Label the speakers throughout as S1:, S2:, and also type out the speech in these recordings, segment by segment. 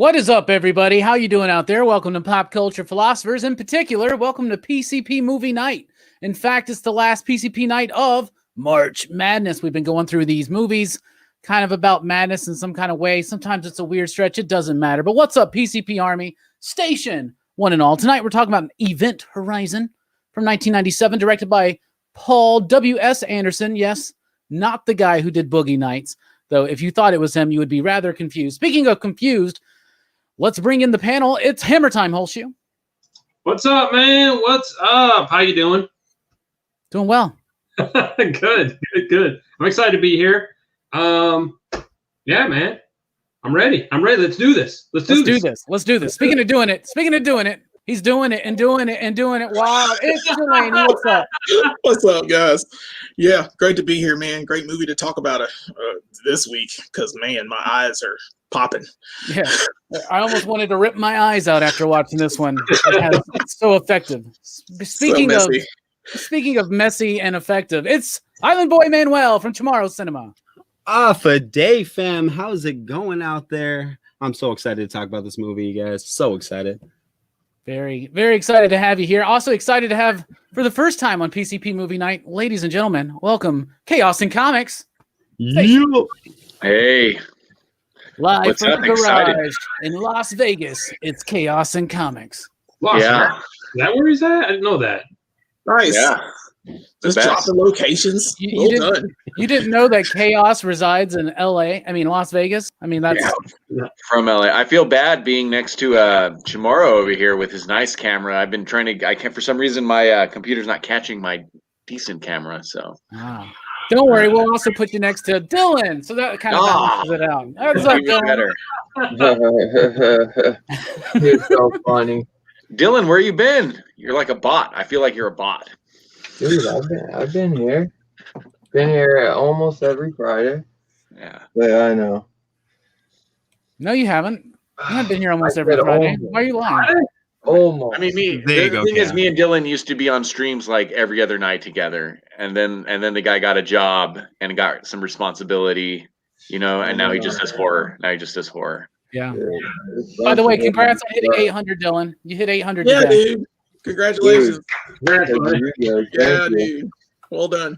S1: What is up, everybody? How you doing out there? Welcome to Pop Culture Philosophers. In particular, welcome to PCP Movie Night. In fact, it's the last PCP night of March Madness. We've been going through these movies, kind of about madness in some kind of way. Sometimes it's a weird stretch. It doesn't matter. But what's up, PCP Army? Station one and all. Tonight, we're talking about Event Horizon from 1997, directed by Paul W.S. Anderson. Yes, not the guy who did Boogie Nights. Though if you thought it was him, you would be rather confused. Speaking of confused, let's bring in the panel. It's Hammer Time, Holshoe.
S2: What's up, man? What's up? How you doing?
S1: Doing well.
S2: Good. I'm excited to be here. Yeah, man. I'm ready. Let's do this. Let's do this. Speaking of doing it, he's doing it and doing it and doing it. Wow. It's Delaney. What's up?
S3: What's up, guys? Yeah, great to be here, man. Great movie to talk about this week because, man, my eyes are popping.
S1: Yeah, I almost wanted to rip my eyes out after watching this one. It's so effective. Speaking of messy and effective, it's Island Boy Manuel from Tomorrow's Cinema.
S4: Off a day, fam. How's it going out there? I'm so excited to talk about this movie, you guys. So excited.
S1: Very, very excited to have you here. Also excited to have, for the first time on PCP Movie Night, ladies and gentlemen, welcome Chaos in Comics.
S5: Hey.
S1: Live from the garage in Las Vegas, it's Chaos in Comics.
S2: Yeah. Is that where he's at? I didn't know that.
S3: Nice.
S5: Yeah.
S3: Just dropping locations.
S1: You didn't know that Chaos resides in Las Vegas? I mean, that's
S5: from LA. I feel bad being next to Chamorro over here with his nice camera. I've been trying to, I can't, for some reason, my computer's not catching my decent camera, so.
S1: Wow. Don't worry, we'll also put you next to Dylan, so that kind of balances it out. That's
S5: better.
S6: You're so funny.
S5: Dylan, where you been? You're like a bot. I feel like you're a bot.
S6: Dude, I've been here. Been here almost every Friday.
S5: Yeah.
S6: Yeah, I know.
S1: No, you haven't. You haven't been here almost every Friday. Why are you lying?
S6: Almost.
S5: I mean, the thing is, me and Dylan used to be on streams like every other night together, and then the guy got a job and got some responsibility, and now he just does horror.
S1: Yeah. By the way, congrats on hitting 800, Dylan. You hit 800
S3: Yeah,
S1: today.
S3: dude. Congratulations.
S6: Dude.
S3: Yeah, dude. Well done.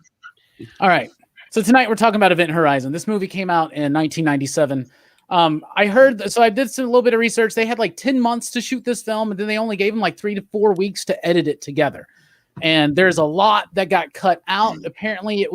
S1: All right. So tonight we're talking about Event Horizon. This movie came out in 1997. I heard, so I did a little bit of research. They had like 10 months to shoot this film, and then they only gave them like 3 to 4 weeks to edit it together. And there's a lot that got cut out. Apparently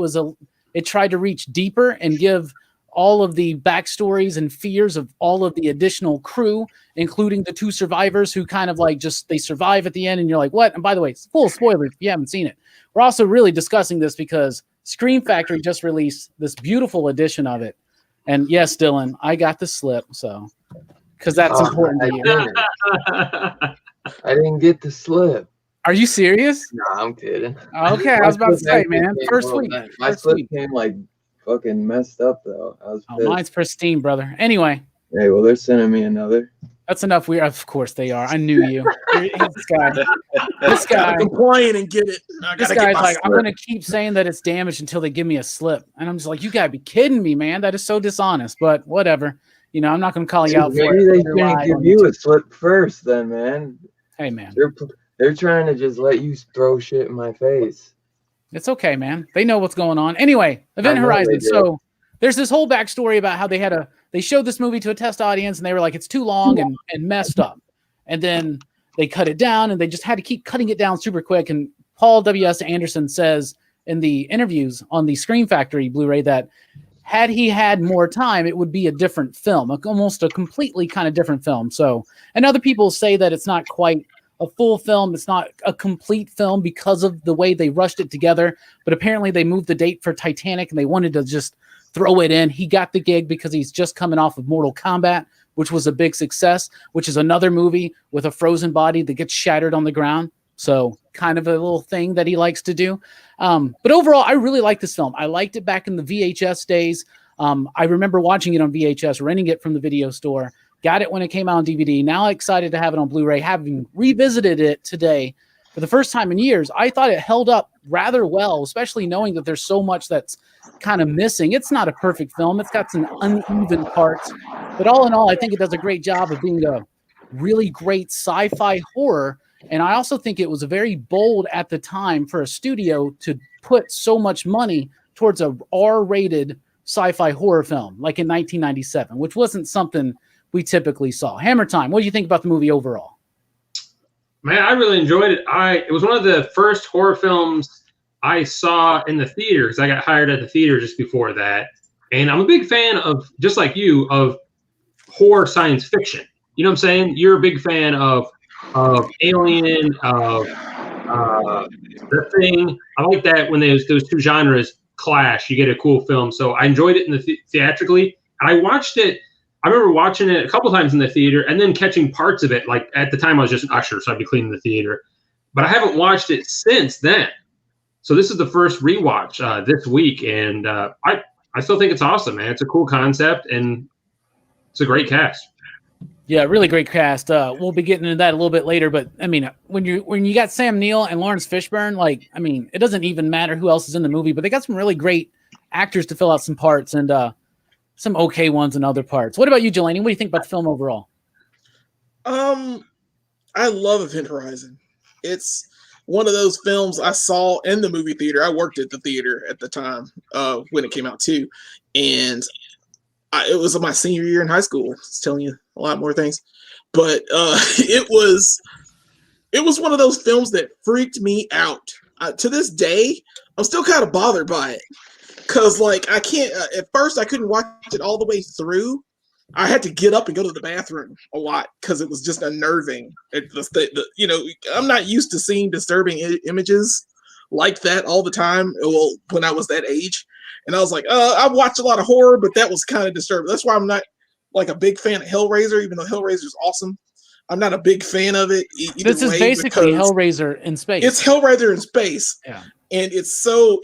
S1: it tried to reach deeper and give all of the backstories and fears of all of the additional crew, including the 2 survivors who kind of like they survive at the end and you're like, what? And by the way, full spoilers if you haven't seen it. We're also really discussing this because Scream Factory just released this beautiful edition of it. And yes, Dylan, I got the slip, because that's important to you.
S6: I didn't get the slip.
S1: Are you serious?
S6: No, I'm kidding.
S1: Okay, I was about to say, man, first week.
S6: My slip came like fucking messed up though.
S1: Mine's pristine, brother. Anyway.
S6: Hey, well, they're sending me another.
S1: That's enough. Of course they are. I knew you. This guy.
S3: Complain and get it.
S1: This guy's like, I'm gonna keep saying that it's damaged until they give me a slip, and I'm just like, you gotta be kidding me, man. That is so dishonest. But whatever. I'm not gonna call you out for it.
S6: Maybe they didn't give you a slip first, then, man.
S1: Hey, man.
S6: They're trying to just let you throw shit in my face.
S1: It's okay, man. They know what's going on. Anyway, Event Horizon. So there's this whole backstory about how they showed this movie to a test audience and they were like, it's too long and messed up. And then they cut it down and they just had to keep cutting it down super quick. And Paul W.S. Anderson says in the interviews on the Scream Factory Blu-ray that had he had more time, it would be a different film, almost a completely kind of different film. So, and other people say that it's not quite a full film. It's not a complete film because of the way they rushed it together. But apparently they moved the date for Titanic and they wanted to just throw it in. He got the gig because he's just coming off of Mortal Kombat, which was a big success, which is another movie with a frozen body that gets shattered on the ground. So kind of a little thing that he likes to do. But overall, I really like this film. I liked it back in the VHS days. I remember watching it on VHS, renting it from the video store. Got it when it came out on DVD. Now excited to have it on Blu-ray. Having revisited it today for the first time in years, I thought it held up rather well, especially knowing that there's so much that's kind of missing. It's not a perfect film. It's got some uneven parts. But all in all, I think it does a great job of being a really great sci-fi horror. And I also think it was very bold at the time for a studio to put so much money towards a R-rated sci-fi horror film, like in 1997, which wasn't something we typically saw. Hammer Time, what do you think about the movie overall?
S2: Man, I really enjoyed it. It was one of the first horror films I saw in the theater because I got hired at the theater just before that. And I'm a big fan of, just like you, of horror science fiction. You know what I'm saying? You're a big fan of Alien, of The Thing. I like that when those two genres clash, you get a cool film. So I enjoyed it in the theatrically. And I watched it. I remember watching it a couple times in the theater and then catching parts of it. Like at the time, I was just an usher, so I'd be cleaning the theater. But I haven't watched it since then. So this is the first rewatch this week, and I still think it's awesome, man. It's a cool concept, and it's a great cast.
S1: Yeah, really great cast. We'll be getting into that a little bit later, but I mean, when you got Sam Neill and Lawrence Fishburne, like, I mean, it doesn't even matter who else is in the movie, but they got some really great actors to fill out some parts, and some okay ones in other parts. What about you, Jelani? What do you think about the film overall?
S3: I love Event Horizon. It's one of those films I saw in the movie theater. I worked at the theater at the time when it came out too, and it was my senior year in high school. It's telling you a lot more things, but it was one of those films that freaked me out. To this day, I'm still kind of bothered by it because, like, I can't. At first, I couldn't watch it all the way through. I had to get up and go to the bathroom a lot because it was just unnerving. I'm not used to seeing disturbing images like that all the time. Well, when I was that age, and I was like, I've watched a lot of horror, but that was kind of disturbing. That's why I'm not like a big fan of Hellraiser, even though Hellraiser is awesome. I'm not a big fan of it.
S1: This is basically Hellraiser in space.
S3: It's Hellraiser in space.
S1: Yeah.
S3: And it's so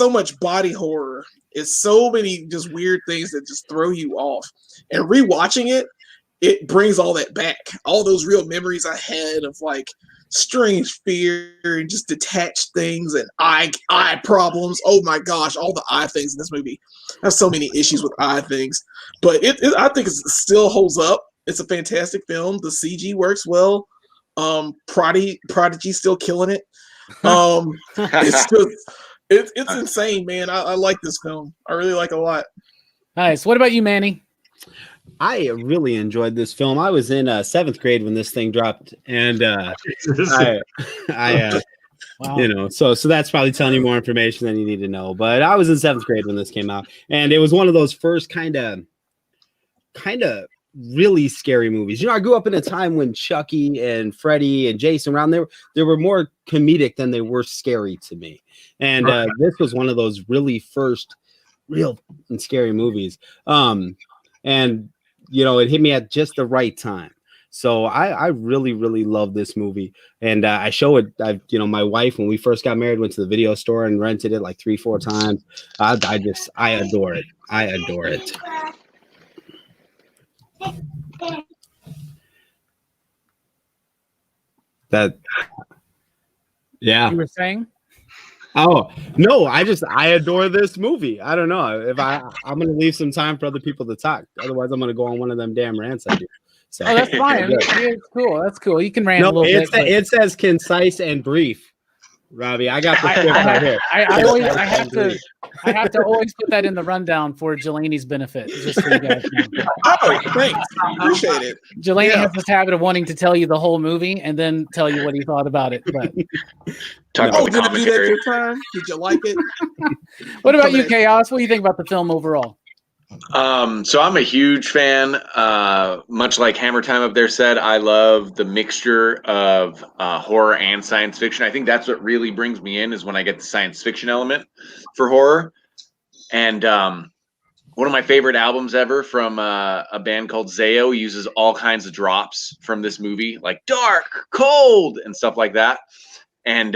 S3: much body horror. It's so many just weird things that just throw you off. And rewatching it brings all that back. All those real memories I had of like strange fear and just detached things and eye problems. Oh my gosh, all the eye things in this movie. I have so many issues with eye things. But I think it still holds up. It's a fantastic film. The CG works well. Prodigy's still killing it. It's insane, man. I like this film. I really like it a lot.
S1: Nice. What about you, Manny?
S4: I really enjoyed this film. I was in 7th grade when this thing dropped, and wow. So that's probably telling you more information than you need to know. But I was in 7th grade when this came out, and it was one of those first kind of really scary movies. I grew up in a time when Chucky and Freddy and Jason around there, they were more comedic than they were scary to me. And this was one of those really first real and scary movies. And it hit me at just the right time. So I really, really love this movie. And I show it, my wife, when we first got married, went to the video store and rented it like 3-4 times. I adore it. I adore it.
S1: You were saying?
S4: Oh no, I adore this movie. I don't know if I'm gonna leave some time for other people to talk. Otherwise, I'm gonna go on one of them damn rants I do. So
S1: that's fine. It's cool. That's cool. You can rant a little bit.
S4: It says concise and brief. Robbie, I got the script right here.
S1: I have to always put that in the rundown for Jelani's benefit. Just so you guys know.
S3: Oh, thanks. Appreciate it.
S1: Jelani has this habit of wanting to tell you the whole movie and then tell you what he thought about it. But
S3: did you do that this time? Did you like it?
S1: What about you, Chaos? What do you think about the film overall?
S5: So I'm a huge fan. Much like Hammer Time up there said, I love the mixture of horror and science fiction. I think that's what really brings me in, is when I get the science fiction element for horror. And one of my favorite albums ever from a band called Zayo uses all kinds of drops from this movie, like dark, cold, and stuff like that. And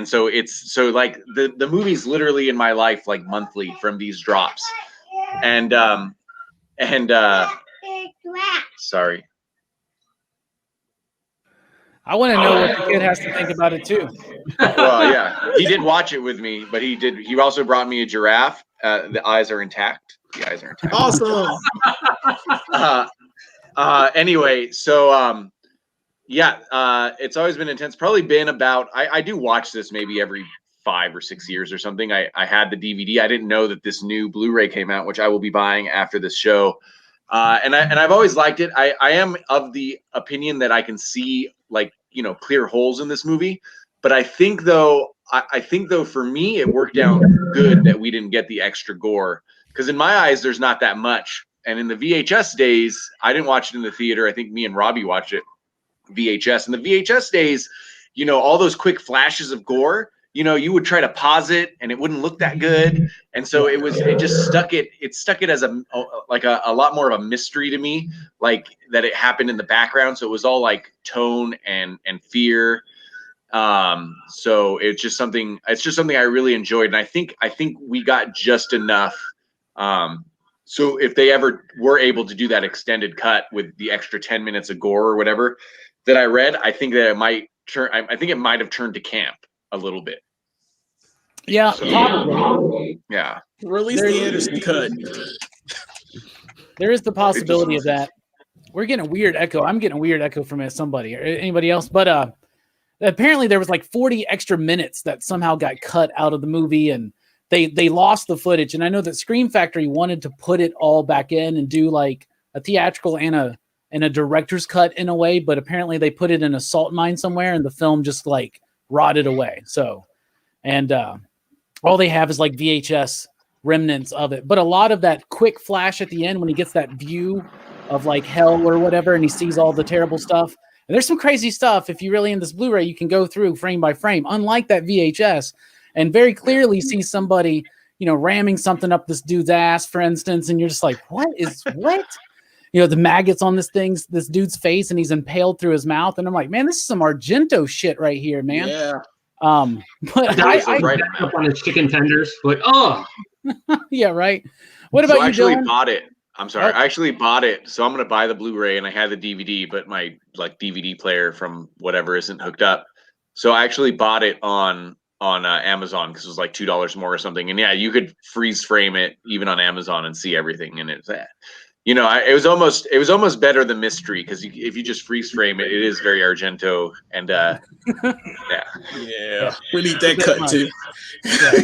S5: so like the movie's literally in my life like monthly from these drops. And sorry.
S1: I want to know what the kid has to think about it too.
S5: Well, yeah, he did watch it with me, but he also brought me a giraffe. The eyes are intact. The eyes aren't attached.
S3: Awesome.
S5: Anyway, so it's always been intense. Probably been about. I do watch this maybe every 5 or 6 years or something. I had the DVD. I didn't know that this new Blu-ray came out, which I will be buying after this show. And I've always liked it. I am of the opinion that I can see clear holes in this movie. But I think though for me it worked out good that we didn't get the extra gore, because in my eyes there's not that much. And in the VHS days, I didn't watch it in the theater. I think me and Robbie watched it VHS. In the VHS days, all those quick flashes of gore, you would try to pause it and it wouldn't look that good. And so it stuck it as a lot more of a mystery to me, like that it happened in the background. So it was all like tone and fear. So it's just something I really enjoyed. And I think we got just enough. So if they ever were able to do that extended cut with the extra 10 minutes of gore or whatever that I read, I think that it might have turned to camp a little bit.
S1: Yeah, probably.
S5: Yeah.
S3: Release the Anderson cut.
S1: There is the possibility of that. We're getting a weird echo. I'm getting a weird echo from somebody or anybody else. But apparently there was like 40 extra minutes that somehow got cut out of the movie, and they lost the footage. And I know that Scream Factory wanted to put it all back in and do like a theatrical and a director's cut in a way, but apparently they put it in a salt mine somewhere and the film just like rotted away. So, and all they have is like VHS remnants of it. But a lot of that quick flash at the end when he gets that view of like hell or whatever, and he sees all the terrible stuff. And there's some crazy stuff. If you really in this Blu-ray, you can go through frame by frame, unlike that VHS, and very clearly see somebody, ramming something up this dude's ass, for instance. And you're just like, what? The maggots on this dude's face, and he's impaled through his mouth. And I'm like, man, this is some Argento shit right here, man.
S3: Yeah.
S1: But
S2: I right up on his chicken tenders, like, oh.
S1: Yeah, right. What about you,
S5: I actually
S1: Dylan?
S5: bought it. I'm sorry. I actually bought it. So I'm going to buy the Blu-ray, and I had the DVD, but my DVD player from whatever isn't hooked up. So I actually bought it on Amazon because it was like $2 more or something. And yeah, you could freeze frame it even on Amazon and see everything. And it's it was almost better than Mystery, because if you just freeze frame it, it is very Argento. And yeah,
S3: we need that cut too.
S1: Yeah.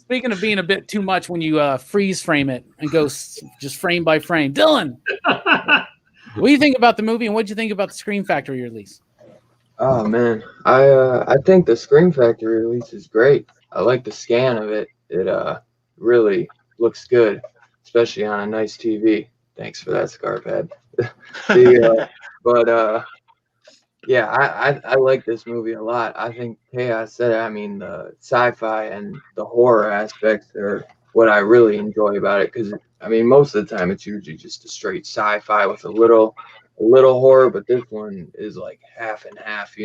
S1: Speaking of being a bit too much when you freeze frame it and go just frame by frame, Dylan, what do you think about the movie, and what do you think about the Scream Factory release?
S6: Oh man, I think the Scream Factory release is great. I like the scan of it. It really looks good, especially on a nice TV. Thanks for that, Scarpad. Yeah, I like this movie a lot. I think Chaos said it. I mean, the sci-fi and the horror aspects are what I really enjoy about it. Because I mean, most of the time it's usually just a straight sci-fi with a little horror, but this one is like half and half,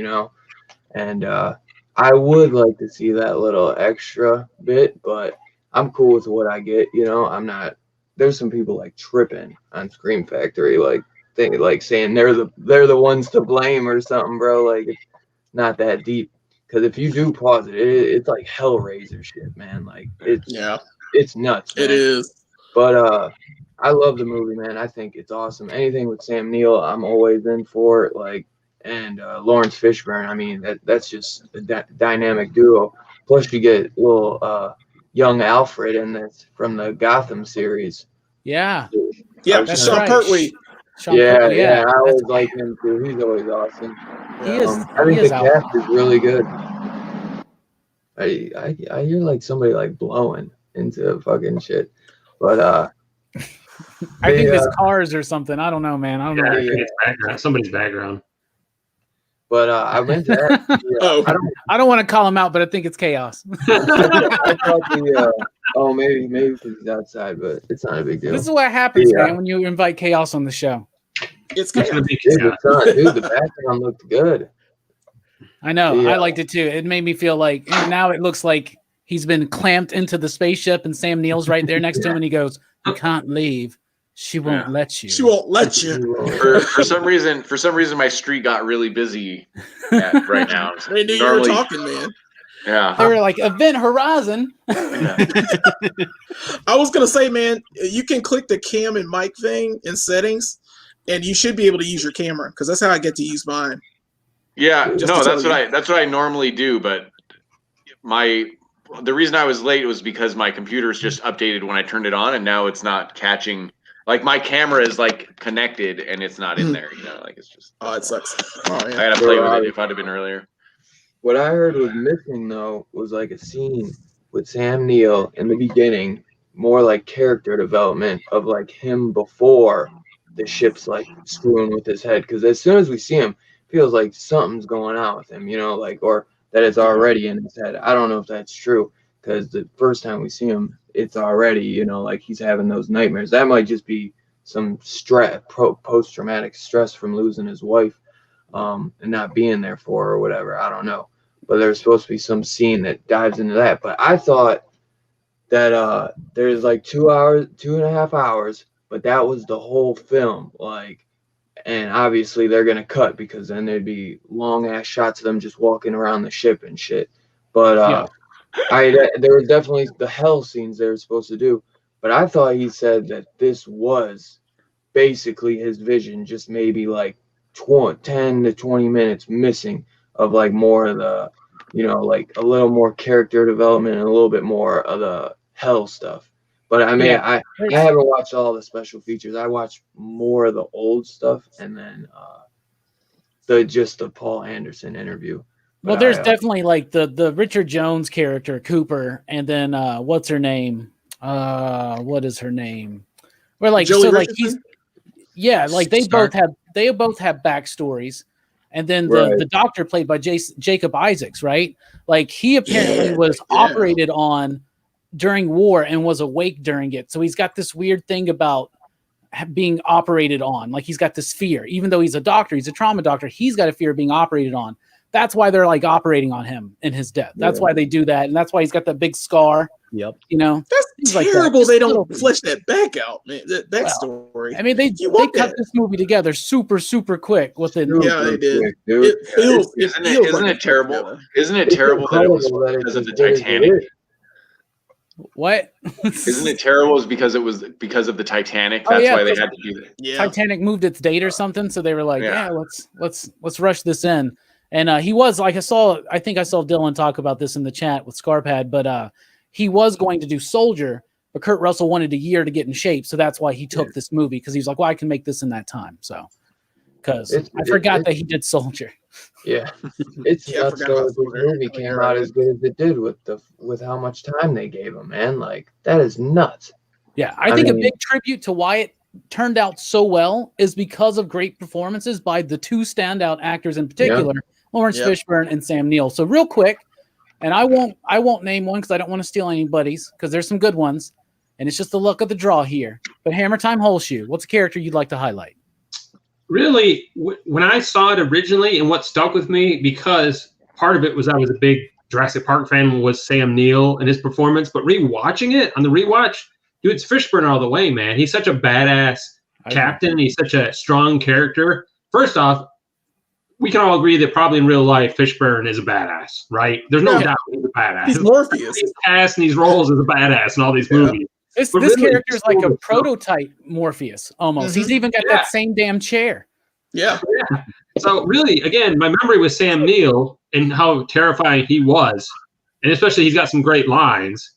S6: And I would like to see that little extra bit, but I'm cool with what I get. I'm not. There's some people like tripping on Scream Factory, saying they're the ones to blame or something, bro. Like, it's not that deep. Because if you do pause it, it's like Hellraiser shit, man. Like, it's nuts. Man.
S3: It is.
S6: But I love the movie, man. I think it's awesome. Anything with Sam Neill, I'm always in for it. Like, and Lawrence Fishburne. I mean, that's just a dynamic duo. Plus, you get little young Alfred in this from the Gotham series.
S1: Yeah.
S3: Yeah, that's Sean Pertwee.
S6: Yeah, I always like him too. He's always awesome.
S1: He is.
S6: I think the cast is really good. I hear like somebody like blowing into fucking shit, but
S1: I think it's cars or something. I don't know, man. I don't know.
S2: I think it's background. Somebody's background.
S6: But I went to that.
S1: I don't want to call him out, but I think it's Chaos.
S6: I thought maybe because he's outside, but it's not a big deal.
S1: This is what happens, man, when you invite Chaos on the show.
S3: It's going to be
S6: dude, the background looked good.
S1: I know. I liked it too. It made me feel like now it looks like he's been clamped into the spaceship, and Sam Neill's right there next to him, and he goes, "You can't leave. She won't let you.
S3: She won't let you."
S5: For some reason, my street got really busy right now.
S3: They knew you were talking, man.
S5: Yeah.
S1: They were like Event Horizon.
S3: I was gonna say, man, you can click the cam and mic thing in settings, and you should be able to use your camera because that's how I get to use mine.
S5: Yeah,
S3: Just
S5: no,
S3: to
S5: that's
S3: tell
S5: what I normally do, but the reason I was late was because my computer's just updated when I turned it on, and now it's not catching. Like my camera is like connected, and it's not in there. You know, like it's just.
S3: Oh, it sucks. Oh,
S5: I
S3: yeah.
S5: gotta play with it if I'd have been earlier.
S6: What I heard was missing though was like a scene with Sam Neill in the beginning, more like character development of like him before the ship's like screwing with his head. Because as soon as we see him, it feels like something's going on with him, you know, like or that it's already in his head. I don't know if that's true because the first time we see him, it's already, you know, like he's having those nightmares. That might just be some stress, post-traumatic stress from losing his wife and not being there for her or whatever. I don't know. But there's supposed to be some scene that dives into that. But I thought that there's like 2.5 hours, but that was the whole film. Like, and obviously they're gonna cut because then there'd be long ass shots of them just walking around the ship and shit. But there were definitely the hell scenes they were supposed to do. But I thought he said that this was basically his vision, just maybe like 10 to 20 minutes missing of like more of the, you know, like a little more character development and a little bit more of the hell stuff. But I mean, I haven't watched all the special features. I watched more of the old stuff and then the Paul Anderson interview.
S1: Well, there's definitely like the Richard Jones character, Cooper, and then what's her name? What is her name? Where like
S3: Joey
S1: so like
S3: Richardson?
S1: like they both have backstories. And then the doctor played by Jacob Isaacs, right? Like he apparently was operated on during war and was awake during it. So he's got this weird thing about being operated on. Like he's got this fear, even though he's a doctor, he's a trauma doctor. He's got a fear of being operated on. That's why they're like operating on him in his death. That's why they do that. And that's why he's got that big scar.
S4: Yep.
S1: You know,
S3: that's terrible. Like that. They don't flesh that back out, man. That backstory.
S1: Well, I mean, they cut this movie together super quick within.
S3: Yeah, they did.
S5: Isn't it terrible? Isn't it terrible that it was because of the Titanic?
S1: What?
S5: Isn't it terrible? Is because it was because of the Titanic. That's why they had to do that.
S3: Yeah.
S1: Titanic moved its date or something, so they were like, let's rush this in. And he was like, I think I saw Dylan talk about this in the chat with Scarpad, but he was going to do Soldier, but Kurt Russell wanted a year to get in shape, so that's why he took this movie because he's like, well, I can make this in that time. So, because I forgot that he did Soldier.
S6: Yeah, it's nuts though. The movie came out as good as it did with how much time they gave him, man. Like that is nuts.
S1: Yeah, I think a big tribute to why it turned out so well is because of great performances by the two standout actors in particular, Lawrence Fishburne and Sam Neill. So real quick, and I won't name one because I don't want to steal anybody's because there's some good ones, and it's just the luck of the draw here. But Hammer Time Holeshoe, what's a character you'd like to highlight?
S2: Really, when I saw it originally, and what stuck with me, because part of it was I was a big Jurassic Park fan, was Sam Neill and his performance. But rewatching it on the rewatch, dude, it's Fishburne all the way, man. He's such a badass captain. He's such a strong character. First off, we can all agree that probably in real life, Fishburne is a badass, right? There's no doubt he's a badass.
S3: He's Morpheus.
S2: He's cast in these roles as a badass in all these movies.
S1: This character is like a prototype Morpheus, almost. Mm-hmm. He's even got that same damn chair.
S3: Yeah.
S2: So really, again, my memory with Sam Neill and how terrifying he was, and especially he's got some great lines.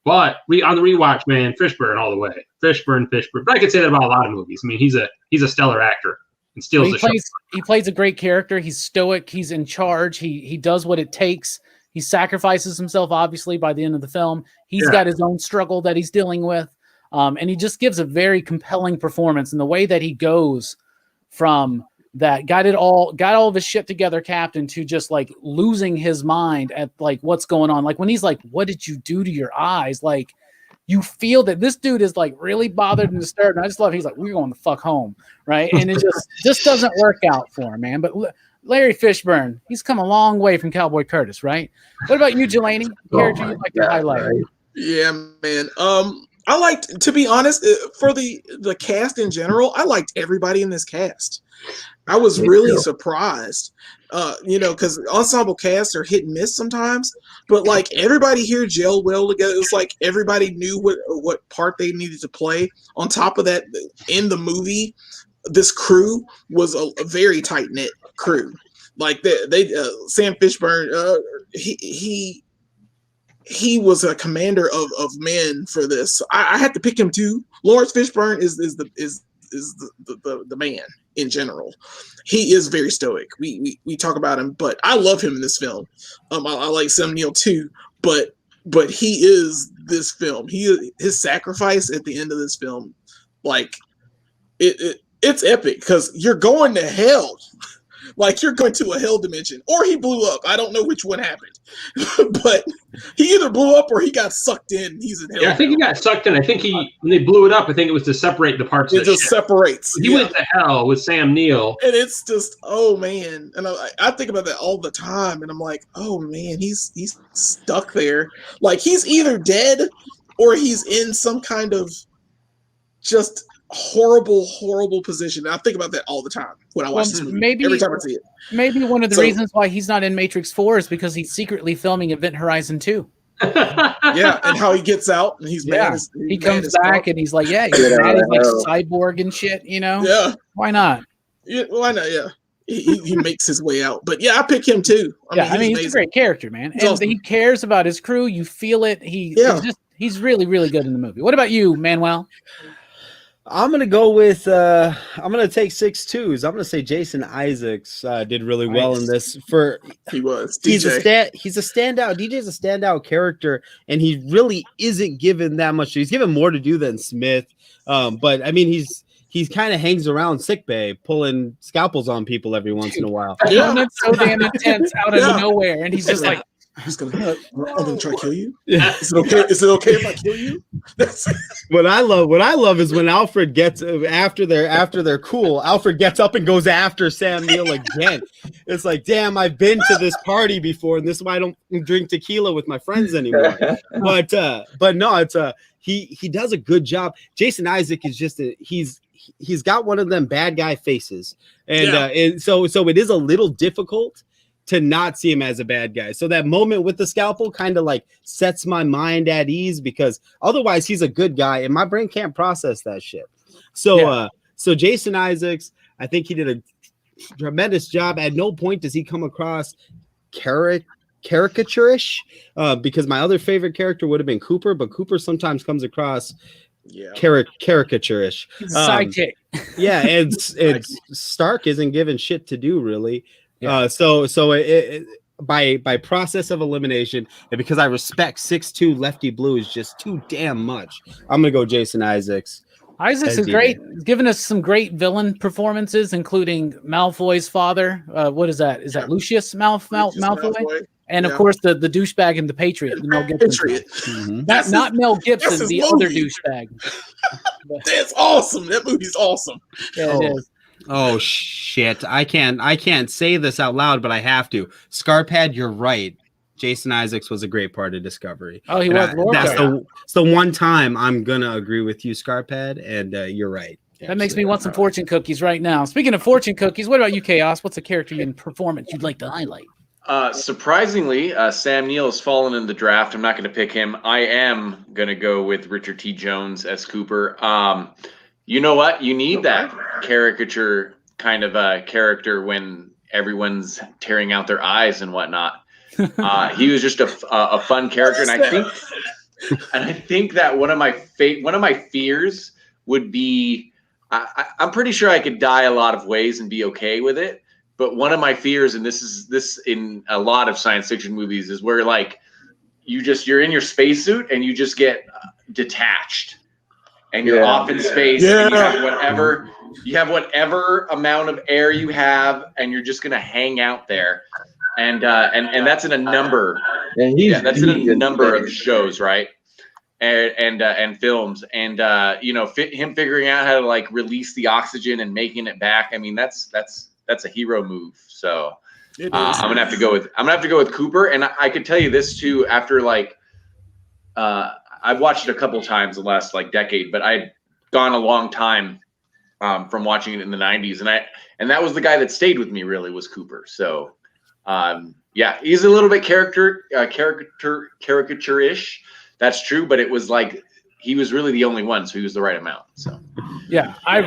S2: But on the rewatch, man, Fishburne all the way. Fishburne. But I could say that about a lot of movies. I mean, he's a stellar actor and steals the show.
S1: He plays a great character. He's stoic. He's in charge. He does what it takes. He sacrifices himself, obviously, by the end of the film. He's got his own struggle that he's dealing with. And he just gives a very compelling performance. And the way that he goes from that got all of his shit together captain to just like losing his mind at like what's going on. Like when he's like, what did you do to your eyes? Like you feel that this dude is like really bothered and disturbed. And I just love, he's like, we're going the fuck home. Right. And it just doesn't work out for him, man. But Larry Fishburne, he's come a long way from Cowboy Curtis, right? What about you, Jelani? Character you'd like to highlight?
S3: Right? Yeah, man. I liked, to be honest, for the cast in general, I liked everybody in this cast. I was really surprised, because ensemble casts are hit and miss sometimes, but like everybody here gelled well together. It was like everybody knew what part they needed to play. On top of that, in the movie, this crew was a very tight knit crew. Like they Sam Fishburne, he was a commander of men for this. I had to pick him too. Lawrence Fishburne is the man in general. He is very stoic. We talk about him, but I love him in this film. I like Sam Neill too, but he is this film. His sacrifice at the end of this film, like it's epic because you're going to hell. Like you're going to a hell dimension, or he blew up. I don't know which one happened, but he either blew up or he got sucked in. He's in hell.
S2: Yeah, I think he got sucked in. I think when they blew it up, I think it was to separate the parts.
S3: It just separates.
S2: He went to hell with Sam Neill,
S3: and it's just, oh man. And I think about that all the time, and I'm like, oh man, he's stuck there. Like he's either dead or he's in some kind of just horrible position. And I think about that all the time when I watch this movie. Every time I see it. Maybe
S1: one of the reasons why he's not in Matrix 4 is because he's secretly filming Event Horizon 2.
S3: Yeah, and how he gets out and he's mad.
S1: He comes back and he's like, he's mad. He's like cyborg and shit,
S3: Yeah.
S1: Why not?
S3: Yeah, why not? Yeah. He makes his way out. But yeah, I pick him too.
S1: I mean he's a great character, man. And awesome. He cares about his crew. You feel it. He's really, really good in the movie. What about you, Manuel?
S4: I'm gonna go with I'm gonna take 6 twos. I'm gonna say Jason Isaacs did really well in this.
S3: He's
S4: a standout. DJ's a standout character, and he really isn't given that much. He's given more to do than Smith. But I mean he's kind of hangs around sickbay, pulling scalpels on people every once in a while.
S1: Yeah, that's so damn intense out of nowhere, and he's just like,
S3: I'm gonna try to kill you. Yeah. Is it okay if I kill you?
S4: What I love is when Alfred gets after they're cool. Alfred gets up and goes after Sam Neill again. It's like, damn, I've been to this party before, and this is why I don't drink tequila with my friends anymore. But no, it's he does a good job. Jason Isaac is just he's got one of them bad guy faces, and so it is a little difficult to not see him as a bad guy. So that moment with the scalpel kind of like sets my mind at ease, because otherwise he's a good guy and my brain can't process that shit. So so Jason Isaacs, I think he did a tremendous job. At no point does he come across caricaturish, because my other favorite character would have been Cooper, but Cooper sometimes comes across caricaturish.
S1: He's a sidekick.
S4: And Stark isn't given shit to do really. Yeah. So by process of elimination, and because I respect 6'2" lefty blue is just too damn much, I'm gonna go Jason Isaacs.
S1: Isaacs is great. He's given us some great villain performances, including Malfoy's father. What is that? Is that Lucius Malfoy? And of course the douchebag and the Patriot, Mel Gibson. Mm-hmm. Not Mel Gibson, the other douchebag.
S3: That's awesome. That movie's awesome.
S1: Yeah, it is.
S4: Oh shit! I can't say this out loud, but I have to. Scarpad, you're right. Jason Isaacs was a great part of Discovery.
S1: Oh, he was.
S4: That's the one time I'm gonna agree with you, Scarpad, and you're right.
S1: That makes me want some fortune cookies right now. Speaking of fortune cookies, what about you, Chaos? What's a character in performance you'd like to highlight?
S5: Surprisingly, Sam Neill has fallen in the draft. I'm not going to pick him. I am going to go with Richard T. Jones as Cooper. You know what? You need that caricature kind of a character when everyone's tearing out their eyes and whatnot. He was just a fun character, and I think that one of my fears would be I'm pretty sure I could die a lot of ways and be okay with it. But one of my fears, and this in a lot of science fiction movies, is where like you're in your spacesuit and you just get detached. And you're off in space, and you have whatever amount of air you have, and you're just gonna hang out there, and that's in a number. That's in a number of shows, right? And films, and him figuring out how to like release the oxygen and making it back. I mean, that's a hero move. So I'm gonna have to go with Cooper, and I could tell you this too. After like. I've watched it a couple times the last like decade, but I'd gone a long time from watching it in the 90s, and that was the guy that stayed with me really was Cooper. So yeah, he's a little bit caricature-ish. That's true, but it was like he was really the only one, so he was the right amount. So
S1: yeah, I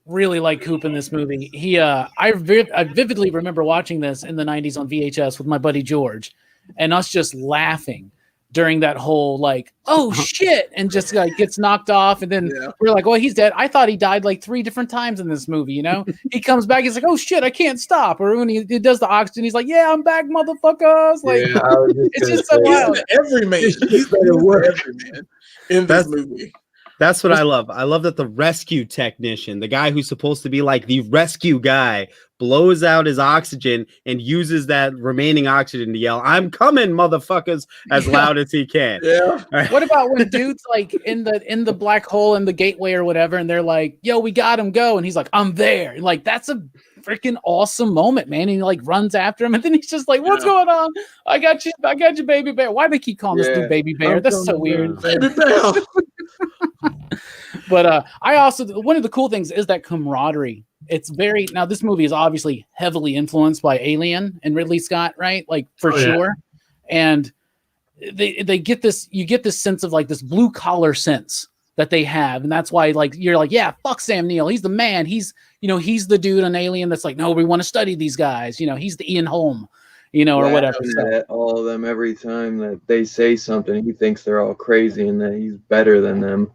S1: really like Coop in this movie. I vividly remember watching this in the 90s on VHS with my buddy George, and us just laughing during that whole like, oh shit, and just like gets knocked off, and then we're like, well, he's dead. I thought he died like 3 different times in this movie, you know? He comes back, he's like, oh shit, I can't stop. Or when he does the oxygen, he's like, yeah, I'm back, motherfuckers. Like, it's just so wild.
S3: Every man, he's every man in this movie.
S4: That's what I love. I love that the rescue technician, the guy who's supposed to be like the rescue guy, blows out his oxygen and uses that remaining oxygen to yell, "I'm coming, motherfuckers," as loud as he can.
S3: Yeah.
S4: Right.
S1: What about when dude's like in the black hole in the gateway or whatever, and they're like, "Yo, we got him, go," and he's like, "I'm there." And like that's a freaking awesome moment, man. And he like runs after him, and then he's just like, "What's going on? I got you, baby bear." Why do they keep calling this dude baby bear? That's so weird.
S3: Baby bear.
S1: But I also, one of the cool things is that camaraderie. It's very, now this movie is obviously heavily influenced by Alien and Ridley Scott, right? Like for sure. And they get this, you get this sense of like this blue collar sense that they have. And that's why like, you're like, yeah, fuck Sam Neill. He's the man. He's, you know, he's the dude on Alien that's like, no, we want to study these guys. You know, he's the Ian Holm, you know, or whatever.
S6: So. All of them, every time that they say something, he thinks they're all crazy and that he's better than them.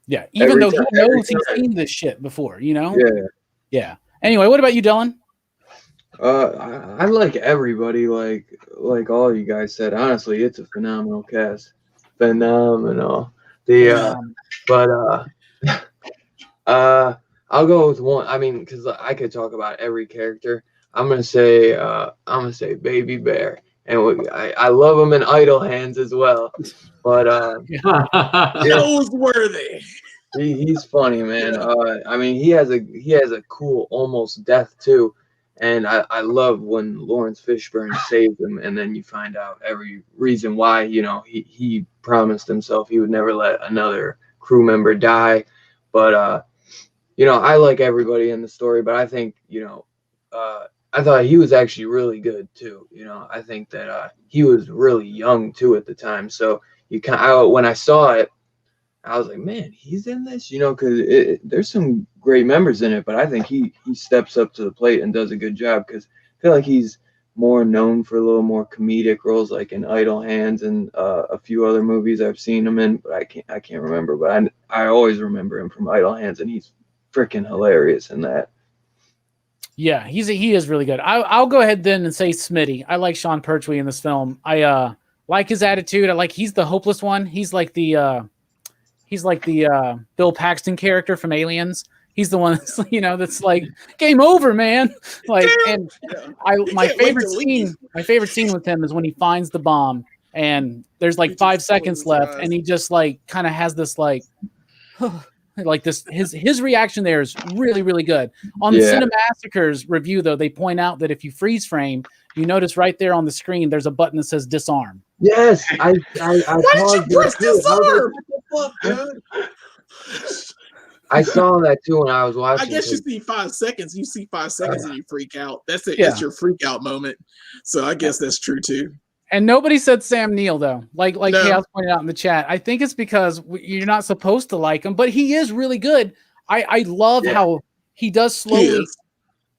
S1: Yeah, even though he knows he's seen this shit before, you know? Yeah. Anyway, what about you, Dylan?
S6: I like everybody, like all you guys said. Honestly, it's a phenomenal cast. Phenomenal. But I'll go with one. I mean, because I could talk about every character. I'm gonna say Baby Bear. And I love him in Idle Hands as well, but
S3: Noseworthy.
S6: He's funny, man. I mean, he has a cool almost death too, and I love when Lawrence Fishburne saves him, and then you find out every reason why. You know, he promised himself he would never let another crew member die, but you know, I like everybody in the story, but I think I thought he was actually really good too. You know, I think that he was really young too at the time. So when I saw it, I was like, man, he's in this, you know, because there's some great members in it, but I think he steps up to the plate and does a good job because I feel like he's more known for a little more comedic roles, like in Idle Hands and a few other movies I've seen him in, but I can't remember. But I always remember him from Idle Hands, and he's freaking hilarious in that.
S1: Yeah, he is really good. I'll go ahead then and say Smitty. I like Sean Pertwee in this film. I like his attitude. I like he's the hopeless one. He's like the Bill Paxton character from Aliens. He's the one that's, you know, that's like game over, man. Like, and my favorite scene with him is when he finds the bomb and there's like 5 seconds left, and he just like kind of has this like. Like this, his reaction there is really, really good. On the Cinemassacres review, though, they point out that if you freeze frame, you notice right there on the screen, there's a button that says disarm.
S6: Yes, I
S3: why did you press disarm?
S6: I saw that too when I was watching.
S3: I guess you see 5 seconds. You see 5 seconds and you freak out. That's it. Yeah. That's your freak out moment. So I guess that's true too.
S1: And nobody said Sam Neill, though. Like Chaos pointed out in the chat. I think it's because you're not supposed to like him, but he is really good. I love how he does slowly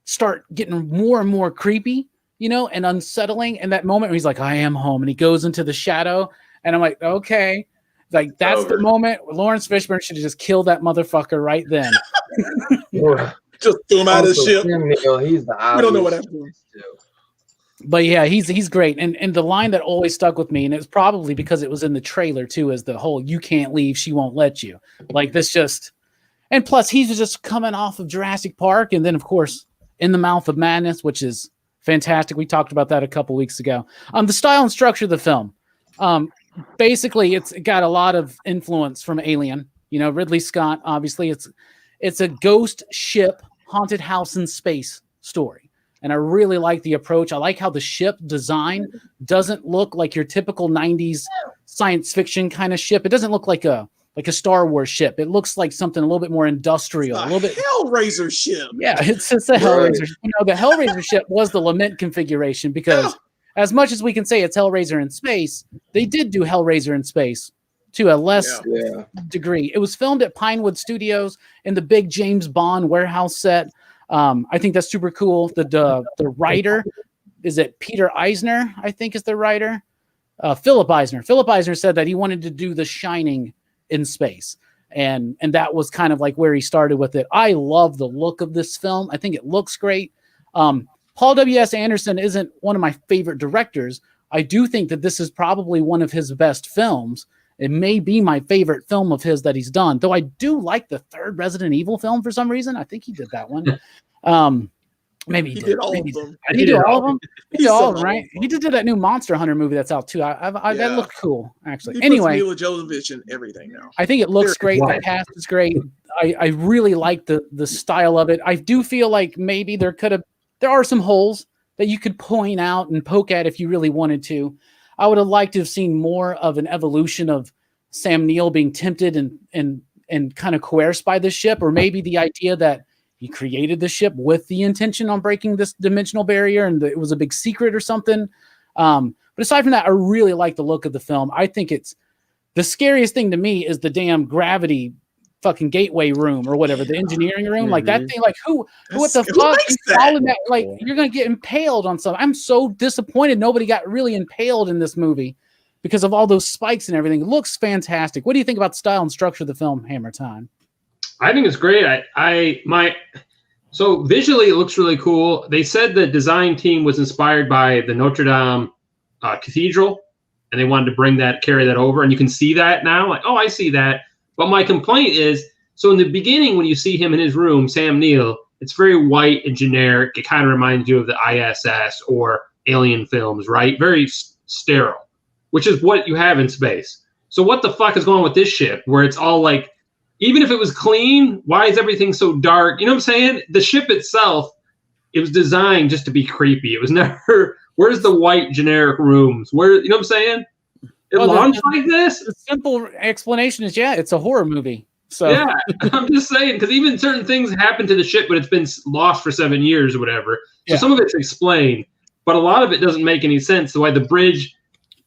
S1: start getting more and more creepy, you know, and unsettling. And that moment where he's like, I am home. And he goes into the shadow. And I'm like, okay. Like, that's the moment where Lawrence Fishburne should have just killed that motherfucker right then.
S3: Just threw him out of the ship.
S6: Sam Neill, he's the
S3: we don't know what happened.
S1: But yeah, he's great. And the line that always stuck with me, and it's probably because it was in the trailer too, is the whole "you can't leave, she won't let you." Like this just, and plus he's just coming off of Jurassic Park, and then of course In the Mouth of Madness, which is fantastic. We talked about that a couple weeks ago. The style and structure of the film, basically it's got a lot of influence from Alien. You know, Ridley Scott, obviously it's a ghost ship, haunted house in space story. And I really like the approach. I like how the ship design doesn't look like your typical 90s science fiction kind of ship. It doesn't look like a Star Wars ship. It looks like something a little bit more industrial, a little bit
S3: Hellraiser ship.
S1: Yeah, it's a Hellraiser. You know, the Hellraiser ship was the Lament configuration because as much as we can say it's Hellraiser in space, they did do Hellraiser in space to a less degree. It was filmed at Pinewood Studios in the big James Bond warehouse set. I think that's super cool. The writer, is it Peter Eisner? I think is the writer. Philip Eisner. Philip Eisner said that he wanted to do The Shining in space. And that was kind of like where he started with it. I love the look of this film. I think it looks great. Paul W.S. Anderson isn't one of my favorite directors. I do think that this is probably one of his best films. It may be my favorite film of his that he's done, though I do like the third Resident Evil film for some reason. I think he did that one. Maybe he did all of them. He did all of them. He did all of them, right? He did that new Monster Hunter movie that's out too. That looked cool, actually.
S3: He
S1: anyway,
S3: Mila Jovovich and everything now.
S1: I think it looks great. The cast is great. I really like the style of it. I do feel like maybe there are some holes that you could point out and poke at if you really wanted to. I would have liked to have seen more of an evolution of Sam Neill being tempted and kind of coerced by this ship, or maybe the idea that he created the ship with the intention on breaking this dimensional barrier and it was a big secret or something. But aside from that, I really like the look of the film. I think it's the scariest thing to me is the damn gravity fucking gateway room or whatever, the engineering room, like that thing, like what the fuck is all in that? Like you're gonna get impaled on something. I'm so disappointed nobody got really impaled in this movie because of all those spikes and everything. It looks fantastic. What do you think about the style and structure of the film, Hammer Time?
S2: I think it's great. So visually it looks really cool. They said the design team was inspired by the Notre Dame Cathedral, and they wanted to carry that over. And you can see that now. Like, oh, I see that. But my complaint is, so in the beginning when you see him in his room, Sam Neill, it's very white and generic. It kind of reminds you of the ISS or Alien films, right? Very sterile, which is what you have in space. So what the fuck is going on with this ship where it's all like, even if it was clean, why is everything so dark? You know what I'm saying? The ship itself, it was designed just to be creepy. It was never, where's the white generic rooms? Where, you know what I'm saying? It launched like this?
S1: The simple explanation is, it's a horror movie. So
S2: yeah, I'm just saying, because even certain things happen to the ship, but it's been lost for 7 years or whatever. So some of it's explained, but a lot of it doesn't make any sense. The way the bridge,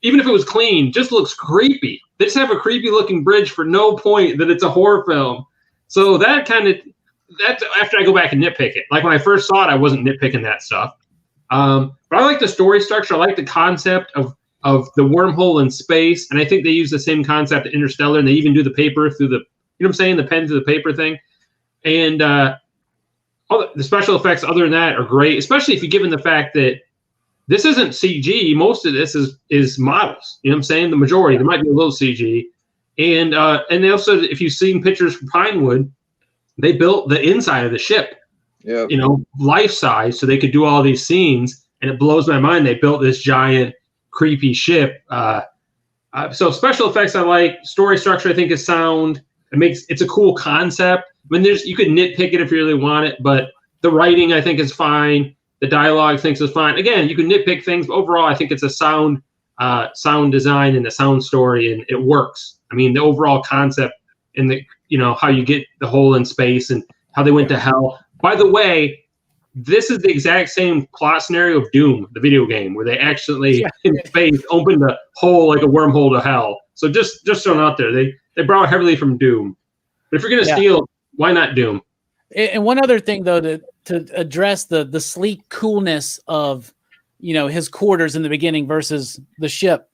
S2: even if it was clean, just looks creepy. They just have a creepy looking bridge for no point that it's a horror film. So that's after I go back and nitpick it. Like when I first saw it, I wasn't nitpicking that stuff. But I like the story structure. I like the concept of the wormhole in space. And I think they use the same concept at Interstellar, and they even do the paper through the, you know what I'm saying? The pen through the paper thing. And all the special effects other than that are great, especially if you given the fact that this isn't CG. Most of this is models. You know what I'm saying? The majority. There might be a little CG. And they also, if you've seen pictures from Pinewood, they built the inside of the ship, you know, life size, so they could do all these scenes. And it blows my mind. They built this giant, creepy ship. So special effects I like. Story structure I think is sound. It's a cool concept. I mean, you could nitpick it if you really want it, but the writing I think is fine. The dialogue thinks is fine. Again, you can nitpick things, but overall, I think it's a sound design and a sound story, and it works. I mean, the overall concept and how you get the hole in space and how they went to hell. By the way, this is the exact same plot scenario of Doom, the video game, where they actually in space opened a hole like a wormhole to hell. So just throwing out there, they borrow heavily from Doom. But if you're gonna steal, why not Doom?
S1: And one other thing, though, to address the sleek coolness of, his quarters in the beginning versus the ship.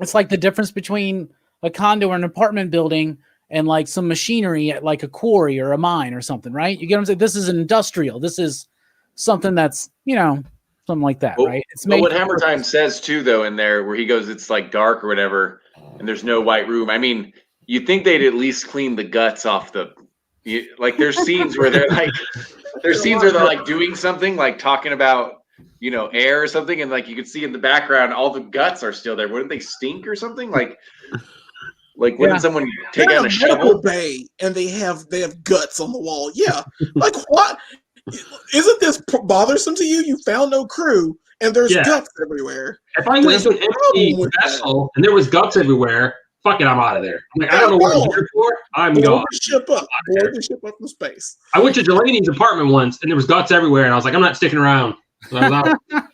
S1: It's like the difference between a condo or an apartment building and like some machinery at like a quarry or a mine or something, right? You get what I'm saying? This is industrial. This is something that's, something like that, right? It's
S5: what Hammer Time says too, though, in there where he goes, it's like dark or whatever, and there's no white room. I mean, you'd think they'd at least clean the guts off like there's scenes where they're like doing something, like talking about, air or something, and like you could see in the background all the guts are still there. Wouldn't they stink or something? Like wouldn't someone take out a shovel?
S3: Bay and they have guts on the wall. Yeah, like what? Isn't this bothersome to you? You found no crew and there's guts everywhere.
S2: If I went to an empty vessel and there was guts everywhere, fuck it, I'm out of there. I'm like, I don't know what I'm here for. I'm
S3: Blow
S2: gone.
S3: the ship up. Blow the ship up in space.
S2: I went to Delaney's apartment once and there was guts everywhere, and I was like, I'm not sticking around. So I was out.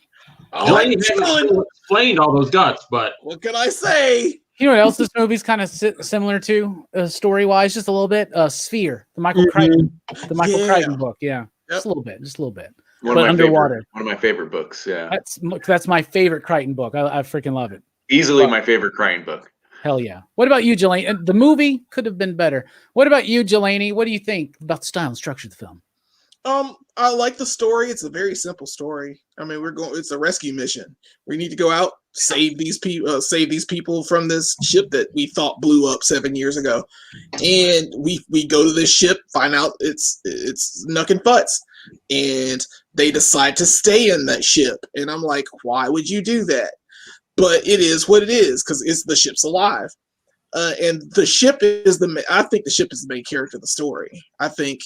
S2: Delaney explained all those guts, but
S3: what can I say?
S1: You know what else this movie's kind of similar to, story-wise, just a little bit? Sphere, the Michael Crichton book. Yeah, just a little bit.
S5: One
S1: but
S5: of
S1: underwater.
S5: One of my favorite books. Yeah,
S1: that's my favorite Crichton book. I freaking love it.
S5: Easily my favorite Crichton book.
S1: Hell yeah. What about you, Jelani? The movie could have been better. What about you, Jelani? What do you think about the style and structure of the film?
S3: I like the story. It's a very simple story. I mean, it's a rescue mission. We need to go out, save these people from this ship that we thought blew up 7 years ago. And we go to this ship, find out it's Nuck and Futz. And they decide to stay in that ship. And I'm like, why would you do that? But it is what it is, because the ship's alive. And the ship I think the ship is the main character of the story. I think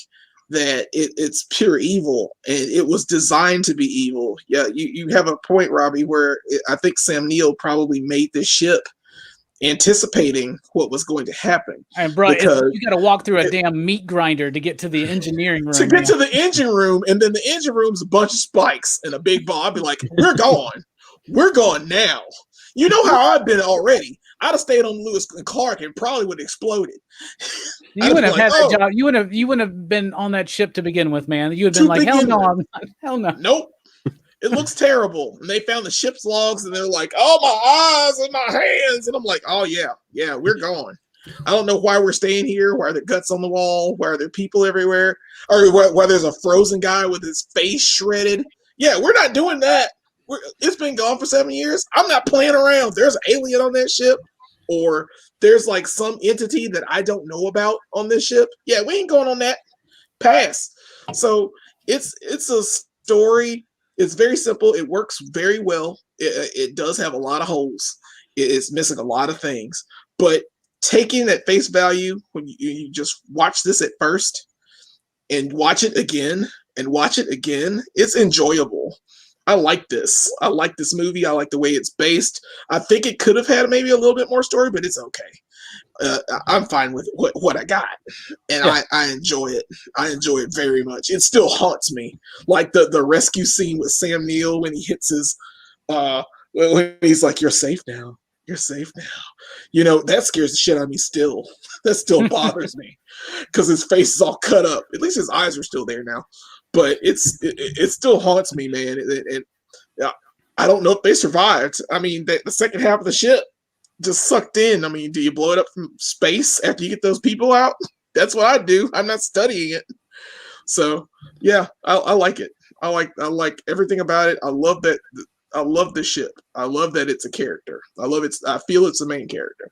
S3: that it's pure evil, and it was designed to be evil. Yeah, you have a point, Robbie, where I think Sam Neill probably made this ship anticipating what was going to happen.
S1: And bro, you got to walk through a damn meat grinder to get to the engineering room.
S3: To get to the engine room, and then the engine room's a bunch of spikes and a big ball. I'd be like, we're gone. We're gone now. You know how I've been already. I'd have stayed on Lewis and Clark and probably would have exploded.
S1: You wouldn't have had that job. You wouldn't have been on that ship to begin with, man. You would have been like, hell no, hell no.
S3: Nope. It looks terrible. And they found the ship's logs, and they're like, oh, my eyes and my hands. And I'm like, oh, yeah, we're gone. I don't know why we're staying here. Why are there guts on the wall? Why are there people everywhere? Or why there's a frozen guy with his face shredded? Yeah, we're not doing that. It's been gone for 7 years. I'm not playing around. There's an alien on that ship, or there's like some entity that I don't know about on this ship. Yeah, we ain't going on that. Pass. So it's a story. It's very simple. It works very well. It does have a lot of holes. It's missing a lot of things. But taking at face value, when you just watch this at first and watch it again and watch it again, it's enjoyable. I like this. I like this movie. I like the way it's based. I think it could have had maybe a little bit more story, but it's okay. I'm fine with what I got, and yeah. I enjoy it. I enjoy it very much. It still haunts me, like the rescue scene with Sam Neill when he hits his, when he's like, "You're safe now. You're safe now." You know, that scares the shit out of me still. That still bothers me because his face is all cut up. At least his eyes are still there now. But it still haunts me, man. And I don't know if they survived. I mean, the second half of the ship just sucked in. I mean, do you blow it up from space after you get those people out? That's what I do. I'm not studying it. So yeah, I like it. I like everything about it. I love that. I love the ship. I love that it's a character. I feel it's the main character.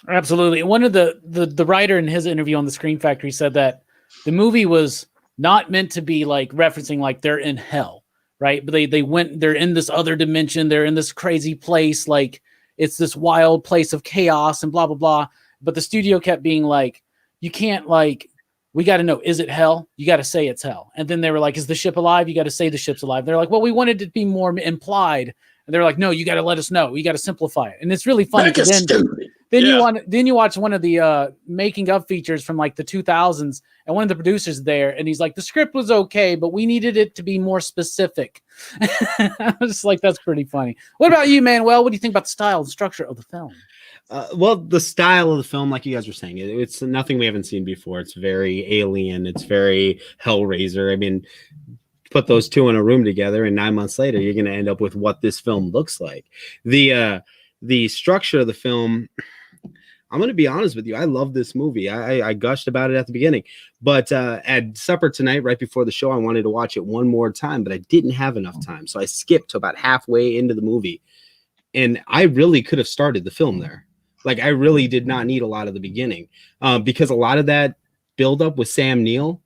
S1: Absolutely. One of the writer in his interview on the Screen Factory said that the movie was not meant to be like referencing like they're in hell, right? But they're in this other dimension. They're in this crazy place. Like it's this wild place of chaos and blah, blah, blah. But the studio kept being like, you can't like, we got to know, is it hell? You got to say it's hell. And then they were like, is the ship alive? You got to say the ship's alive. They're like, well, we wanted it to be more implied. And they're like, no, you got to let us know. You got to simplify it. And it's really funny. Then you watch one of the making of features from like the 2000s, and one of the producers there, and he's like, the script was okay, but we needed it to be more specific. I was just like, that's pretty funny. What about you, Manuel? What do you think about the style and structure of the film?
S4: Well, the style of the film, like you guys were saying, it's nothing we haven't seen before. It's very Alien. It's very Hellraiser. I mean, put those two in a room together, and 9 months later, you're going to end up with what this film looks like. The structure of the film, I'm going to be honest with you. I love this movie. I gushed about it at the beginning, but at supper tonight, right before the show, I wanted to watch it one more time, but I didn't have enough time. So I skipped to about halfway into the movie, and I really could have started the film there. Like I really did not need a lot of the beginning because a lot of that buildup with Sam Neill,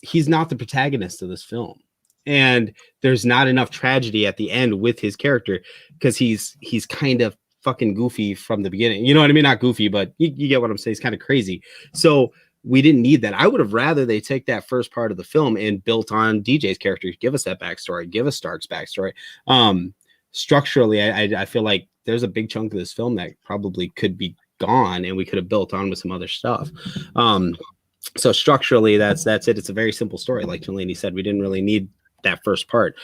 S4: he's not the protagonist of this film. And there's not enough tragedy at the end with his character because he's kind of fucking goofy from the beginning. You know what I mean? Not goofy, but you get what I'm saying. He's kind of crazy. So we didn't need that. I would have rather they take that first part of the film and built on DJ's character, give us that backstory, give us Stark's backstory. Structurally, I feel like there's a big chunk of this film that probably could be gone, and we could have built on with some other stuff. So structurally, that's it. It's a very simple story. Like Delaney said, we didn't really need that first part.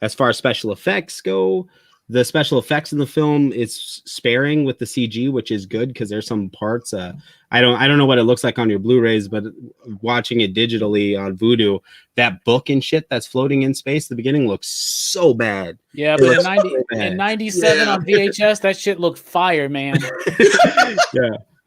S4: As far as special effects go, the special effects in the film is sparing with the CG, which is good because there's some parts. I don't know what it looks like on your Blu-rays, but watching it digitally on Vudu, that book and shit that's floating in space at the beginning looks so bad.
S1: Yeah, but in 97 on VHS, that shit looked fire, man.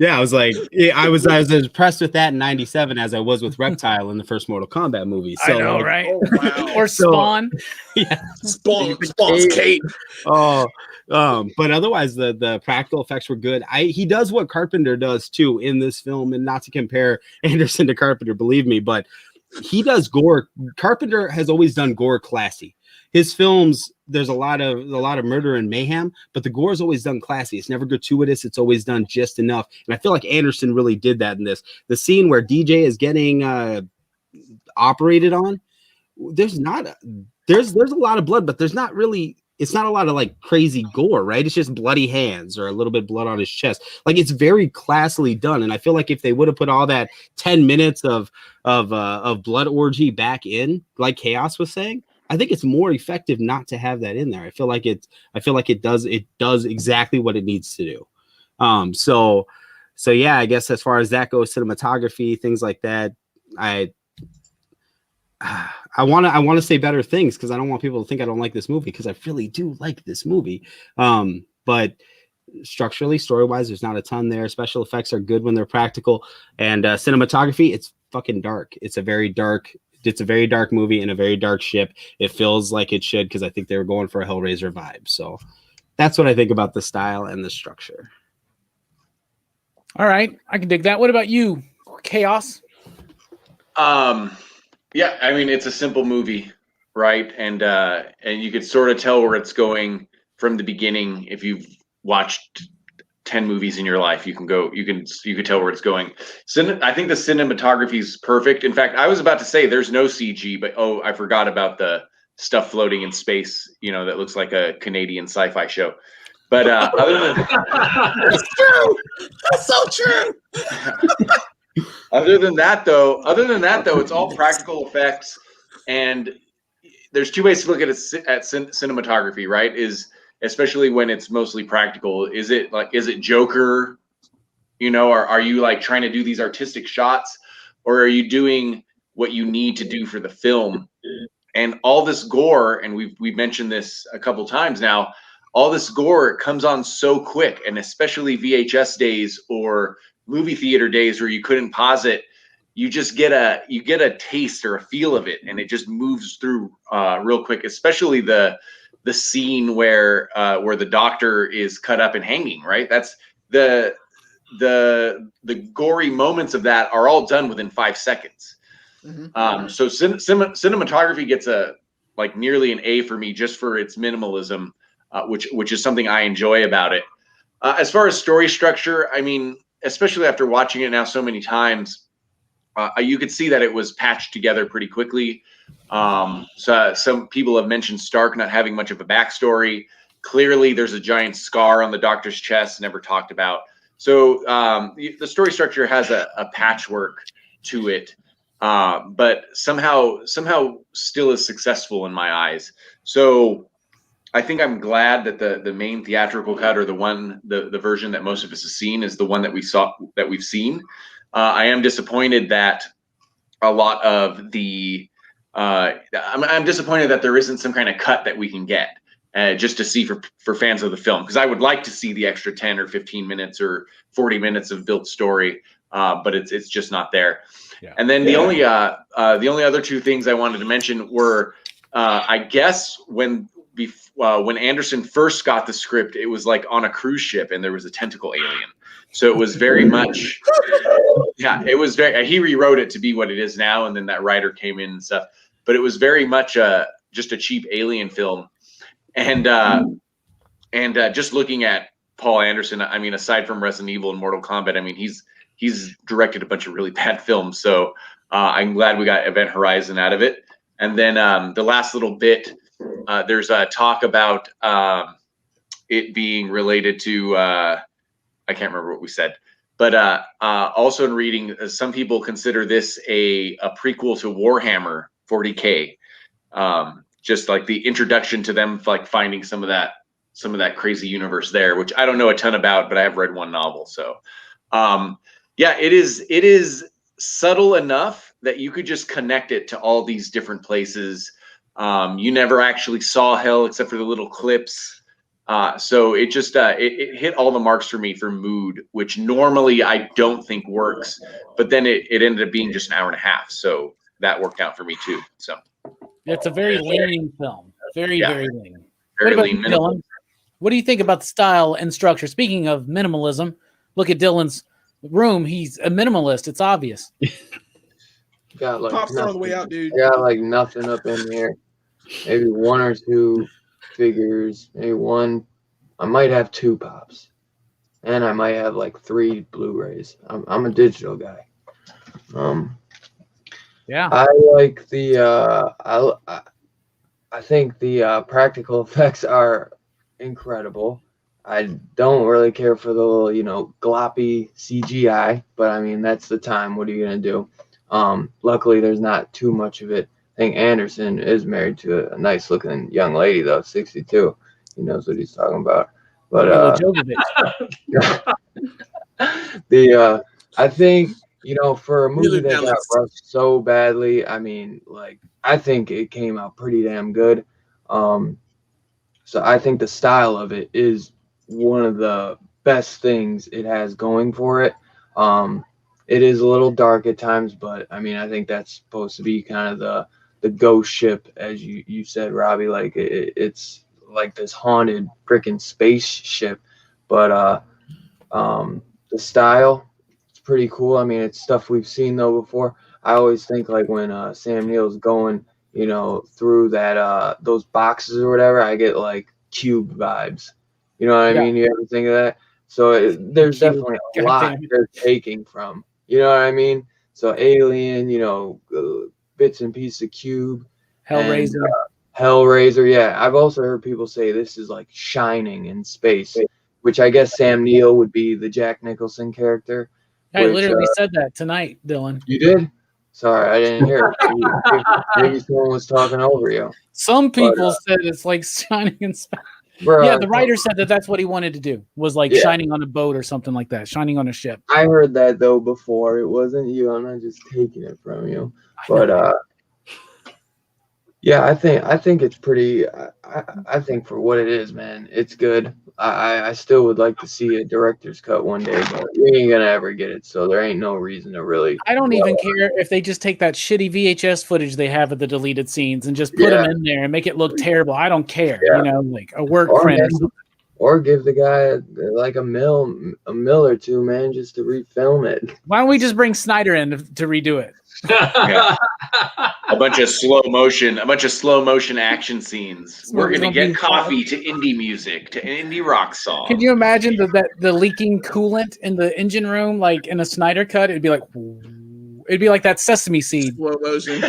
S4: Yeah, I was like, I was as impressed with that in 97 as I was with Reptile in the first Mortal Kombat movie. So,
S1: I know,
S4: like,
S1: right?
S3: Oh, wow.
S1: Or Spawn.
S4: Yeah,
S3: Spawn's Kate.
S4: Oh, but otherwise the practical effects were good. He does what Carpenter does too in this film, and not to compare Anderson to Carpenter, believe me, but he does gore. Carpenter has always done gore classy. His films, there's a lot of murder and mayhem, but the gore is always done classy. It's never gratuitous. It's always done just enough. And I feel like Anderson really did that in this. The scene where DJ is getting operated on, there's a lot of blood, but there's not really. It's not a lot of like crazy gore, right? It's just bloody hands or a little bit of blood on his chest. Like, it's very classily done. And I feel like if they would have put all that 10 minutes of blood orgy back in, like Chaos was saying, I think it's more effective not to have that in there. I feel like it does exactly what it needs to do. So yeah, I guess as far as that goes, cinematography, things like that, I want to say better things because I don't want people to think I don't like this movie, because I really do like this movie. But structurally, story-wise, there's not a ton there. Special effects are good when they're practical, and cinematography, it's fucking dark. It's a very dark movie in a very dark ship. It feels like it should, because I think they were going for a Hellraiser vibe. So that's what I think about the style and the structure.
S1: All right, I can dig that. What about you, Chaos?
S5: Yeah, I mean, it's a simple movie, right? And you could sort of tell where it's going from the beginning. If you've watched 10 movies in your life, you could tell where it's going. I think the cinematography is perfect. In fact, I was about to say there's no CG, but I forgot about the stuff floating in space, that looks like a Canadian sci-fi show. But other than
S3: That's true. That's so true.
S5: Other than that, though, it's all practical effects, and there's two ways to look at cinematography, right? Especially when it's mostly practical. Is it Joker? Are you like trying to do these artistic shots, or are you doing what you need to do for the film? And all this gore, and we've mentioned this a couple times now, all this gore comes on so quick, and especially VHS days or movie theater days where you couldn't pause it, you just get a taste or a feel of it, and it just moves through real quick. Especially the scene where the doctor is cut up and hanging. Right, that's the gory moments of that are all done within 5 seconds. Mm-hmm. So cinematography gets nearly an A for me, just for its minimalism, which is something I enjoy about it. As far as story structure, I mean, especially after watching it now so many times, you could see that it was patched together pretty quickly. So some people have mentioned Stark not having much of a backstory. Clearly, there's a giant scar on the Doctor's chest, never talked about. So the story structure has a patchwork to it, but somehow still is successful in my eyes. So I think I'm glad that the main theatrical cut, or the version that most of us have seen, is the one that we've seen. I am disappointed that a lot of the I'm disappointed that there isn't some kind of cut that we can get just to see for fans of the film, because I would like to see the extra 10 or 15 minutes or 40 minutes of built story, but it's just not there. Yeah. And then the only other two things I wanted to mention were, I guess when Anderson first got the script, it was like on a cruise ship and there was a tentacle alien. So it was very much, it was he rewrote it to be what it is now. And then that writer came in and stuff, but it was very much just a cheap alien film. And just looking at Paul Anderson. I mean, aside from Resident Evil and Mortal Kombat, I mean, he's directed a bunch of really bad films. So I'm glad we got Event Horizon out of it. And then the last little bit, there's a talk about it being related to I can't remember what we said, but also in reading, some people consider this a prequel to Warhammer 40K. Just like the introduction to them, like finding some of that crazy universe there, which I don't know a ton about, but I have read one novel. So yeah, it is subtle enough that you could just connect it to all these different places. You never actually saw hell except for the little clips. So it just it hit all the marks for me for mood, which normally I don't think works, but then it ended up being just an hour and a half. So that worked out for me too. So
S1: it's a very lean film. Very lean.
S5: Very
S1: what
S5: lean.
S1: Dylan? What do you think about the style and structure? Speaking of minimalism, look at Dylan's room. He's a minimalist. It's obvious.
S6: Got like
S3: Pop's on the way out, dude.
S6: Got like nothing up in here. Maybe one or two figures. Maybe one. I might have 2 pops, and I might have like 3 Blu-rays. I'm a digital guy.
S1: Yeah.
S6: I like the. I think the practical effects are incredible. I don't really care for the little, gloppy CGI, but I mean, that's the time. What are you going to do? Luckily, there's not too much of it. I think Anderson is married to a nice looking young lady, though, 62. He knows what he's talking about. But I think, for a movie that got rushed so badly, I mean, like, I think it came out pretty damn good. So I think the style of it is one of the best things it has going for it. It is a little dark at times, but I mean, I think that's supposed to be kind of the ghost ship, as you said, Robbie. Like it's like this haunted freaking spaceship, but the style, it's pretty cool. I mean, it's stuff we've seen though before. I always think like when Sam Neill's going, through that those boxes or whatever, I get like Cube vibes. You know what I mean? You ever think of that? So there's definitely a lot they're taking from. You know what I mean? So Alien, bits and pieces of Cube,
S1: Hellraiser.
S6: Hellraiser, yeah. I've also heard people say this is like Shining in space, which I guess Sam Neill would be the Jack Nicholson character.
S1: I literally said that tonight, Dylan.
S6: You did? Sorry, I didn't hear it. Maybe someone was talking over you.
S1: Some people said it's like Shining in space. Bro, yeah, the writer said that's what he wanted to do, was like shining on a boat or something like that, shining on a ship.
S6: I heard that though before. It wasn't you. I'm not just taking it from you. But yeah, I think it's pretty. I think for what it is, man, it's good. I still would like to see a director's cut one day, but we ain't gonna ever get it, so there ain't no reason to really.
S1: I don't even care if they just take that shitty VHS footage they have of the deleted scenes and just put them in there and make it look terrible. I don't care, like a work print or something.
S6: Or give the guy like a mil or two, man, just to refilm it.
S1: Why don't we just bring Snyder in to redo it?
S5: A bunch of slow motion action scenes. We're gonna get coffee to indie music, to indie rock song.
S1: Can you imagine the leaking coolant in the engine room, like in a Snyder cut? It'd be like that sesame seed.
S3: Slow motion.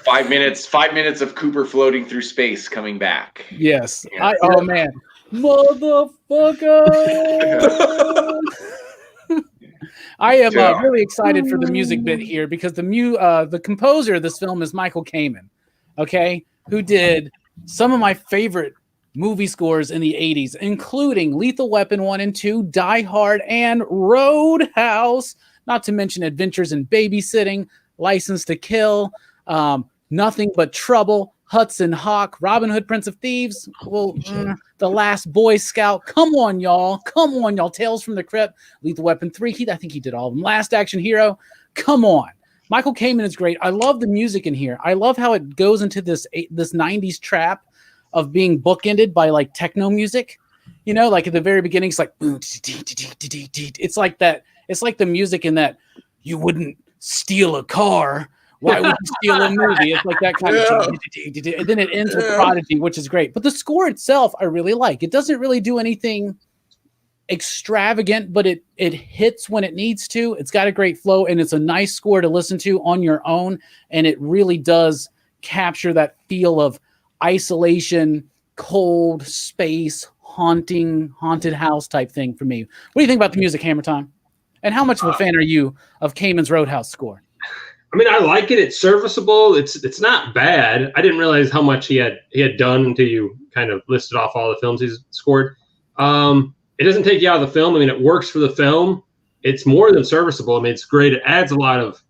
S5: 5 minutes of Cooper floating through space coming back.
S1: Yes. Yeah. Oh man. Motherfucker. I am really excited for the music bit here because the composer of this film is Michael Kamen, okay, who did some of my favorite movie scores in the 80s, including Lethal Weapon 1 and 2, Die Hard, and Roadhouse, not to mention Adventures in Babysitting, License to Kill, Nothing But Trouble, Hudson Hawk, Robin Hood, Prince of Thieves, The Last Boy Scout. Come on, y'all. Tales from the Crypt, Lethal Weapon 3. I think he did all of them. Last Action Hero. Come on. Michael Kamen is great. I love the music in here. I love how it goes into this 90s trap of being bookended by like techno music. Like at the very beginning, it's like it's like that. It's like the music in that you wouldn't steal a car Why would you steal a movie? It's like that kind of thing. And then it ends with Prodigy, which is great. But the score itself, I really like. It doesn't really do anything extravagant, but it hits when it needs to. It's got a great flow, and it's a nice score to listen to on your own. And it really does capture that feel of isolation, cold space, haunted house type thing for me. What do you think about the music, Hammer Time? And how much of a fan are you of Cayman's Roadhouse score?
S2: I mean, I like it. It's serviceable. It's not bad. I didn't realize how much he had done until you kind of listed off all the films he's scored. It doesn't take you out of the film. I mean, it works for the film. It's more than serviceable. I mean, it's great. It adds a lot of,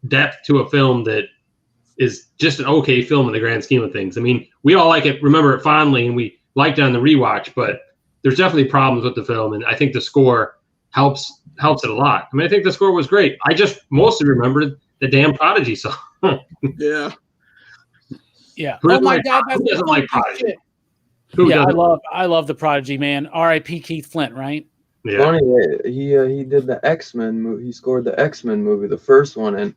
S2: depth to a film that is just an okay film in the grand scheme of things. I mean, we all remember it fondly, and we liked it on the rewatch, but there's definitely problems with the film, and I think the score helps it a lot. I mean, I think the score was great. I just mostly remembered the damn Prodigy song.
S3: Yeah.
S1: Oh my God,
S2: who doesn't like Prodigy?
S1: I love the Prodigy, man. R.I.P. Keith Flint, right?
S2: Yeah.
S6: Funny, he did the X-Men movie. He scored the X-Men movie, the first one, and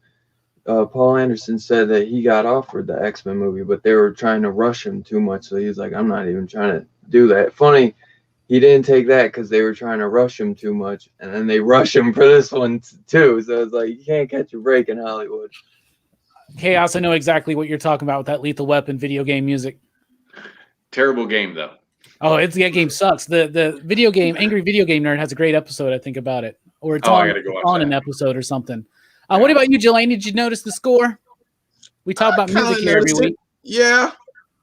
S6: Paul Anderson said that he got offered the X-Men movie, but they were trying to rush him too much. So he's like, I'm not even trying to do that. Funny, he didn't take that because they were trying to rush him too much, and then they rush him for this one too. So it's like, you can't catch a break in Hollywood.
S1: Chaos, I know exactly what you're talking about with that Lethal Weapon video game music.
S5: Terrible game, though.
S1: Oh, that game sucks. The video game, Angry Video Game Nerd has a great episode, I think, about it. Or it's on an episode or something. What about you, Jelaine? Did you notice the score? We talk about music here every week.
S3: Yeah.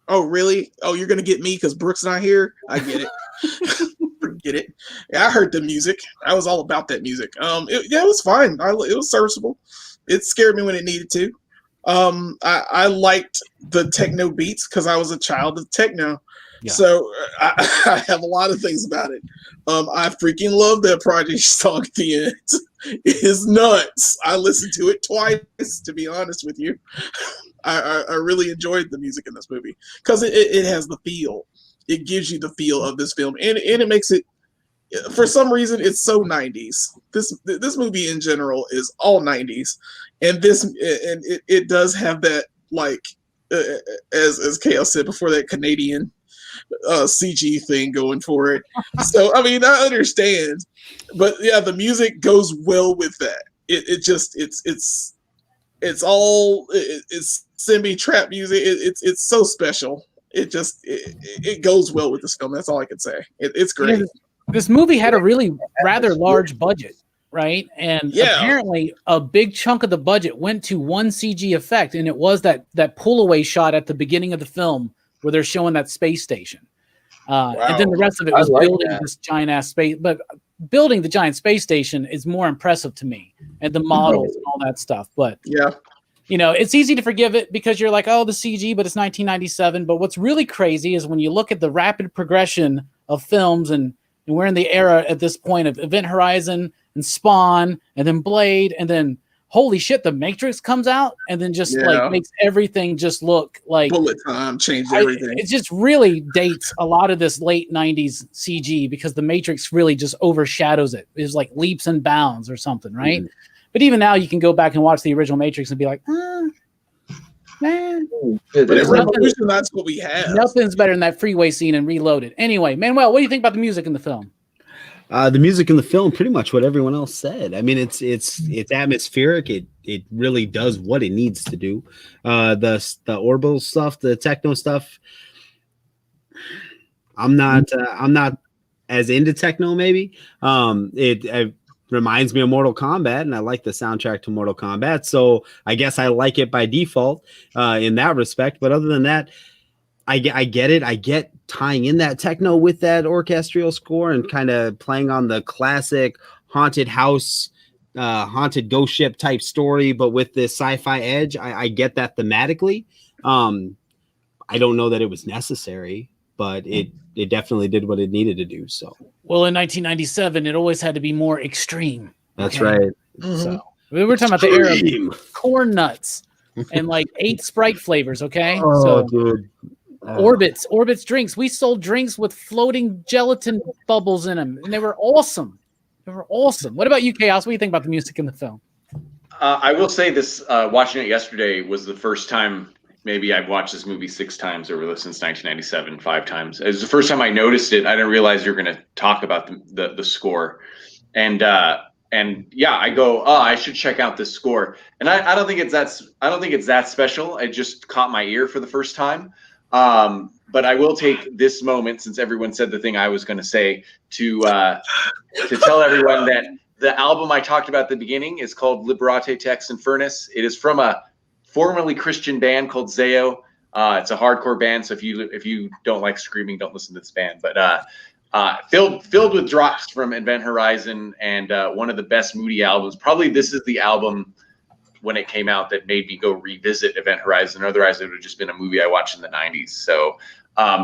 S3: Oh, really? Oh, you're going to get me because Brooke's not here? I get it. Forget it. Yeah, I heard the music. I was all about that music. It was fine. It was serviceable. It scared me when it needed to. I liked the techno beats because I was a child of techno. Yeah. So I have a lot of things about it. I freaking love that Prodigy song at the end. It is nuts. I listened to it twice, to be honest with you. I really enjoyed the music in this movie because it has the feel. It gives you the feel of this film, and it makes it. For some reason, it's so 90s. This movie in general is all 90s, and it does have that, like as Chaos said before, that Canadian CG thing going for it. So I mean, I understand, but yeah, the music goes well with that. It's semi trap music. It's so special. It goes well with this film. That's all I can say. It's great.
S1: This movie had a really rather large budget, right? And apparently a big chunk of the budget went to one CG effect, and it was that pull away shot at the beginning of the film where they're showing that space station. Wow. And then the rest of it was building this giant ass space. But building the giant space station is more impressive to me, and the models and all that stuff. But
S3: yeah.
S1: It's easy to forgive it because you're like, oh, the CG, but it's 1997. But what's really crazy is when you look at the rapid progression of films, and we're in the era at this point of Event Horizon and Spawn, and then Blade, and then holy shit, The Matrix comes out, and then just like makes everything just look like
S3: bullet time, changed everything.
S1: It just really dates a lot of this late 90s CG because The Matrix really just overshadows it. It's like leaps and bounds or something, right? Mm-hmm. But even now, you can go back and watch the original Matrix and be like, man.
S3: But in Revolution, that's what we have.
S1: Nothing's better than that freeway scene in Reloaded. Anyway, Manuel, what do you think about the music in the film?
S4: The music in the film, pretty much what everyone else said. I mean, it's atmospheric. It really does what it needs to do. The orbital stuff, the techno stuff. I'm not as into techno. Maybe it reminds me of Mortal Kombat, and I like the soundtrack to Mortal Kombat. So I guess I like it by default in that respect. But other than that, I get it. I get tying in that techno with that orchestral score and kind of playing on the classic haunted house, haunted ghost ship type story, but with this sci-fi edge. I get that thematically. I don't know that it was necessary, but it definitely did what it needed to do. So,
S1: well, in 1997, it always had to be more extreme.
S4: That's right.
S1: Mm-hmm. So we were talking about the era of corn nuts and like 8 Sprite flavors. Okay,
S4: dude.
S1: Orbits drinks. We sold drinks with floating gelatin bubbles in them, and they were awesome. What about you, Chaos? What do you think about the music in the film?
S5: I will say this: watching it yesterday was the first time. Maybe I've watched this movie 6 times over since 1997, 5 times. It was the first time I noticed it. I didn't realize you were going to talk about the score, and yeah, I go, oh, I should check out this score. And I don't think it's that special. It just caught my ear for the first time. But I will take this moment, since everyone said the thing I was going to say, to tell everyone that the album I talked about at the beginning is called Liberate Tex Infernus. It is from a formerly Christian band called Zeo. It's a hardcore band, so if you don't like screaming, don't listen to this band. But filled with drops from Event Horizon, and one of the best moody albums. Probably this is the album when it came out that made me go revisit Event Horizon. Otherwise, it would have just been a movie I watched in the 90s. So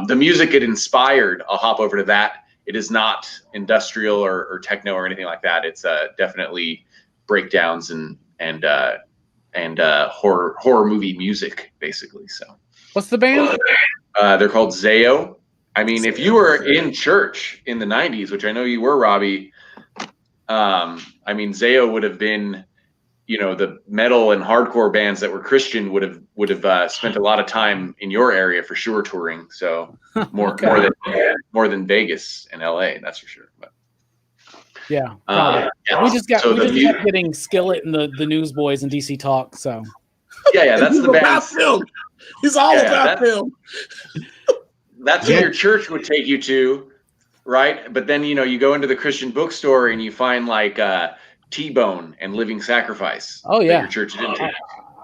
S5: the music it inspired, I'll hop over to that. It is not industrial or techno or anything like that. It's definitely breakdowns and horror movie music, basically. So
S1: what's the band?
S5: They're called Zeo. I mean, if you were in church in the 90s, which I know you were, Robbie, I mean, Zeo would have been, the metal and hardcore bands that were Christian would have spent a lot of time in your area for sure touring. So more than Vegas and LA, that's for sure. But
S1: yeah,
S5: yeah.
S1: we just kept getting Skillet and the Newsboys and DC Talk. So
S5: yeah, that's the band.
S3: Film. He's all about film.
S5: That's what your church would take you to, right? But then you go into the Christian bookstore and you find like T-Bone and Living Sacrifice.
S1: Oh yeah,
S5: your church is into.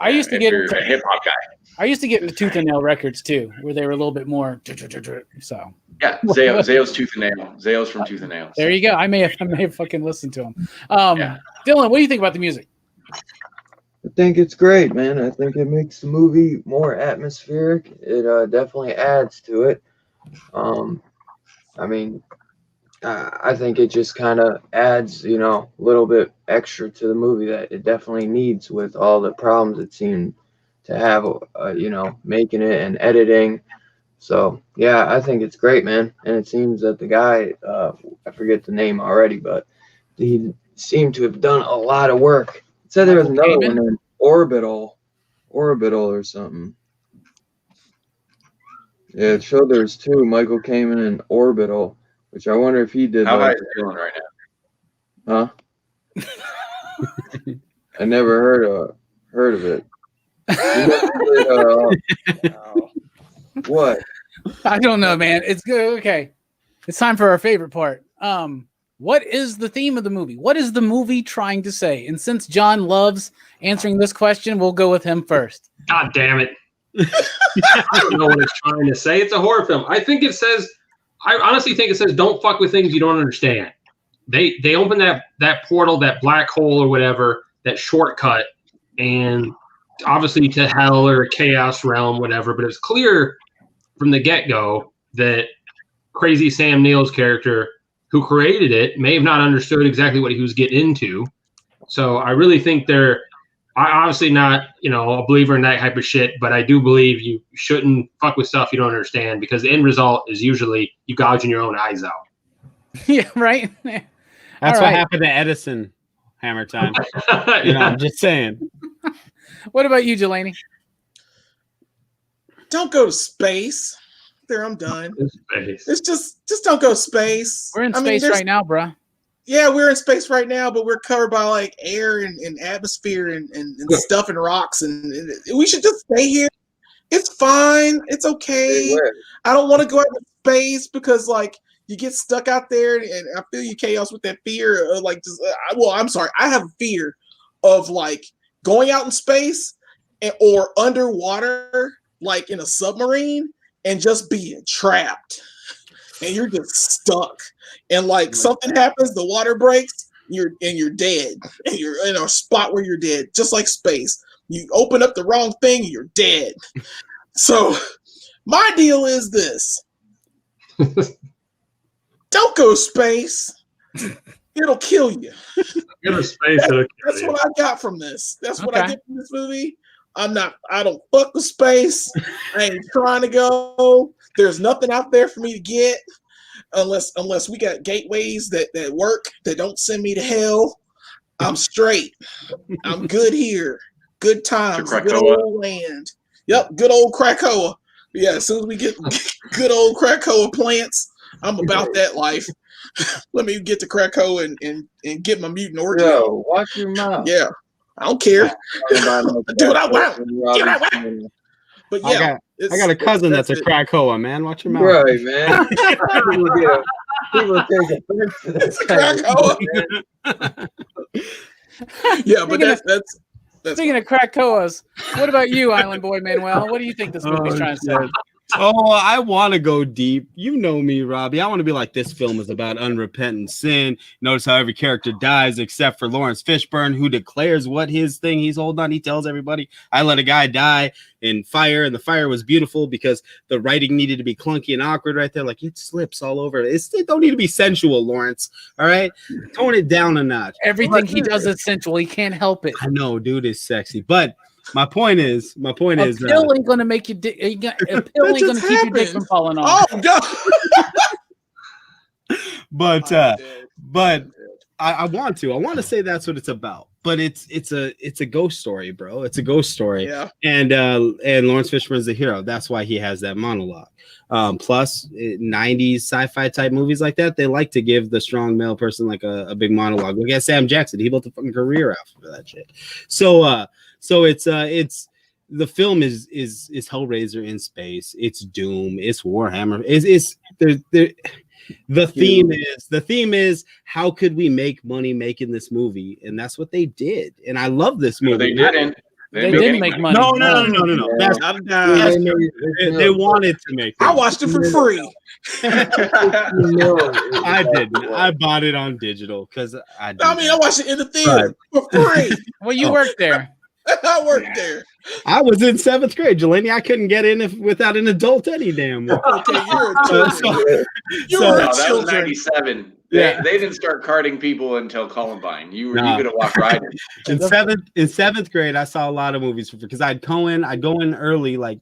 S1: I used to get
S5: into a hip hop guy.
S1: I used to get into Tooth and Nail records too, where they were a little bit more. So
S5: yeah, Zayo's Tooth and Nail. Zayo's from Tooth and Nail.
S1: There you go. I may have fucking listened to him. Dylan, what do you think about the music?
S6: I think it's great, man. I think it makes the movie more atmospheric. It definitely adds to it. I mean, I think it just kind of adds, a little bit extra to the movie that it definitely needs with all the problems it seemed to have, making it and editing. So, yeah, I think it's great, man. And it seems that the guy, I forget the name already, but he seemed to have done a lot of work. It said there was another one in Orbital or something. Yeah, it showed there's 2. Michael Kamen and Orbital, which I wonder if he did.
S5: How am I feeling right
S6: now? Huh? I never heard of it. What?
S1: I don't know, man. It's good. Okay. It's time for our favorite part. What is the theme of the movie? What is the movie trying to say? And since John loves answering this question, we'll go with him first.
S2: God damn it. I don't know what it's trying to say. It's a horror film. I honestly think it says don't fuck with things you don't understand. They open that portal, that black hole or whatever, that shortcut, and obviously to hell or a chaos realm, whatever. But it was clear from the get-go that Crazy Sam Neill's character, who created it, may have not understood exactly what he was getting into. So I really think I'm obviously not, a believer in that type of shit, but I do believe you shouldn't fuck with stuff you don't understand, because the end result is usually you gouging your own eyes out.
S1: Yeah, right.
S4: That's what happened to Edison. Hammer time. I'm just saying.
S1: What about you, Jelani?
S3: Don't go to space. There, I'm done.
S2: Space.
S3: It's just don't go to space.
S1: We're in space right now, bro.
S3: Yeah, we're in space right now, but we're covered by like air and atmosphere and stuff and rocks, and we should just stay here. It's fine. It's okay. I don't want to go out to space because like you get stuck out there, and I feel you, Chaos, with that fear of like just. I'm sorry. I have a fear of like going out in space or underwater, like in a submarine, and just being trapped, and you're just stuck. And like something happens, the water breaks, you're dead, and you're in a spot where you're dead, just like space. You open up the wrong thing, you're dead. So my deal is this: don't go to space; it'll kill you.
S2: Go to space.
S3: That's what I got from this. That's what I get from this movie. I don't fuck with space. I ain't trying to go. There's nothing out there for me to get. Unless we got gateways that work, that don't send me to hell. I'm straight. I'm good here. Good times. Good old land. Yep, good old Krakoa. Yeah, as soon as we get good old Krakoa plants, I'm about that life. Let me get to Krakoa and get my mutant orgy.
S6: Yo, watch your mouth.
S3: Yeah, I don't care. Do what I want. Do what I want. But yeah,
S4: I got a cousin that's a Krakoa, man. Watch your mouth.
S6: Right, man. People take offense to that.
S3: Krakoa. Yeah, but that's
S1: speaking of Krakoas, what about you, Island Boy Manuel? What do you think this movie's trying to say?
S4: Oh, I want to go deep. You know me, Robbie. I want to be like, this film is about unrepentant sin. Notice how every character dies except for Lawrence Fishburne, who declares what his thing he's holding on. He tells everybody, I let a guy die in fire, and the fire was beautiful because the writing needed to be clunky and awkward right there. Like, it slips all over. It don't need to be sensual, Lawrence. All right? Tone it down a notch.
S1: Everything he does is sensual. He can't help it.
S4: I know, dude is sexy. But my point is,
S1: a pill ain't gonna make you. A pill ain't gonna keep your dick from falling off.
S3: Oh God!
S4: But I want to say that's what it's about. But it's a ghost story, bro. It's a ghost story.
S3: Yeah.
S4: And Lawrence Fishburne's the hero. That's why he has that monologue. Plus, 90s sci-fi type movies like that, they like to give the strong male person like a big monologue. Look at Sam Jackson. He built a fucking career after that shit. So it's the film is Hellraiser in space. It's Doom. It's Warhammer. The theme is how could we make money making this movie, and that's what they did. And I love this movie.
S5: They didn't.
S1: They didn't make money.
S4: No. They wanted to make money.
S3: I watched it for free.
S4: I didn't. I bought it on digital because I
S3: watched it in the theater for free.
S1: Well, you worked there.
S3: I worked there.
S4: I was in 7th grade, Jelani. I couldn't get in without an adult any damn way.
S3: Okay, you're a children.
S5: That was 97. They didn't start carding people until Columbine. You could have walked right in.
S4: In seventh grade, I saw a lot of movies because I'd go in early, like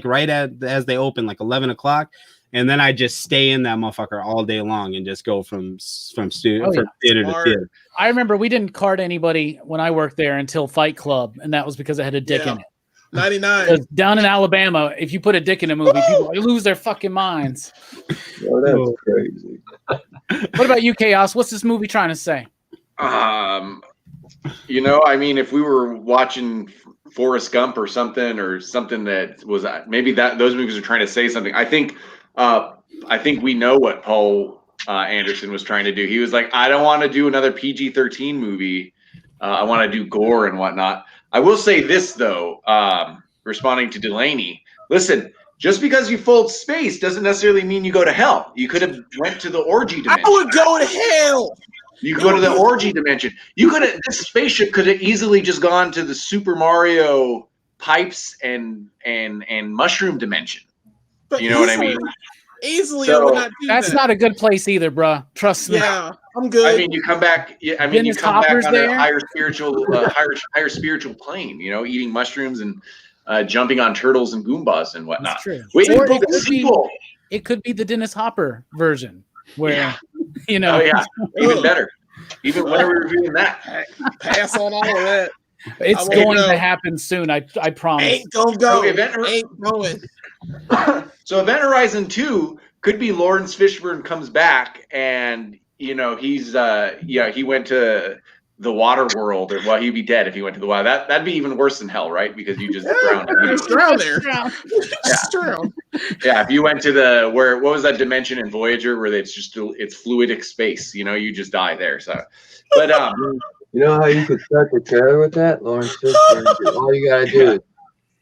S4: right as they open, like 11 o'clock. And then I just stay in that motherfucker all day long and just go from theater to theater.
S1: I remember we didn't card anybody when I worked there until Fight Club, and that was because it had a dick in it.
S3: 99.
S1: Down in Alabama, if you put a dick in a movie, people lose their fucking minds.
S6: Yo, that's crazy.
S1: What about you, Chaos? What's this movie trying to say?
S5: If we were watching Forrest Gump or something that was maybe that those movies are trying to say something. I think we know what Paul Anderson was trying to do. He was like, I don't want to do another PG-13 movie. I want to do gore and whatnot. I will say this, though, responding to Delaney. Listen, just because you fold space doesn't necessarily mean you go to hell. You could have went to the orgy dimension.
S3: I would go to hell.
S5: You go to the orgy dimension. This spaceship could have easily just gone to the Super Mario pipes and mushroom dimension.
S3: But
S5: you know what I mean?
S3: Easily, I would not do
S1: that's
S3: that.
S1: not a good place either, bro. Trust me.
S3: Yeah, I'm good.
S5: I mean, you come back. You come back on a higher spiritual plane. Eating mushrooms and jumping on turtles and Goombas and whatnot.
S1: That's true.
S5: It
S1: could be the Dennis Hopper version, where
S5: even better. Even when we're reviewing that,
S3: pass on all of that.
S1: It's going to happen soon. I promise.
S3: Ain't gonna go. Ain't going.
S5: So Event Horizon 2 could be Lawrence Fishburne comes back and he's he went to the water world, or he'd be dead if he went to the water. That'd be even worse than hell, right? Because you just drowned.
S3: Just drown there. Just drown.
S5: Yeah, if you went to what was that dimension in Voyager where it's fluidic space, you just die there. So but
S6: you know how you could start the trailer with that? Lawrence Fishburne, all you gotta do is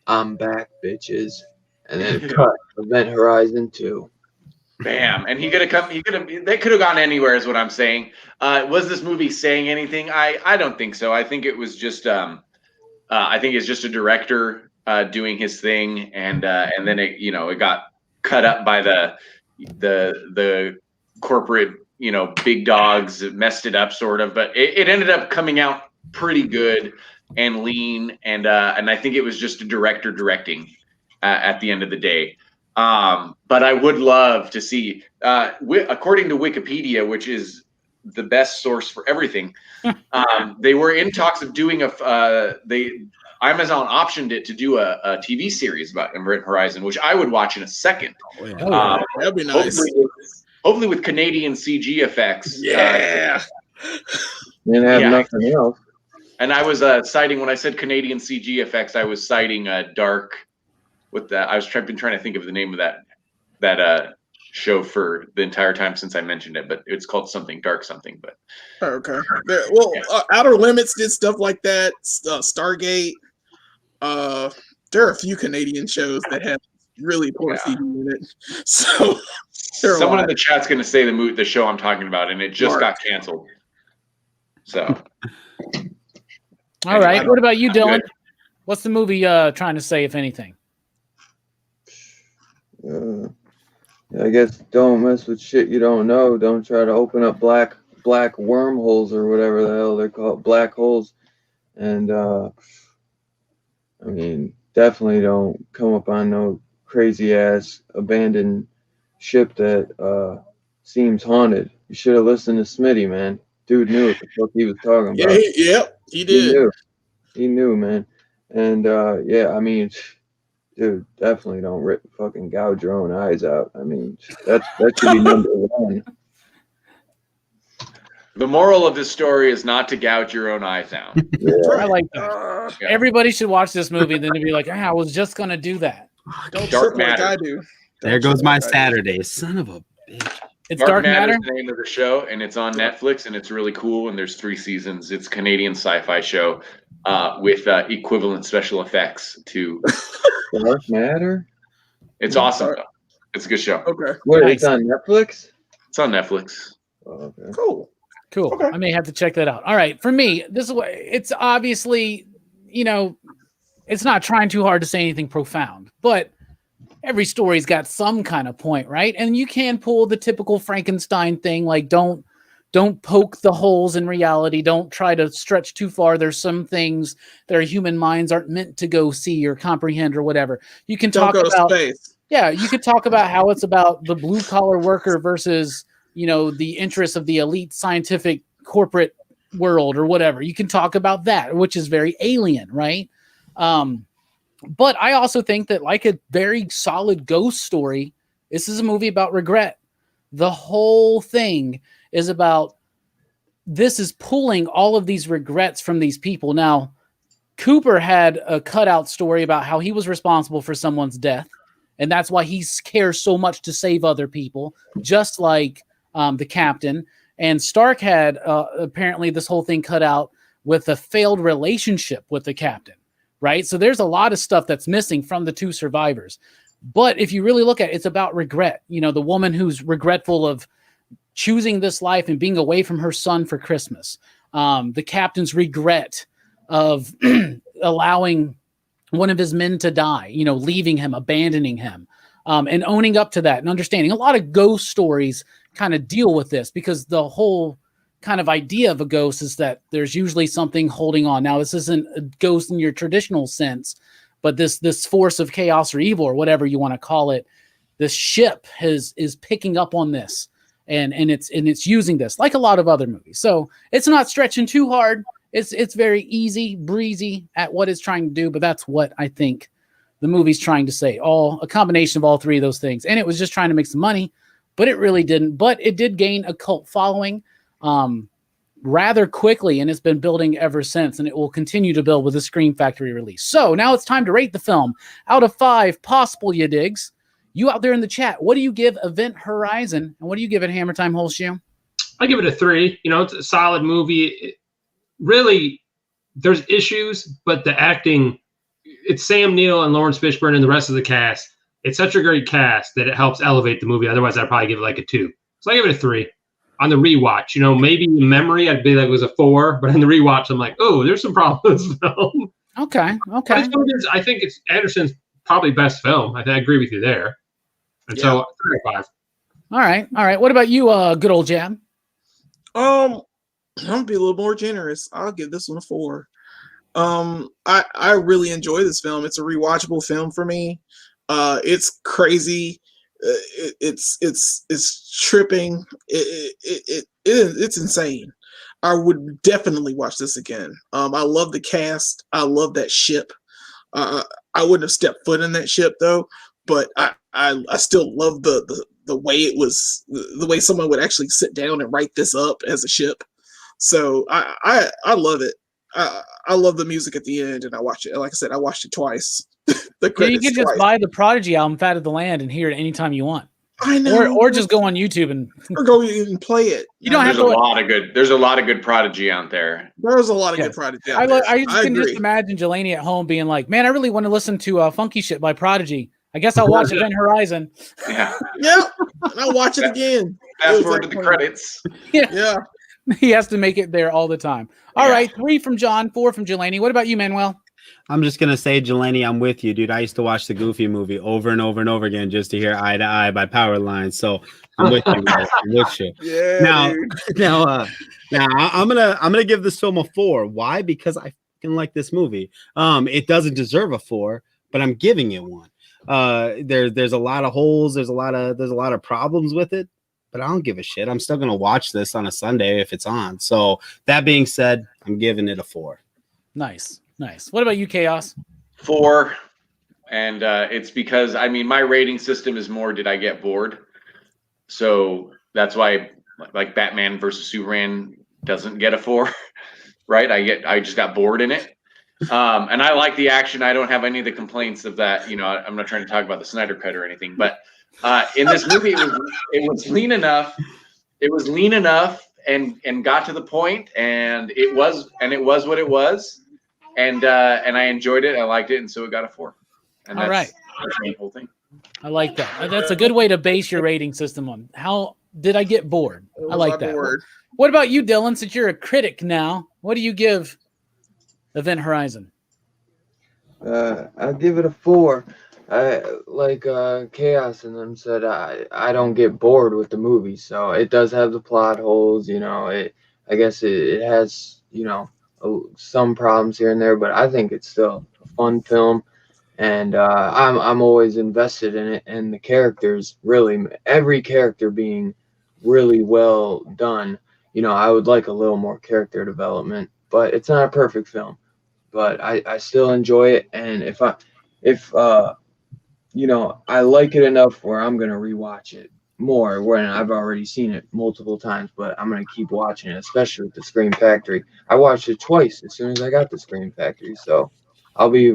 S6: I'm back, bitches. And then cut Event Horizon 2.
S5: Bam. And they could have gone anywhere is what I'm saying. Was this movie saying anything? I don't think so. I think it was just I think it's just a director doing his thing, and then it got cut up by the corporate big dogs. It messed it up sort of, but it ended up coming out pretty good and lean, and I think it was just a director directing at the end of the day. But I would love to see, according to Wikipedia, which is the best source for everything. They were in talks of doing Amazon optioned it to do a TV series about Event Horizon, which I would watch in a second.
S3: That'd be nice.
S5: Hopefully with Canadian CG effects.
S3: Yeah.
S6: And have nothing else.
S5: And I was citing, when I said Canadian CG effects, I was citing Dark. I was trying to think of the name of that show for the entire time since I mentioned it, but it's called something Dark something. But
S3: okay, Outer Limits did stuff like that. Stargate. There are a few Canadian shows that have really poor CG in it. So
S5: someone in the chat's going to say the show I'm talking about, and it just got canceled. So.
S1: All right. What about you, Dylan? What's the movie trying to say, if anything?
S6: I guess don't mess with shit you don't know. Don't try to open up black wormholes or whatever the hell they're called, black holes. And I mean, definitely don't come up on no crazy ass abandoned ship that seems haunted. You should have listened to Smitty, man. Dude knew what the fuck he was talking about.
S3: He did.
S6: He knew, man. And I mean, dude, definitely don't fucking gouge your own eyes out. I mean, that should be number one.
S5: The moral of this story is not to gouge your own eyes out.
S1: I like that. Everybody should watch this movie, then to be like, I was just gonna do that.
S3: Don't Dark Matter. Like I do.
S4: There goes my Saturday. Son of a bitch.
S1: It's Dark Matter.
S5: Is the name of the show, and it's on Netflix, and it's really cool. And there's 3 seasons. It's a Canadian sci-fi show with equivalent special effects to
S6: Dark Matter.
S5: It's awesome. It's a good show.
S3: Okay.
S6: What? It's on Netflix.
S5: It's on Netflix.
S6: Oh, okay.
S3: Cool.
S1: Okay. I may have to check that out. All right. For me, this is what it's obviously, it's not trying too hard to say anything profound, but every story's got some kind of point, right? And you can pull the typical Frankenstein thing, like don't poke the holes in reality. Don't try to stretch too far. There's some things that our human minds aren't meant to go see or comprehend or whatever. You can talk about space. Yeah, you could talk about how it's about the blue collar worker versus, the interests of the elite scientific corporate world or whatever. You can talk about that, which is very alien, right? But I also think that, like a very solid ghost story, this is a movie about regret. The whole thing is about, this is pulling all of these regrets from these people. Now, Cooper had a cutout story about how he was responsible for someone's death, and that's why he cares so much to save other people, just like the captain. And Stark had apparently this whole thing cut out with a failed relationship with the captain. Right. So there's a lot of stuff that's missing from the 2 survivors. But if you really look at it, it's about regret. The woman who's regretful of choosing this life and being away from her son for Christmas. The captain's regret of allowing one of his men to die, leaving him, abandoning him, and owning up to that and understanding. A lot of ghost stories kind of deal with this, because the whole kind of idea of a ghost is that there's usually something holding on. Now, this isn't a ghost in your traditional sense, but this force of chaos or evil or whatever you want to call it, this ship is picking up on this and it's using this, like a lot of other movies. So it's not stretching too hard. It's very easy breezy at what it's trying to do, but that's what I think the movie's trying to say. A combination of all 3 of those things. And it was just trying to make some money, but it really didn't. But it did gain a cult following rather quickly, and it's been building ever since, and it will continue to build with the Scream Factory release. So now it's time to rate the film out of 5 possible you digs. You out there in the chat, what do you give Event Horizon, and what do you give it, Hammer Time Holshoe?
S2: I give it a 3. It's a solid movie. Really, there's issues, but the acting, it's Sam Neill and Lawrence Fishburne and the rest of the cast. It's such a great cast that it helps elevate the movie. Otherwise, I'd probably give it like a 2. So I give it a 3. On the rewatch, maybe in memory I'd be like it was a 4, but in the rewatch I'm like, oh, there's some problems with this film.
S1: Okay.
S2: I think it's Anderson's probably best film. I agree with you there. And so 5.
S1: All right. What about you, good old Jab?
S3: I'm gonna be a little more generous. I'll give this one a 4. I really enjoy this film. It's a rewatchable film for me. It's crazy. It's tripping. It's insane. I would definitely watch this again. I love the cast. I love that ship. I wouldn't have stepped foot in that ship though, but I still love the way it was, the way someone would actually sit down and write this up as a ship. So I love it. I love the music at the end, and I watch it. Like I said, I watched it twice.
S1: You can just buy the Prodigy album, Fat of the Land, and hear it anytime you want.
S3: I know.
S1: Or just go on YouTube and
S3: or go and play it.
S5: You don't have to. There's a lot of good Prodigy out there.
S3: There's a lot of good Prodigy out there.
S1: I can just imagine Jelani at home being like, "Man, I really want to listen to Funky Shit by Prodigy. I guess I'll watch Event Horizon."
S5: Yeah.
S3: Yeah. And I'll watch it again.
S5: Fast forward to the credits.
S3: Yeah.
S1: He has to make it there all the time. All right, 3 from John, 4 from Jelani. What about you, Manuel?
S4: I'm just gonna say, Jelani, I'm with you, dude. I used to watch the Goofy movie over and over and over again just to hear "Eye to Eye" by Powerline. So I'm with you, man. I'm with you.
S3: Yeah.
S4: Now, I'm gonna give this film a 4. Why? Because I fucking like this movie. It doesn't deserve a 4, but I'm giving it 1. There's a lot of holes. There's a lot of problems with it, but I don't give a shit. I'm still gonna watch this on a Sunday if it's on. So that being said, I'm giving it a 4.
S1: Nice. What about you, Chaos?
S5: 4, and it's because my rating system is more. Did I get bored? So that's why, like Batman versus Superman doesn't get a 4, right? I just got bored in it, and I like the action. I don't have any of the complaints of that. I'm not trying to talk about the Snyder Cut or anything, but in this movie, it was lean enough. It was lean enough and got to the point, and it was what it was. And I enjoyed it. I liked it, and so it got a 4. And
S1: all right,
S5: that's the whole thing.
S1: I like that. That's a good way to base your rating system on. How did I get bored? I like that. Bored. What about you, Dylan? Since you're a critic now, what do you give Event Horizon?
S6: I'll give it a 4. Like Chaos and them said, I don't get bored with the movie. So it does have the plot holes. I guess it has some problems here and there, but I think it's still a fun film, and I'm always invested in it, and the characters, really every character being really well done. I would like a little more character development, but it's not a perfect film, but I still enjoy it, and if I like it enough where I'm gonna rewatch it more when I've already seen it multiple times, but I'm going to keep watching it, especially with the Scream Factory. I watched it twice as soon as I got the Scream Factory. So I'll be,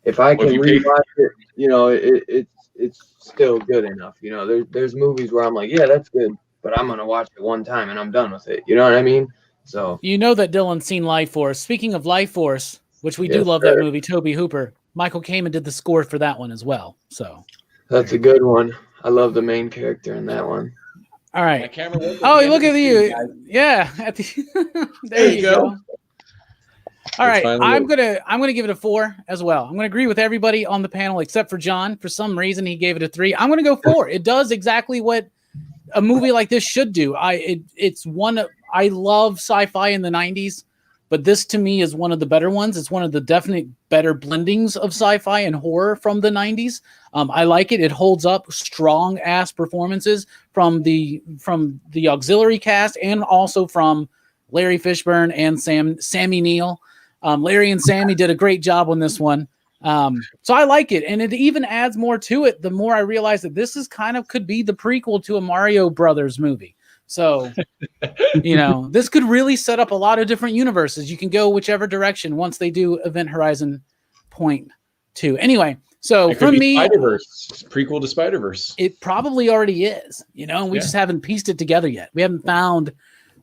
S6: if I can rewatch it, it's still good enough. There's movies where I'm like, yeah, that's good, but I'm going to watch it one time and I'm done with it. You know what I mean? So
S1: that Dylan's seen Life Force. Speaking of Life Force, which we do love that movie, Toby Hooper, Michael Kamen did the score for that one as well. So
S6: that's a good one. I love the main character in that one.
S1: All right. Look at you. Yeah. There you go. All right. I'm gonna give it a 4 as well. I'm gonna agree with everybody on the panel except for John. For some reason, he gave it a 3. I'm gonna go 4. It does exactly what a movie like this should do. I love sci-fi in the 90s. But this, to me, is one of the better ones. It's one of the definite better blendings of sci-fi and horror from the 90s. I like it. It holds up. Strong-ass performances from the auxiliary cast and also from Larry Fishburne and Sammy Neill. Larry and Sammy did a great job on this one. So I like it. And it even adds more to it the more I realize that this is could be the prequel to a Mario Brothers movie. So, this could really set up a lot of different universes. You can go whichever direction once they do Event Horizon Point 2. Anyway, so from me,
S7: Spider-Verse, prequel to Spider-Verse.
S1: It probably already is, and we just haven't pieced it together yet. We haven't found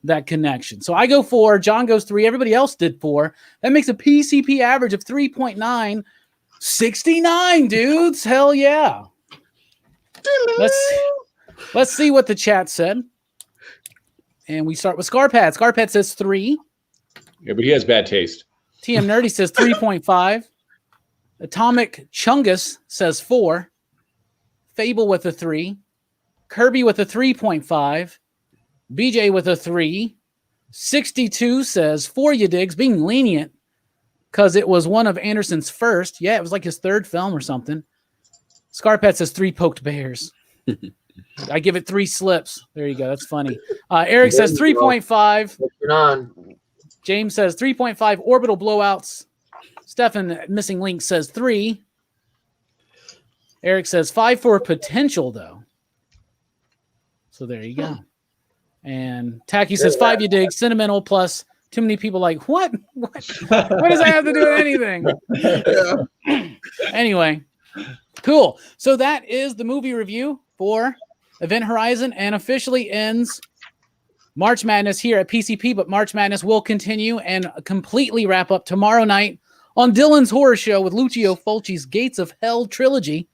S1: that connection. So I go 4, John goes 3, everybody else did 4. That makes a PCP average of 3.9, 69 dudes. Hell yeah. Let's see what the chat said. And we start with Scarpad. Scarpad says 3.
S7: Yeah, but he has bad taste.
S1: TM Nerdy says 3.5. Atomic Chungus says 4. Fable with a 3. Kirby with a 3.5. BJ with a 3. 62 says 4 you digs, being lenient because it was one of Anderson's first. Yeah, it was like his third film or something. Scarpad says 3 poked bears. I give it 3 slips. There you go. That's funny. Eric says 3.5. James says 3.5 orbital blowouts. Stefan, missing link, says 3. Eric says 5 for potential, though. So there you go. And Tacky says 5 you dig. Sentimental plus too many people like, what? What does that have to do with anything? Yeah. Anyway, cool. So that is the movie review for Event Horizon and officially ends March Madness here at PCP, but March Madness will continue and completely wrap up tomorrow night on Dylan's Horror Show with Lucio Fulci's Gates of Hell trilogy.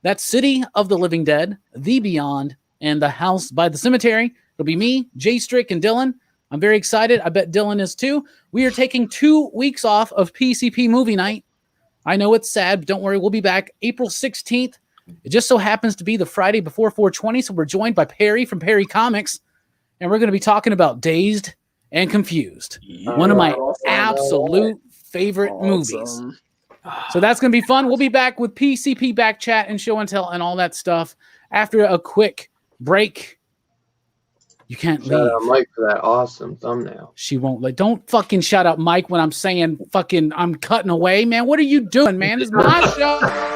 S1: That's City of the Living Dead, The Beyond, and The House by the Cemetery. It'll be me, Jay Strick, and Dylan. I'm very excited. I bet Dylan is too. We are taking 2 weeks off of PCP movie night. I know it's sad, but don't worry. We'll be back April 16th. It just so happens to be the Friday before 420, so we're joined by Perry from Perry Comics, and we're going to be talking about Dazed and Confused, one of my absolute favorite movies. So that's going to be fun. We'll be back with PCP Back Chat and Show and Tell and all that stuff after a quick break. You can't leave.
S6: Shout out Mike for that awesome thumbnail.
S1: She won't let. Don't fucking shout out Mike when I'm saying fucking I'm cutting away, man. What are you doing, man? This is my show.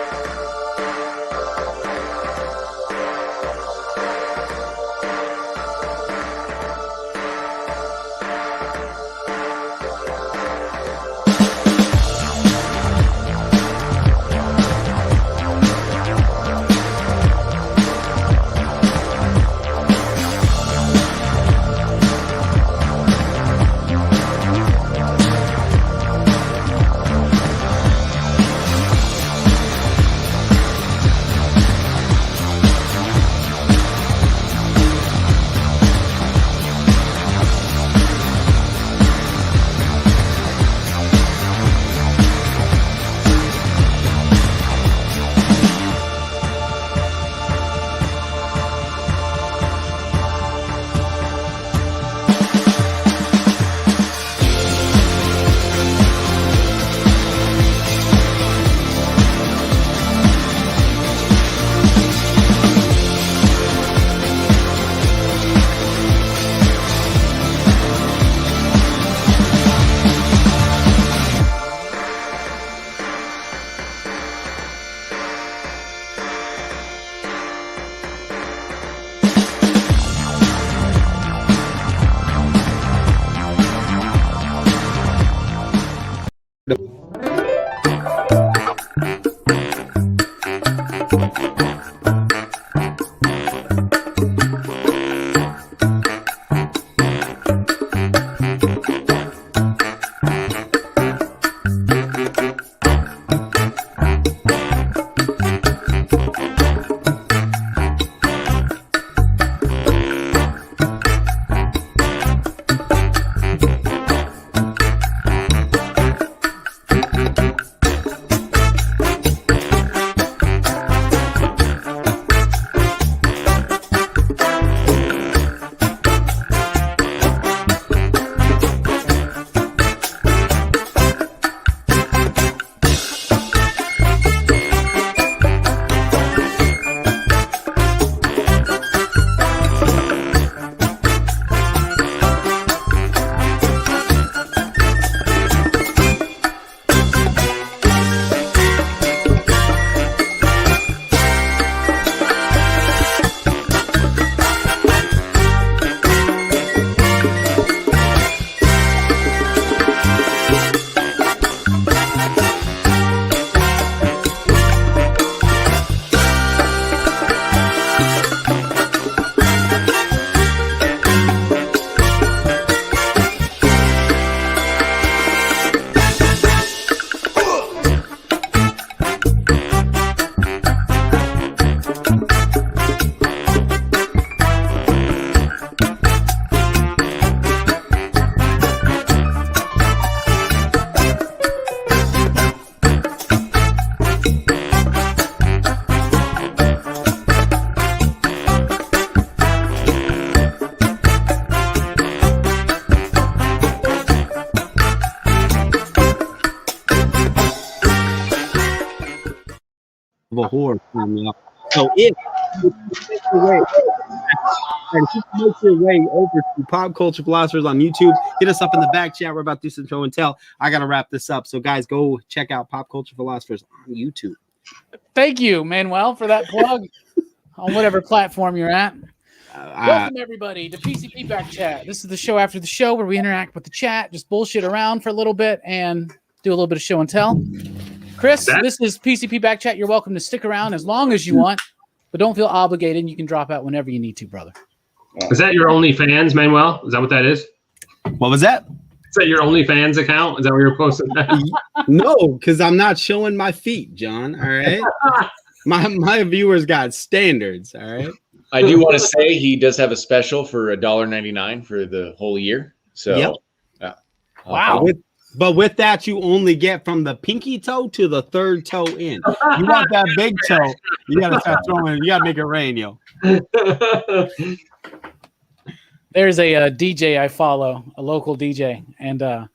S4: of a horror coming up. So if Make your way over to Pop Culture Philosophers on YouTube. Hit us up in the back chat. We're about to do some show and tell. I got to wrap this up. So, guys, go check out Pop Culture Philosophers on YouTube.
S1: Thank you, Manuel, for that plug on whatever platform you're at. Welcome, everybody, to PCP Back Chat. This is the show after the show where we interact with the chat, just bullshit around for a little bit, and do a little bit of show and tell. Chris, this is PCP Back Chat. You're welcome to stick around as long as you want, but don't feel obligated, and you can drop out whenever you need to, brother.
S2: Is that your OnlyFans, Manuel? Is that what that is?
S4: What was that?
S2: Is that your OnlyFans account? Is that where you're posting that?
S4: No, because I'm not showing my feet, John. All right. My viewers got standards. All right.
S7: I do want to say he does have a special for $1.99 for the whole year. So,
S4: yep. Wow. But with that, you only get from the pinky toe to the third toe in. You want that big toe, you got to start throwing. You got to make it rain, yo.
S1: There's a DJ I follow, a local DJ, and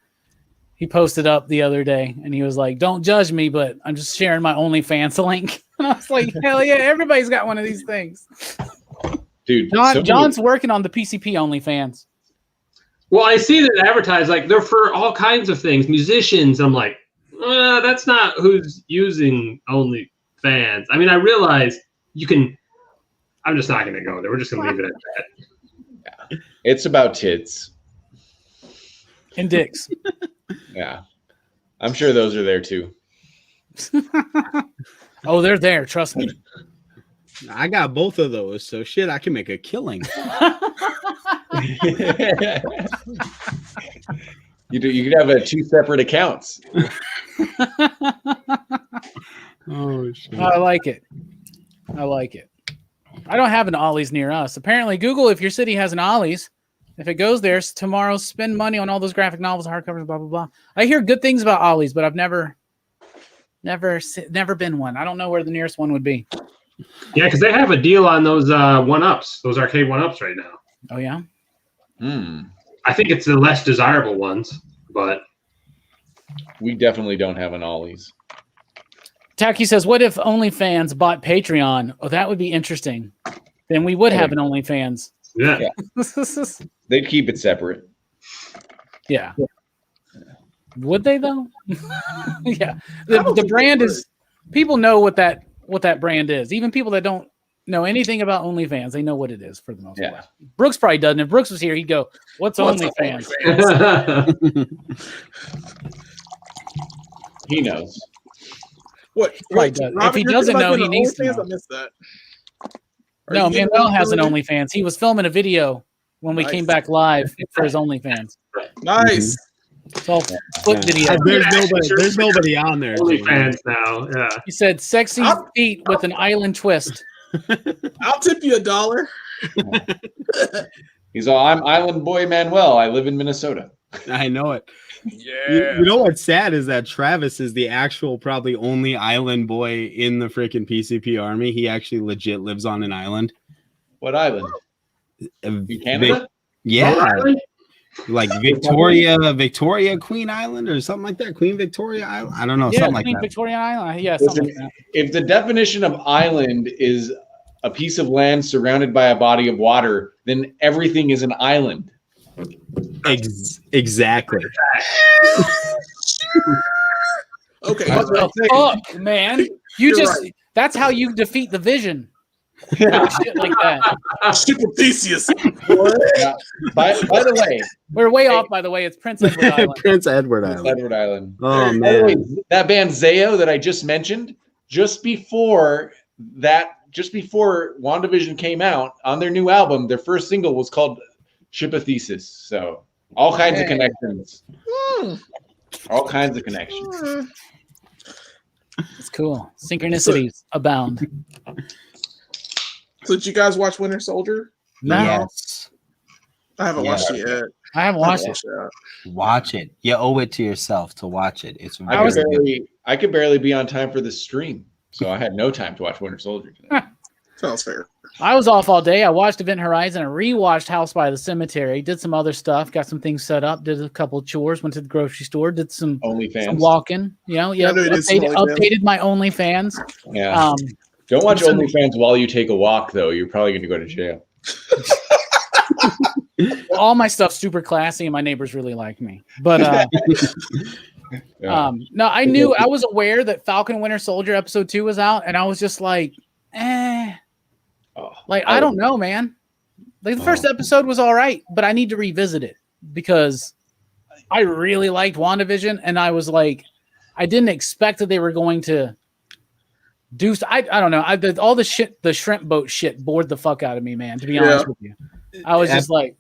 S1: he posted up the other day, and he was like, "Don't judge me, but I'm just sharing my OnlyFans link." And I was like, "Hell yeah, everybody's got one of these things."
S7: Dude,
S1: John's working on the PCP OnlyFans.
S2: Well, I see that advertised, like they're for all kinds of things, musicians. I'm like, that's not who's using OnlyFans. I mean, I realize you can. I'm just not going to go there. We're just going to leave it at that.
S7: Yeah. It's about tits
S1: and dicks.
S7: Yeah, I'm sure those are there too.
S1: Oh, they're there. Trust me.
S4: I got both of those, so shit, I can make a killing.
S7: You could have two separate accounts.
S4: Oh shit!
S1: I like it. I don't have an Ollie's near us. Apparently, Google if your city has an Ollie's. If it goes there tomorrow, spend money on all those graphic novels, hardcovers, blah blah blah. I hear good things about Ollie's, but I've never been one. I don't know where the nearest one would be.
S2: Yeah, because they have a deal on those one-ups, those arcade one-ups right now.
S1: Oh yeah.
S2: I think it's the less desirable ones, but
S7: we definitely don't have an Ollie's.
S1: Tacky says, "What if OnlyFans bought Patreon? Oh, that would be interesting. Then we would have an OnlyFans."
S2: Yeah.
S7: They'd keep it separate.
S1: Yeah. Would they though? Yeah. The brand is. People know what that brand is. Even people that don't know anything about OnlyFans, they know what it is for the most part. Brooks probably doesn't. If Brooks was here, he'd go, "What's OnlyFans?"
S7: He knows.
S3: What?
S1: If he doesn't know, he needs to know.
S3: I missed that.
S1: No, Manuel has an OnlyFans. He was filming a video when we came back live for his OnlyFans.
S3: Nice.
S1: It's all foot video.
S4: There's nobody on there.
S2: OnlyFans now. Yeah.
S1: He said, "Sexy feet with an island twist."
S3: I'll tip you $1.
S7: He's all, "I'm Island Boy Manuel. I live in Minnesota."
S4: I know it.
S3: Yeah.
S4: You know what's sad is that Travis is the actual probably only island boy in the freaking PCP Army. He actually legit lives on an island.
S7: What island? In Canada?
S4: Yeah. Like Victoria Queen Island or something like that. Queen Victoria Island. I don't know.
S1: Yeah,
S4: something like
S1: Queen
S4: that.
S1: Victoria Island. Yeah, something like that.
S7: If the definition of island is a piece of land surrounded by a body of water, then everything is an island.
S4: Exactly.
S3: Okay.
S1: Fuck, man. That's how you defeat the vision. Shit like that.
S3: Super Theseus.
S7: Yeah. By the way,
S1: we're way off. By the way, it's Prince Edward Island.
S4: Prince Edward Island.
S7: Edward Island.
S4: Oh man,
S7: that band Zayo that I just mentioned, just before WandaVision came out on their new album, their first single was called "Ship a Thesis." So all kinds of connections. All kinds of connections.
S1: It's cool. Synchronicities abound.
S3: So did you guys watch Winter Soldier?
S1: No.
S4: Yes.
S3: I haven't watched it yet.
S1: I haven't watched it.
S4: Watch it. You owe it to yourself to watch it. It's
S7: I could barely be on time for this stream, so I had no time to watch Winter Soldier today.
S3: Sounds fair.
S1: I was off all day. I watched Event Horizon. I rewatched House by the Cemetery. Did some other stuff. Got some things set up. Did a couple of chores. Went to the grocery store. Did some
S7: OnlyFans.
S1: walking. Updated my OnlyFans.
S7: Yeah. Don't watch OnlyFans while you take a walk, though. You're probably going to go to jail.
S1: All my stuff's super classy, and my neighbors really like me. But no, I was aware that Falcon and Winter Soldier episode 2 was out, and I was just like, I don't know, man. Like the first episode was all right, but I need to revisit it because I really liked WandaVision, and I was like, I didn't expect that they were going to do. I don't know. All the shit, the shrimp boat shit, bored the fuck out of me, man. To be honest with you, I was just like.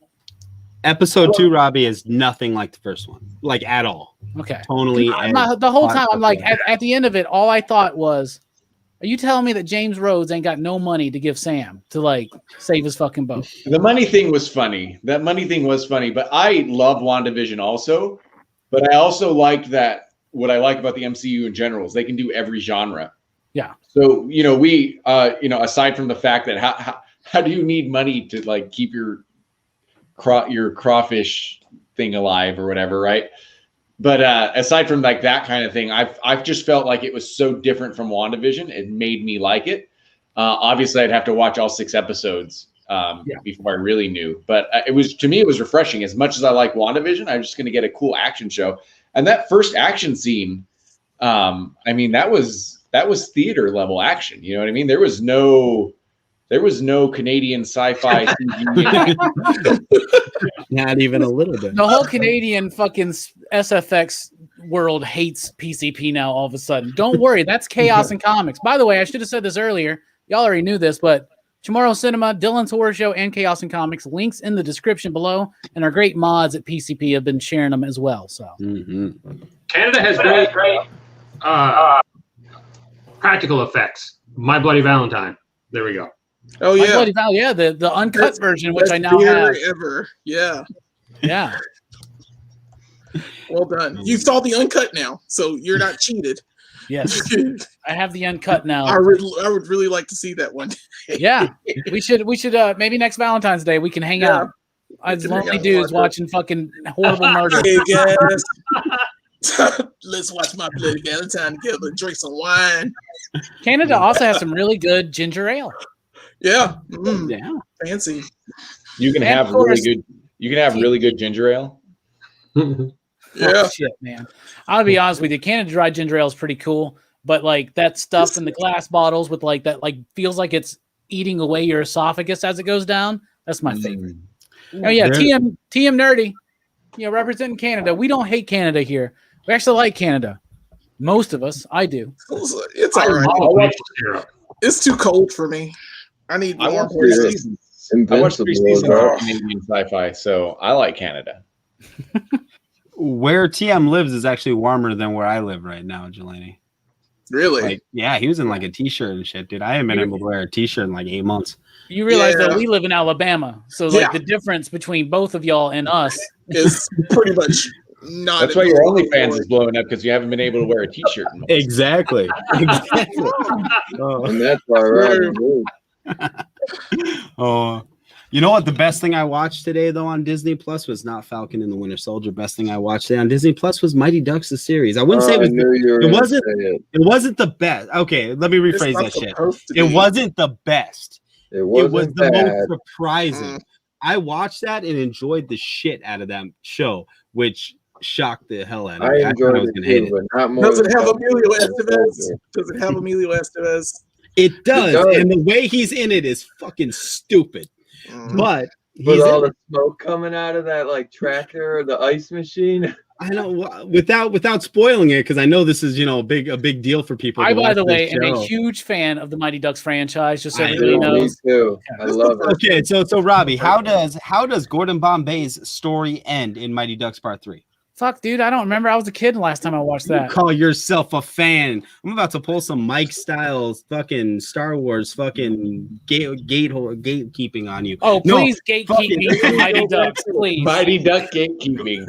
S4: Episode 2, Robbie, is nothing like the first one, like at all.
S1: Okay.
S4: Tonally.
S1: The whole time, I'm like, at the end of it, all I thought was, are you telling me that James Rhodes ain't got no money to give Sam to like save his fucking boat?
S7: The money thing was funny. That money thing was funny, but I love WandaVision also. But I also liked that what I like about the MCU in general is they can do every genre.
S1: Yeah.
S7: So, we, aside from the fact that how do you need money to like keep your crawfish thing alive or whatever, right? But aside from like that kind of thing, I've just felt like it was so different from WandaVision. It made me like it. Obviously, I'd have to watch all 6 episodes before I really knew. But it was refreshing. As much as I like WandaVision, I'm just going to get a cool action show. And that first action scene, that was theater level action. You know what I mean? There was no Canadian sci-fi CG.
S4: Not even a little bit.
S1: The whole Canadian fucking SFX world hates PCP now all of a sudden. Don't worry, that's chaos in comics. By the way, I should have said this earlier. Y'all already knew this, but Tomorrow Cinema, Dylan's Horror Show, and Chaos in Comics, links in the description below, and our great mods at PCP have been sharing them as well. So
S2: Canada has great practical effects. My Bloody Valentine. There we go.
S3: Oh yeah,
S1: Bloody Val, yeah, the uncut version, which I now
S3: have.
S1: Ever,
S3: yeah. Well done. You saw the uncut now, so you're not cheated.
S1: Yes, I have the uncut now.
S3: I would really like to see that one.
S1: Yeah, we should maybe next Valentine's Day we can hang out. As lonely dudes watching fucking horrible murder.
S3: Hey guys, let's watch My Bloody Valentine together. Drink some wine.
S1: Canada also has some really good ginger ale.
S3: Yeah.
S1: Yeah.
S3: Fancy.
S7: You can have really good ginger ale.
S3: Yeah.
S1: Oh, shit, man. I'll be honest with you. Canada Dry ginger ale is pretty cool, but like that stuff in the glass bottles with like that, like feels like it's eating away your esophagus as it goes down. That's my favorite. Oh yeah, TM Nerdy. Representing Canada. We don't hate Canada here. We actually like Canada. Most of us. I do.
S3: It's all right. It's too cold for me. I need warm seasons.
S7: I watched 3 seasons of Canadian sci-fi, so I like Canada.
S4: Where TM lives is actually warmer than where I live right now, Jelani.
S3: Really?
S4: Yeah, he was in like a t-shirt and shit, dude. I haven't been able to wear a t-shirt in like 8 months.
S1: You realize that we live in Alabama, so like the difference between both of y'all and us
S3: is pretty much not.
S7: That's why your OnlyFans is blowing up because you haven't been able to wear a t-shirt.
S4: Exactly.
S6: And that's why we're
S4: you know what? The best thing I watched today, though, on Disney Plus was not Falcon and the Winter Soldier. Best thing I watched today on Disney Plus was Mighty Ducks the series. I wouldn't say it wasn't the best. Okay, let me rephrase that shit. It wasn't the best. It was the most surprising. I watched that and enjoyed the shit out of that show, which shocked the hell out of me.
S6: I enjoyed it too, but not more.
S3: Does it have Emilio Estevez? Does it have Emilio Estevez?
S4: It does, and the way he's in it is fucking stupid. But
S6: with all the smoke coming out of that like tractor or the ice machine.
S4: I know without spoiling it because I know this is a big deal for people.
S1: I, by the way, am a huge fan of the Mighty Ducks franchise. Just so everybody knows.
S6: Me too. I love it.
S4: Okay, so Robbie, how does Gordon Bombay's story end in Mighty Ducks Part 3?
S1: Fuck, dude, I don't remember. I was a kid last time I watched that.
S4: You call yourself a fan. I'm about to pull some Mike Styles fucking Star Wars fucking gatekeeping on you.
S1: Oh, please gatekeep me from Mighty Ducks, please.
S7: Mighty Duck gatekeeping.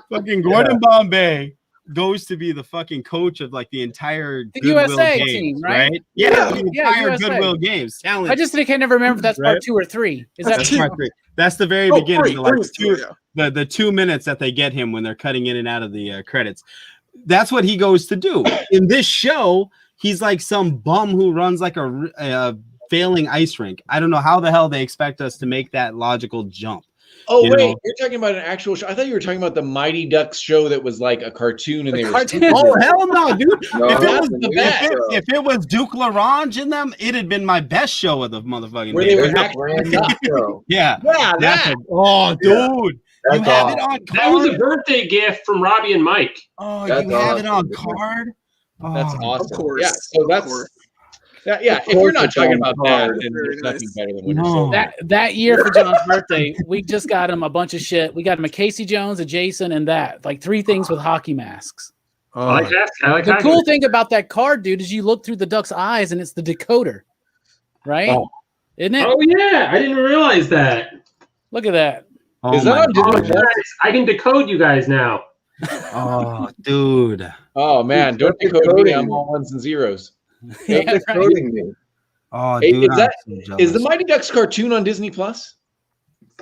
S4: fucking Gordon Bombay goes to be the fucking coach of like the entire Goodwill
S1: USA
S4: Games,
S1: team, right?
S4: Yeah, the entire Goodwill Games. Talent.
S1: I just can't never remember if that's part 2 or 3. Is that
S4: part 3? That's the very beginning. The 2 minutes that they get him when they're cutting in and out of the credits. That's what he goes to do. In this show, he's like some bum who runs like a failing ice rink. I don't know how the hell they expect us to make that logical jump.
S7: Oh, wait, you're talking about an actual show. I thought you were talking about the Mighty Ducks show that was like a cartoon and they were
S4: Oh, hell no, dude.
S6: No,
S4: If it was Duke LaRange in them, it'd have been my best show of the motherfucking
S7: where
S4: day.
S7: they were
S6: It's a
S7: actually
S6: brand new show.
S4: Yeah.
S7: that.
S4: Oh, dude.
S6: That's
S4: You have it
S6: awesome.
S4: on
S2: That was a
S4: card?
S2: birthday gift from Robbie and Mike.
S4: Oh,
S6: That's
S4: you have it on
S6: awesome.
S4: card? Oh,
S7: That's awesome.
S3: Of course.
S7: Yeah, so
S3: Of
S7: that's
S3: course.
S7: that, yeah.
S6: Of
S7: If you're
S6: course
S7: not
S6: it's
S7: talking
S6: on
S7: about
S6: card.
S7: that, then
S3: Very
S7: there's
S3: nice.
S7: nothing better than Winter
S4: No.
S7: Soldier.
S1: That year for John's birthday, we just got him a bunch of shit. We got him a Casey Jones, a Jason, and that. Like 3 things with hockey masks.
S2: I like that. I like
S1: The
S2: hockey.
S1: cool thing about that card, dude, is you look through the duck's eyes and it's the decoder. Right?
S7: Oh.
S1: Isn't it?
S2: Oh yeah, I didn't realize that.
S1: Look at that.
S4: Oh,
S7: Is that
S4: my
S7: on Disney
S4: God.
S2: Oh, guys, I can decode you guys now.
S4: Oh, dude.
S7: Oh man,
S6: Dude,
S7: don't
S6: that's
S7: decode me.
S6: decoding
S7: I'm
S6: me.
S7: all ones and zeros.
S1: Yeah,
S6: It's
S1: right.
S6: decoding me.
S4: Oh,
S7: Hey,
S4: dude.
S7: is that-
S4: I'm so
S7: Is the
S4: jealous.
S7: Mighty Ducks cartoon on Disney Plus?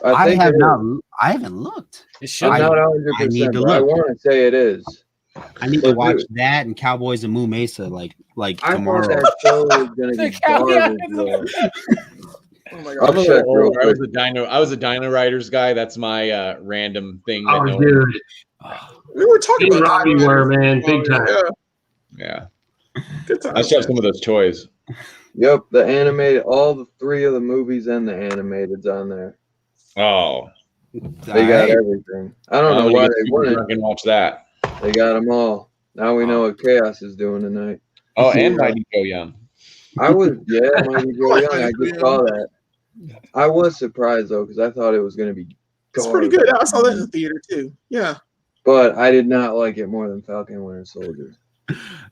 S6: I think
S4: have
S6: it
S4: not.
S6: is.
S4: I haven't looked.
S1: It should
S6: I'm
S1: be.
S6: not
S4: I need
S6: 100%,
S4: to
S6: but I
S4: look.
S6: want to say it is.
S4: I need to
S6: But
S4: watch
S6: dude-
S4: that and Cowboys and Moo Mesa like
S6: I
S4: tomorrow.
S6: thought that show was gonna
S1: The
S6: be
S1: caveat
S6: garbage.
S1: is-
S6: Though.
S3: Oh my
S6: I'm
S3: god.
S6: a
S7: Shut
S6: little
S7: real
S6: old.
S7: I was a Dino Riders guy. That's my random thing. that
S2: Oh,
S7: no one-
S2: dude.
S3: We were talking
S2: Me and
S3: about
S2: Robbie
S3: that.
S2: were, man, big
S3: Oh,
S2: time.
S3: Yeah,
S7: Yeah,
S3: good
S7: I
S3: time.
S7: still have some of those toys.
S6: Yep, the animated, all the 3 of the movies and the animated's on there.
S7: Oh,
S6: They got everything. I don't know why they wouldn't.
S7: I can watch that.
S6: They got them all. Now we know what Chaos is doing tonight.
S7: Oh, and
S6: Yeah.
S7: Mighty Joe Young.
S6: I was, Mighty Joe Young. I just saw that. I was surprised though because I thought it was going to be.
S3: It's pretty good. I saw that in the theater too. Yeah.
S6: But I did not like it more than Falcon and Winter Soldier.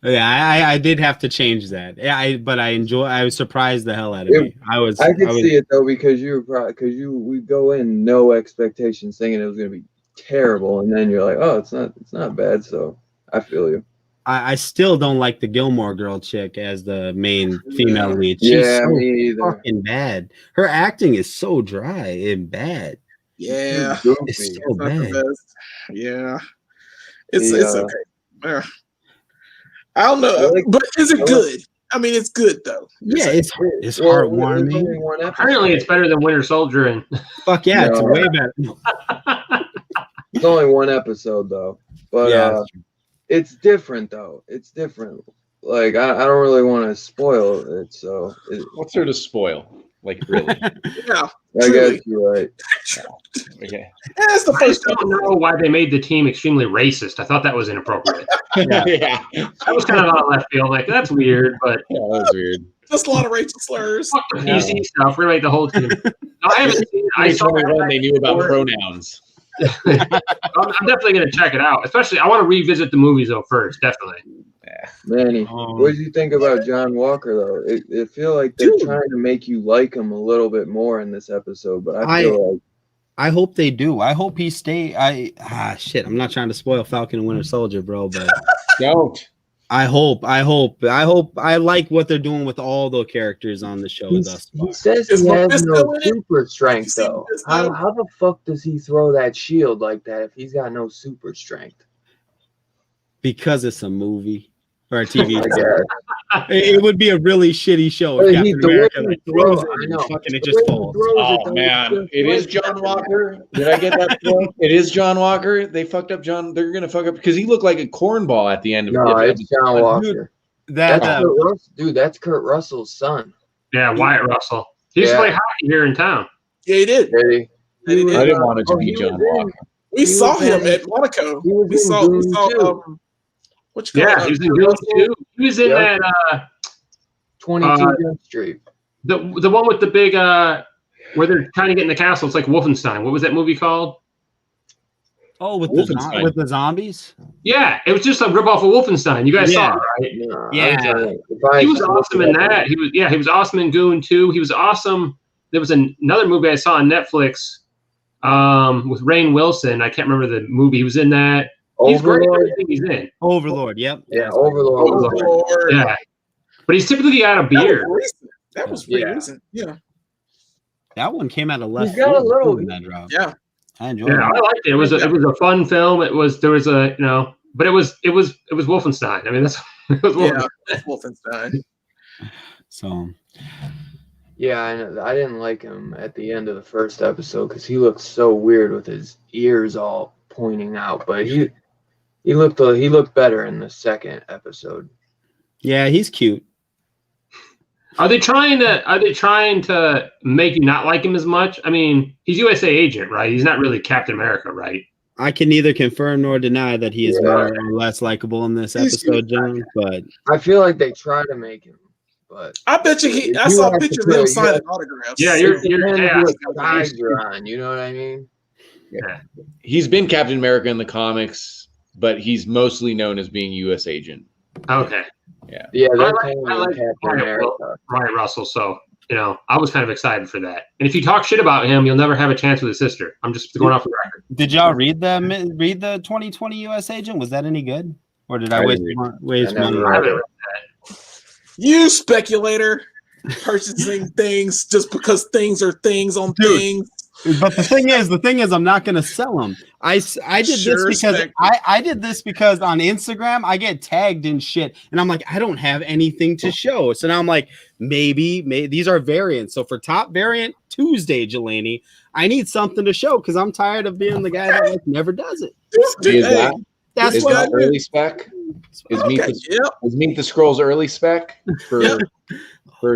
S4: Yeah, I did have to change that. Yeah, I was surprised the hell out of me.
S6: I could see it though because we go in no expectations thinking it was going to be terrible, and then you're like, oh, it's not bad. So I feel you.
S4: I still don't like the Gilmore Girl chick as the main female lead. She's
S6: Yeah,
S4: so
S6: me either.
S4: fucking bad. Her acting is so dry and bad.
S3: Yeah.
S6: Goofy.
S4: It's so
S3: It's not the
S4: bad.
S3: best. Yeah. It's
S6: Yeah.
S3: okay. I don't know, but is it good? I mean, it's good though.
S4: Yeah, it's
S6: Well,
S4: heartwarming.
S6: there's only one episode.
S2: Apparently, it's better than Winter Soldier. And
S4: Fuck yeah, it's
S6: No.
S4: way better.
S6: It's only one episode though, but
S4: Yeah,
S6: it's different though. It's different. Like I don't really want to spoil it, so
S7: What's there to spoil? Like really?
S3: Yeah.
S6: I
S3: Truly.
S6: guess you're right.
S7: Okay.
S3: That's the
S2: I just
S3: first
S2: don't know why they made the team extremely racist. I thought that was inappropriate.
S7: Yeah.
S2: That was kind of out of left field. Like, that's weird, but
S7: Yeah, that was weird.
S3: Just a lot of racial slurs.
S2: fuck the PC stuff. We're going to make the whole team. No, I haven't seen it. I saw
S7: 2021, they knew about
S2: before.
S7: pronouns.
S2: I'm definitely going to check it out. Especially, I want to revisit the movies, though, first. Definitely.
S6: Manny, what did you think about John Walker though? It feel like they're trying to make you like him a little bit more in this episode, but I feel like
S4: I hope they do. I hope he stay. Shit. I'm not trying to spoil Falcon and Winter Soldier, bro, but
S7: Don't.
S4: I like what they're doing with all the characters on the show thus far.
S6: he says
S3: Is
S6: he has
S3: Mephisto
S6: no
S3: in it?
S6: super strength
S3: You see
S6: though.
S3: Mephisto?
S6: How the fuck does he throw that shield like that if he's got no super strength?
S4: Because it's a movie or a TV
S6: I
S4: show.
S6: guess.
S4: It would be a really shitty show
S6: But
S4: if
S6: he-
S4: Captain
S6: the way
S4: America
S6: he
S4: like,
S6: throws-
S4: throws it
S6: I
S4: and
S6: know.
S4: fucking it
S6: The
S4: just
S6: way he
S4: falls.
S6: throws it,
S7: Oh
S6: though,
S7: man,
S6: it's
S7: it
S6: just
S7: is
S6: like
S7: John
S6: Captain
S7: Walker. Did I get that wrong? It is John Walker. They fucked up John. They're gonna fuck up because he looked like a cornball at the end of it.
S6: No, it's John Walker.
S4: Dude, that
S6: That's Kurt Russell, dude. That's Kurt Russell's son.
S2: Yeah, Wyatt Russell. He used to
S6: Yeah.
S2: play hockey here in town.
S3: Yeah, he did.
S6: Did he?
S3: He did.
S7: I didn't want it to
S6: Oh,
S7: be
S6: he
S7: John
S6: was in-
S7: Walker.
S3: We
S6: He
S3: saw
S6: was
S3: him
S6: in-
S3: at Monaco.
S6: he was
S3: We
S6: in
S3: saw
S6: Goon too.
S3: what you call
S2: Yeah,
S3: it?
S2: he was in Goon too. He was in
S6: Yeah.
S2: that
S6: 22 Jump Street.
S2: the one with the big where they're trying to get in the castle. It's like Wolfenstein. What was that movie called?
S4: Oh, with
S7: Wolfenstein.
S4: with the zombies?
S2: Yeah, it was just a ripoff of Wolfenstein. You guys
S4: Yeah.
S2: saw it, right?
S6: No,
S4: Yeah.
S2: He was awesome in that. He was awesome in Goon too. He was awesome. There was another movie I saw on Netflix with Rainn Wilson. I can't remember the movie. He was in that. He's great in
S6: Overlord.
S2: everything he's in.
S4: Overlord, yep.
S6: Yeah, Overlord.
S3: Lord.
S2: Yeah, but he's typically got a
S3: That
S2: beard.
S3: was recent. That was pretty
S2: Yeah.
S3: recent. Yeah.
S4: That one came out of left
S6: He's got a
S4: field,
S6: little-
S4: too, in that drop.
S3: Yeah.
S4: I enjoyed
S2: Yeah,
S4: it.
S2: I liked it. It was a fun film. There was a but it was Wolfenstein. I mean, that's it was Wolfenstein.
S3: Yeah, Wolfenstein.
S4: So
S6: Yeah, I didn't like him at the end of the first episode because he looked so weird with his ears all pointing out. But he looked better in the second episode.
S4: yeah, he's cute.
S2: Are they trying to make you not like him as much? I mean, he's USA agent, right? He's not really Captain America, right?
S4: I can neither confirm nor deny that he is more or less likable in this episode, John. But
S6: I feel like they try to make him. But
S3: I bet you I saw pictures of him signing autographs.
S2: Yeah, you're
S6: on. You know what I mean?
S2: Yeah.
S7: He's been Captain America in the comics, but he's mostly known as being U.S. agent.
S2: Okay.
S7: Yeah.
S6: Yeah,
S2: I like Ryan Russell, so I was kind of excited for that. And if you talk shit about him, you'll never have a chance with his sister. I'm just going off the record.
S4: did y'all read the 2020 U.S. agent? Was that any good, or did I waste money?
S3: You speculator, purchasing things just because things are things on things.
S4: But the thing is, I'm not going to sell them. I did this because on Instagram I get tagged in shit, and I'm like, I don't have anything to show. So now I'm like, maybe these are variants. So for top variant Tuesday, Jelani, I need something to show because I'm tired of being the guy that never does it.
S7: Is that early spec? Is Meet the Scrolls early spec for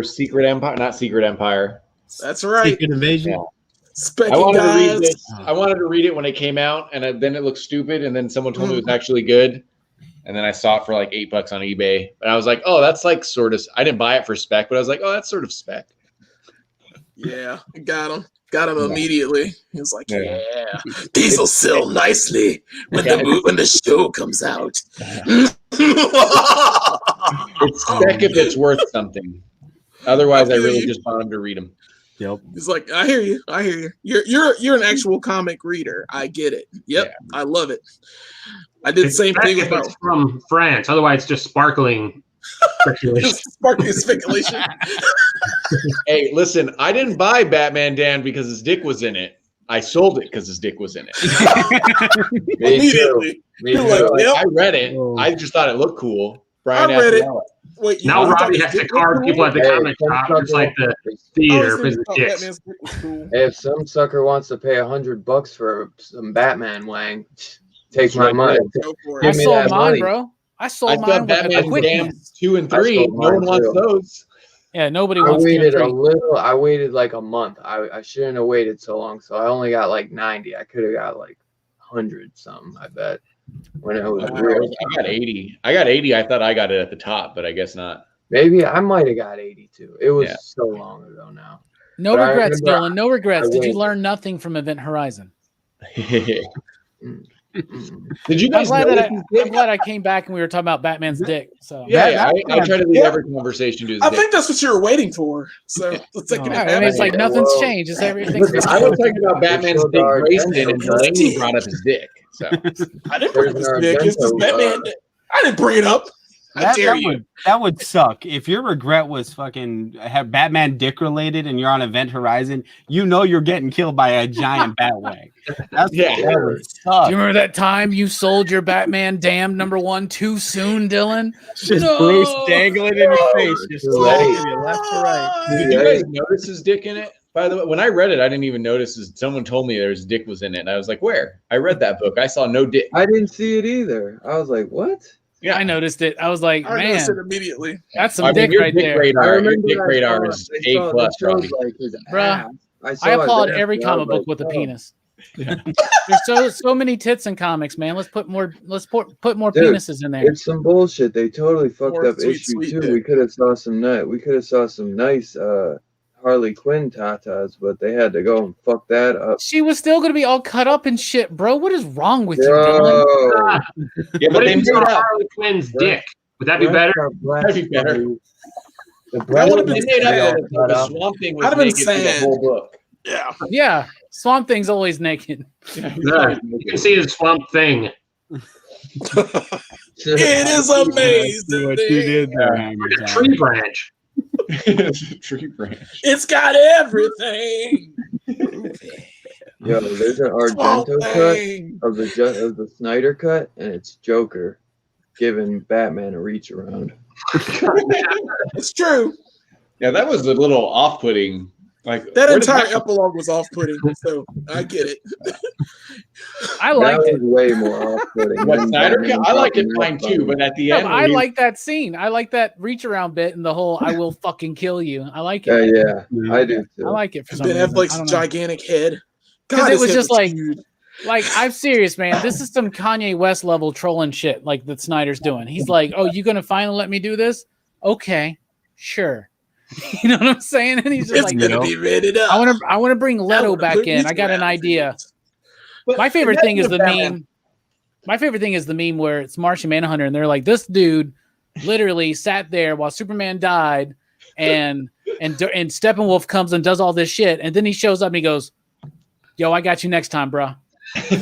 S7: Secret Empire? Not Secret Empire.
S3: That's right.
S4: Secret Invasion.
S7: Yeah. I wanted to read this. I wanted to read it when it came out, and then it looked stupid. And then someone told me it was actually good, and then I saw it for like $8 on eBay. And I was like, "Oh, that's like sort of." I didn't buy it for spec, but I was like, "Oh, that's sort of spec."
S3: Yeah, got him immediately. He was like, "Yeah, these will sell nicely when the show comes out."
S7: It's spec if it's worth something. Otherwise, I really just want him to read them.
S4: Yep.
S3: He's like, I hear you. You're an actual comic reader. I get it. Yep, yeah. I love it. I did the same thing with
S2: it's from France. Otherwise, it's just sparkling speculation.
S3: Sparkling speculation.
S7: Hey, listen, I didn't buy Batman Dan because his dick was in it. I sold it because his dick was in it.
S3: Immediately.
S7: I read it. I just thought it looked cool. Brian,
S3: I read it. Wait,
S2: now Robbie has to card people at the comic shop, just like the theater.
S6: If some sucker wants to pay $100 for some Batman wang, take my money.
S1: I sold mine, bro. I sold mine.
S7: Batman Damn 2 and 3. No one wants those.
S1: Yeah, nobody wants.
S6: I waited like a month. I shouldn't have waited so long. So I only got like 90. I could have got like 100 something. I bet. When it was real.
S7: I got 80. I thought I got it at the top, but I guess not.
S6: Maybe I might have got 82. It was so long ago now.
S1: No regrets, Dylan. No regrets. Did you learn nothing from Event Horizon?
S7: Did you guys?
S1: I'm glad I came back and we were talking about Batman's dick. So
S7: I try to leave every conversation to his dick.
S3: think that's what you were waiting for. So let's take it.
S1: I mean, it's like nothing's changed. It's everything.
S7: I was talking about Batman's dick Grayson, and Delaney brought up his dick. So
S3: I didn't bring up his dick. It's just Batman. I didn't bring it up.
S4: That would suck. If your regret was fucking have Batman dick related and you're on Event Horizon, you're getting killed by a giant Batwang. That would suck.
S1: Do you remember that time you sold your Batman Damn #1 too soon, Dylan?
S4: Just Bruce dangling in your face, just sliding you left to right.
S7: Did you guys notice his dick in it? By the way, when I read it, I didn't even notice. Someone told me his dick was in it, and I was like, "Where?" I read that book. I saw no dick.
S6: I didn't see it either. I was like, "What?"
S1: Yeah, I noticed it. I was like,
S3: I noticed it immediately.
S1: That's some dick right there.
S7: Your dick radar is A+, Robbie.
S1: Bruh, I applaud every comic book with a penis. There's so many tits in comics, man. Let's put more penises in there.
S6: It's some bullshit. They totally fucked up issue 2. We could have saw some nice Harley Quinn tatas, but they had to go and fuck that up.
S1: She was still going to be all cut up and shit, bro. What is wrong with you, Dylan?
S2: Yeah, but they made Harley Quinn's dick. Would that be better?
S7: That'd be better.
S2: The
S7: Swamp Thing was
S3: I'd have been
S7: naked through the whole book.
S1: Yeah. Swamp Thing's always naked.
S2: Yeah, you can see his Swamp Thing.
S3: It is amazing.
S4: What you did there,
S2: like a tree branch.
S7: It's a tree branch.
S3: It's got everything.
S6: Yo, there's an Argento cut of the Snyder cut, and it's Joker giving Batman a reach around.
S3: It's true.
S7: Yeah, that was a little off-putting. Like
S3: that entire epilogue was off-putting, so I get it.
S1: I liked it.
S6: Way more off-putting.
S7: What Snyder? I liked it fine too, but at the end,
S1: I like that scene. I like that reach around bit and the whole "I will fucking kill you." I like
S6: it. Yeah, I do too.
S1: I like it for some
S3: Ben
S1: reason.
S3: Affleck's gigantic head.
S1: Because it was just like I'm serious, man. This is some Kanye West level trolling shit like that Snyder's doing. He's like, "Oh, you gonna finally let me do this? Okay, sure." You know what I'm saying? And he's just
S3: it's gonna be rated up.
S1: I want to bring Leto back in. I got an idea. My favorite thing is the meme. My favorite thing is the meme where it's Martian Manhunter and they're like, this dude literally sat there while Superman died, and Steppenwolf comes and does all this shit, and then he shows up and he goes, "Yo, I got you next time, bro."
S2: That's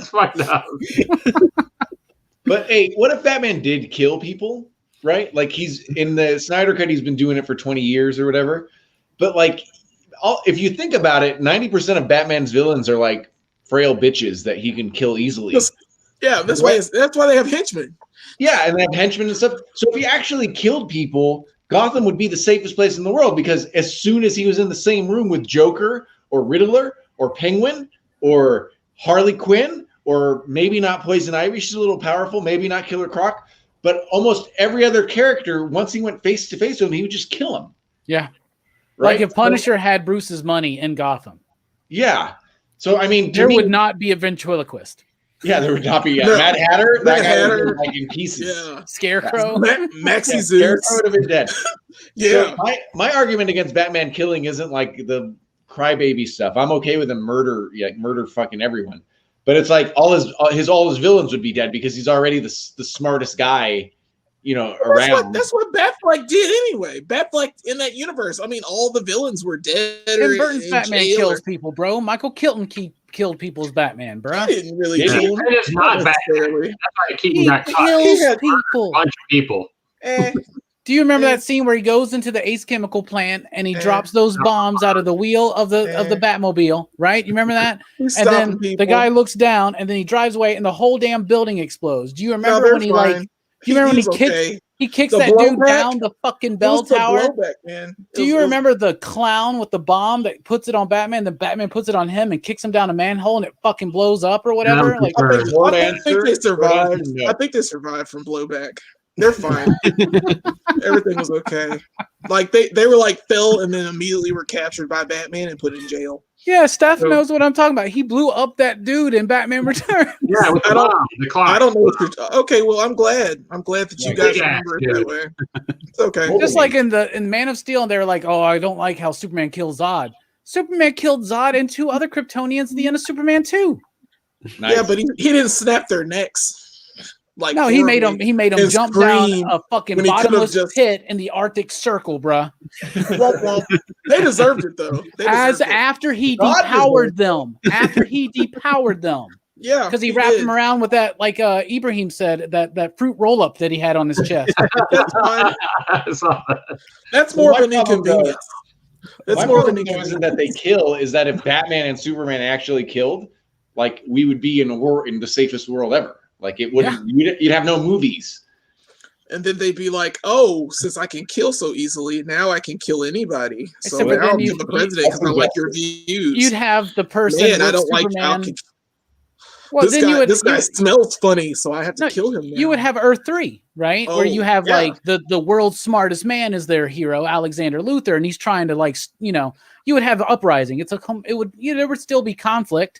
S2: fucked up.
S7: But hey, what if Batman did kill people? Right? Like he's in the Snyder cut, he's been doing it for 20 years or whatever. But like, if you think about it, 90% of Batman's villains are like frail bitches that he can kill easily.
S3: That's why they have henchmen.
S7: Yeah, and they have henchmen and stuff. So if he actually killed people, Gotham would be the safest place in the world, because as soon as he was in the same room with Joker or Riddler or Penguin or Harley Quinn, or maybe not Poison Ivy, she's a little powerful, maybe not Killer Croc, but almost every other character, once he went face to face with him, he would just kill him.
S1: Yeah.
S7: Right?
S1: Like if Punisher had Bruce's money in Gotham.
S7: Yeah. So, I mean,
S1: there would not be a ventriloquist.
S7: Yeah, there would not be. Mad Hatter, that guy would have been like in pieces.
S3: Yeah.
S1: Scarecrow.
S3: Maxie Zeus.
S7: Scarecrow would have been dead.
S3: Yeah.
S7: So my argument against Batman killing isn't like the crybaby stuff. I'm okay with him murder fucking everyone. But it's like all his villains would be dead because he's already the smartest guy, around.
S3: That's what Batfleck did anyway. Batfleck in that universe. I mean, all the villains were dead.
S1: Tim Burton's Batman kills people, bro. Michael Keaton killed people as Batman, bro.
S3: He didn't really kill them.
S2: It's not Batman. That's why Keaton got caught.
S1: He kills people.
S2: A bunch of people.
S1: Do you remember that scene where he goes into the Ace Chemical plant and he drops those bombs out of the wheel of the Batmobile, right? You remember that? And then the guy looks down and then he drives away and the whole damn building explodes. Do you remember when he kicks that dude down the fucking bell tower? Do you remember the clown with the bomb that puts it on Batman? Then Batman puts it on him and kicks him down a manhole and it fucking blows up or whatever?
S3: I think they survived. I think they survived from blowback. They're fine. Everything was okay. Like they were like fell and then immediately were captured by Batman and put in jail.
S1: Yeah, Steph knows what I'm talking about. He blew up that dude in Batman Returns.
S2: Yeah, with the clock.
S3: I don't know what you're okay. Well, I'm glad that you guys remember it that way. It's okay.
S1: Just like in Man of Steel, they were like, "Oh, I don't like how Superman kills Zod." Superman killed Zod and 2 other Kryptonians at the end of Superman 2.
S7: Nice.
S3: Yeah, but he didn't snap their necks. Like
S1: no, he made them jump down a fucking bottomless pit in the Arctic Circle, bruh.
S3: They deserved it though.
S1: After he depowered them. After he depowered them.
S3: Yeah,
S1: because he wrapped him around with that, like Ibrahim said, that fruit roll up that he had on his chest.
S3: That's fine. That's more of an inconvenience.
S7: That's more of an inconvenience. Isn't that they kill? Is that if Batman and Superman actually killed, like we would be in the safest world ever. Like it wouldn't, you'd have no movies.
S3: And then they'd be like, "Oh, since I can kill so easily, now I can kill anybody." So I'll kill the president because I like your views.
S1: You'd have the person.
S3: Man, I don't Superman. Well, this guy smells funny, so I have to kill him. Now.
S1: You would have Earth 3, right? Where you have like the world's smartest man is their hero, Alexander Luthor, and he's trying to you would have Uprising. There would still be conflict.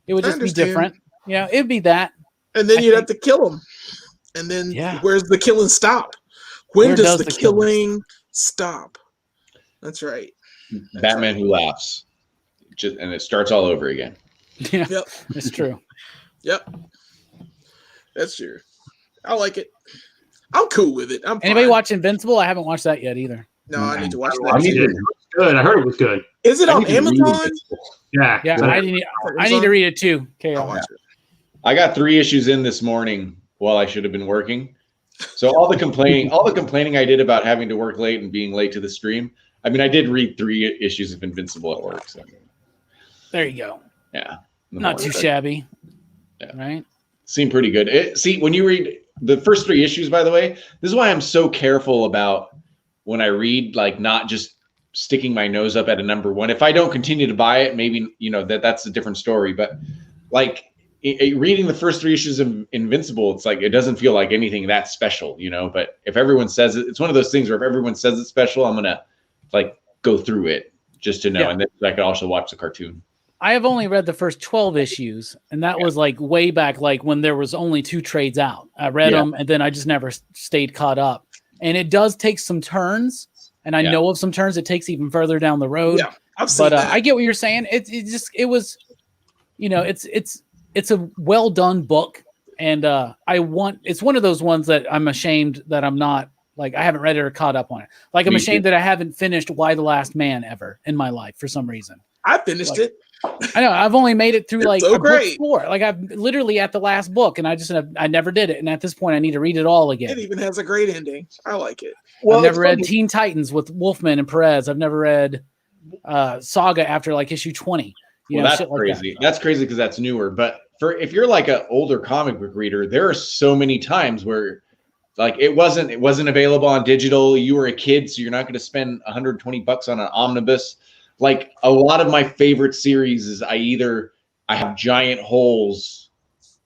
S1: It would just be different. Yeah, it'd be that.
S3: And then you'd have to kill him. And then where's the killing stop? When does the killing stop? That's right.
S7: Batman who laughs. And it starts all over again.
S1: Yeah, it's true.
S3: Yep. That's true. I like it. I'm cool with it.
S1: Anybody watch Invincible? I haven't watched that yet either.
S3: No, I need to watch that.
S2: It was good. I heard it was good.
S3: Is it on Amazon?
S2: Yeah.
S1: I need to read it too. Okay,
S3: I'll watch it.
S7: I got 3 issues in this morning while I should have been working. So all the complaining I did about having to work late and being late to the stream, I mean, I did read 3 issues of Invincible at work. So
S1: There you go.
S7: yeah,
S1: Not too shabby.
S7: Yeah.
S1: Right.
S7: Seemed pretty good. See, when you read the first 3 issues, by the way, this is why I'm so careful about when I read, like not just sticking my nose up at a number 1. If I don't continue to buy it, maybe, that's a different story. But like reading the first 3 issues of Invincible, it's like, it doesn't feel like anything that special, but if everyone says it, it's one of those things where if everyone says it's special, I'm going to like go through it just to know. Yeah. And then I could also watch the cartoon.
S1: I have only read the first 12 issues, and that was like way back, like when there was only 2 trades out. I read them, and then I just never stayed caught up. And it does take some turns, and I know of some turns it takes even further down the road.
S3: Yeah, I've seen that.
S1: I get what you're saying. It was, it's a well done book, and it's one of those ones that I'm ashamed that I'm not, like, I haven't read it or caught up on it. Like, I'm ashamed that I haven't finished Why the Last Man ever in my life for some reason.
S3: I finished it.
S1: I know. I've only made it through
S3: It's
S1: like
S3: so
S1: a
S3: great.
S1: book 4. Like, I'm literally at the last book, and I never did it. And at this point, I need to read it all again.
S3: It even has a great ending. I like it.
S1: Well, I've never read Teen Titans with Wolfman and Perez. I've never read Saga after like issue 20.
S7: That's crazy. That's crazy because that's newer. But if you're like an older comic book reader, there are so many times where like it wasn't available on digital. You were a kid, so you're not going to spend $120 on an omnibus. Like a lot of my favorite series is I have giant holes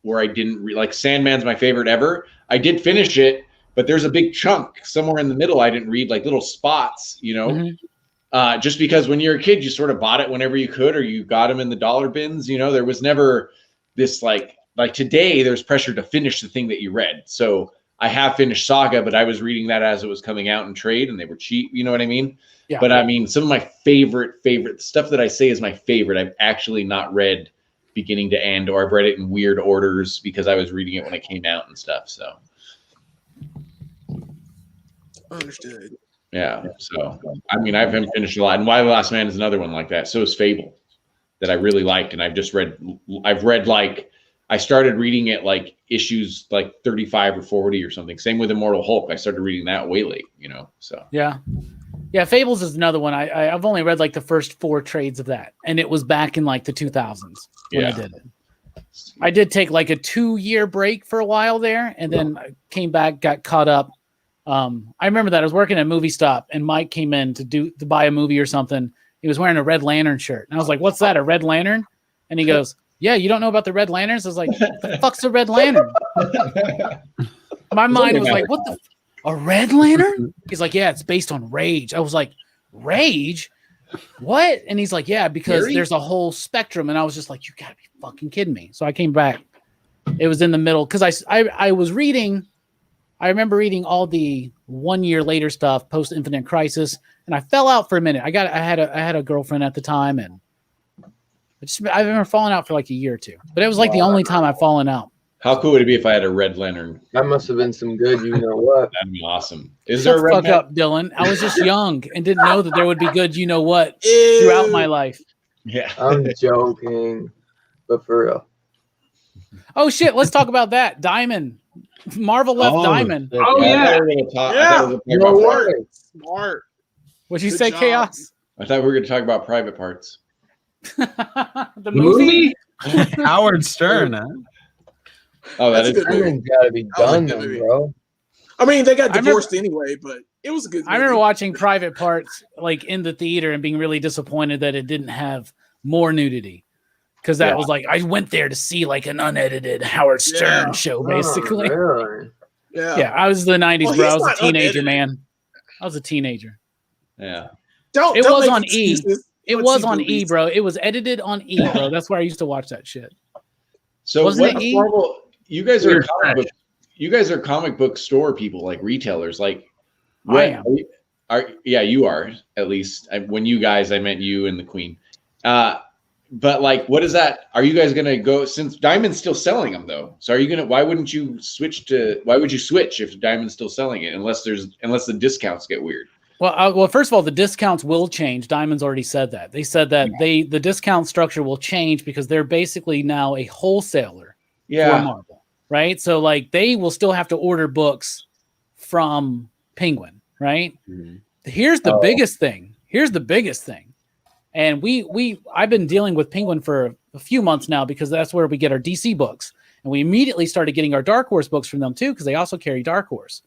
S7: where I didn't like Sandman's my favorite ever. I did finish it, but there's a big chunk somewhere in the middle I didn't read, like little spots, just because when you're a kid, you sort of bought it whenever you could, or you got them in the dollar bins. There was never this like today there's pressure to finish the thing that you read. So I have finished Saga, but I was reading that as it was coming out in trade and they were cheap. You know what I mean? Yeah. But I mean, some of my favorite stuff that I say is my favorite, I've actually not read beginning to end, or I've read it in weird orders because I was reading it when it came out and stuff. So.
S3: Understood.
S7: Yeah. So, I mean, I haven't finished a lot. And Why the Last Man is another one like that. So is Fable that I really liked. And I've read like, I started reading it like issues like 35 or 40 or something. Same with Immortal Hulk. I started reading that way late, so.
S1: Yeah, Fables is another one. I've only read like the first 4 trades of that, and it was back in like the 2000s when I did it. I did take like a 2-year break for a while there, and then I came back, got caught up. I remember that I was working at a movie stop, and Mike came in to buy a movie or something. He was wearing a Red Lantern shirt, and I was like, "What's that? A Red Lantern?" And he goes, "Yeah, you don't know about the Red Lanterns?" I was like, "What the fuck's a Red Lantern?" My mind was like, "What the." A Red Lantern? He's like, yeah, it's based on rage. I was like, rage? What? And he's like, yeah, because there's a whole spectrum. And I was just like, you gotta be fucking kidding me. So I came back. It was in the middle because I was reading. I remember reading all the 1 year later stuff, post Infinite Crisis, and I fell out for a minute. I had a girlfriend at the time, and I remember falling out for like a year or 2. But it was like the only time I've fallen out.
S7: How cool would it be if I had a Red Lantern?
S6: That must have been some good, you know what?
S7: That'd be awesome. Is
S1: Shut
S7: there a Red
S1: fuck up, Dylan. I was just young and didn't know that there would be good, you know what, throughout my life.
S7: Yeah.
S6: I'm joking, but for real.
S1: Oh shit, let's talk about that. Diamond. Marvel left Diamond.
S3: Oh yeah. Smart.
S1: What'd you say, job. Chaos?
S7: I thought we were going to talk about Private Parts.
S1: The movie?
S4: Howard Stern, huh?
S7: Oh, that is
S6: gotta be done, bro.
S3: I mean, they got divorced anyway, but it was a good movie.
S1: I remember watching Private Parts like in the theater and being really disappointed that it didn't have more nudity. Because that was like, I went there to see like an unedited Howard Stern show, basically.
S6: Really?
S1: Yeah, I was the 90s, bro. I was a teenager, man. I was a teenager.
S7: Yeah.
S1: It was on E. It was on E, bro. It was edited on E, bro. That's where I used to watch that shit.
S7: So wasn't it E? Marvel, you guys are comic book store people, like retailers. Like, what you are, at least. When you guys, I meant you and the Queen. But like, what is that? Are you guys gonna go, since Diamond's still selling them though? So why would you switch if Diamond's still selling it, unless the discounts get weird?
S1: Well, first of all, the discounts will change. Diamond's already said that. They said that the discount structure will change because they're basically now a wholesaler for Marvel, right? So like they will still have to order books from Penguin, right? Mm-hmm. Here's the biggest thing. here's the biggest thing. And I've been dealing with Penguin for a few months now because that's where we get our DC books. And we immediately started getting our Dark Horse books from them too, because they also carry Dark Horse.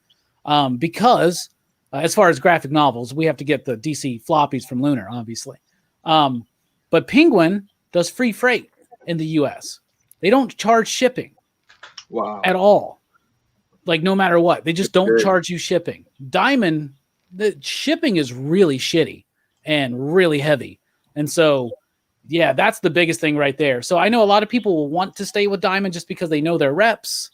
S1: Because as far as graphic novels, we have to get the DC floppies from Lunar, obviously. But Penguin does free freight in the US. They don't charge shipping at all. Like no matter what, they just don't charge you shipping. Diamond, the shipping is really shitty and really heavy. And so, yeah, that's the biggest thing right there. So I know a lot of people will want to stay with Diamond just because they know their reps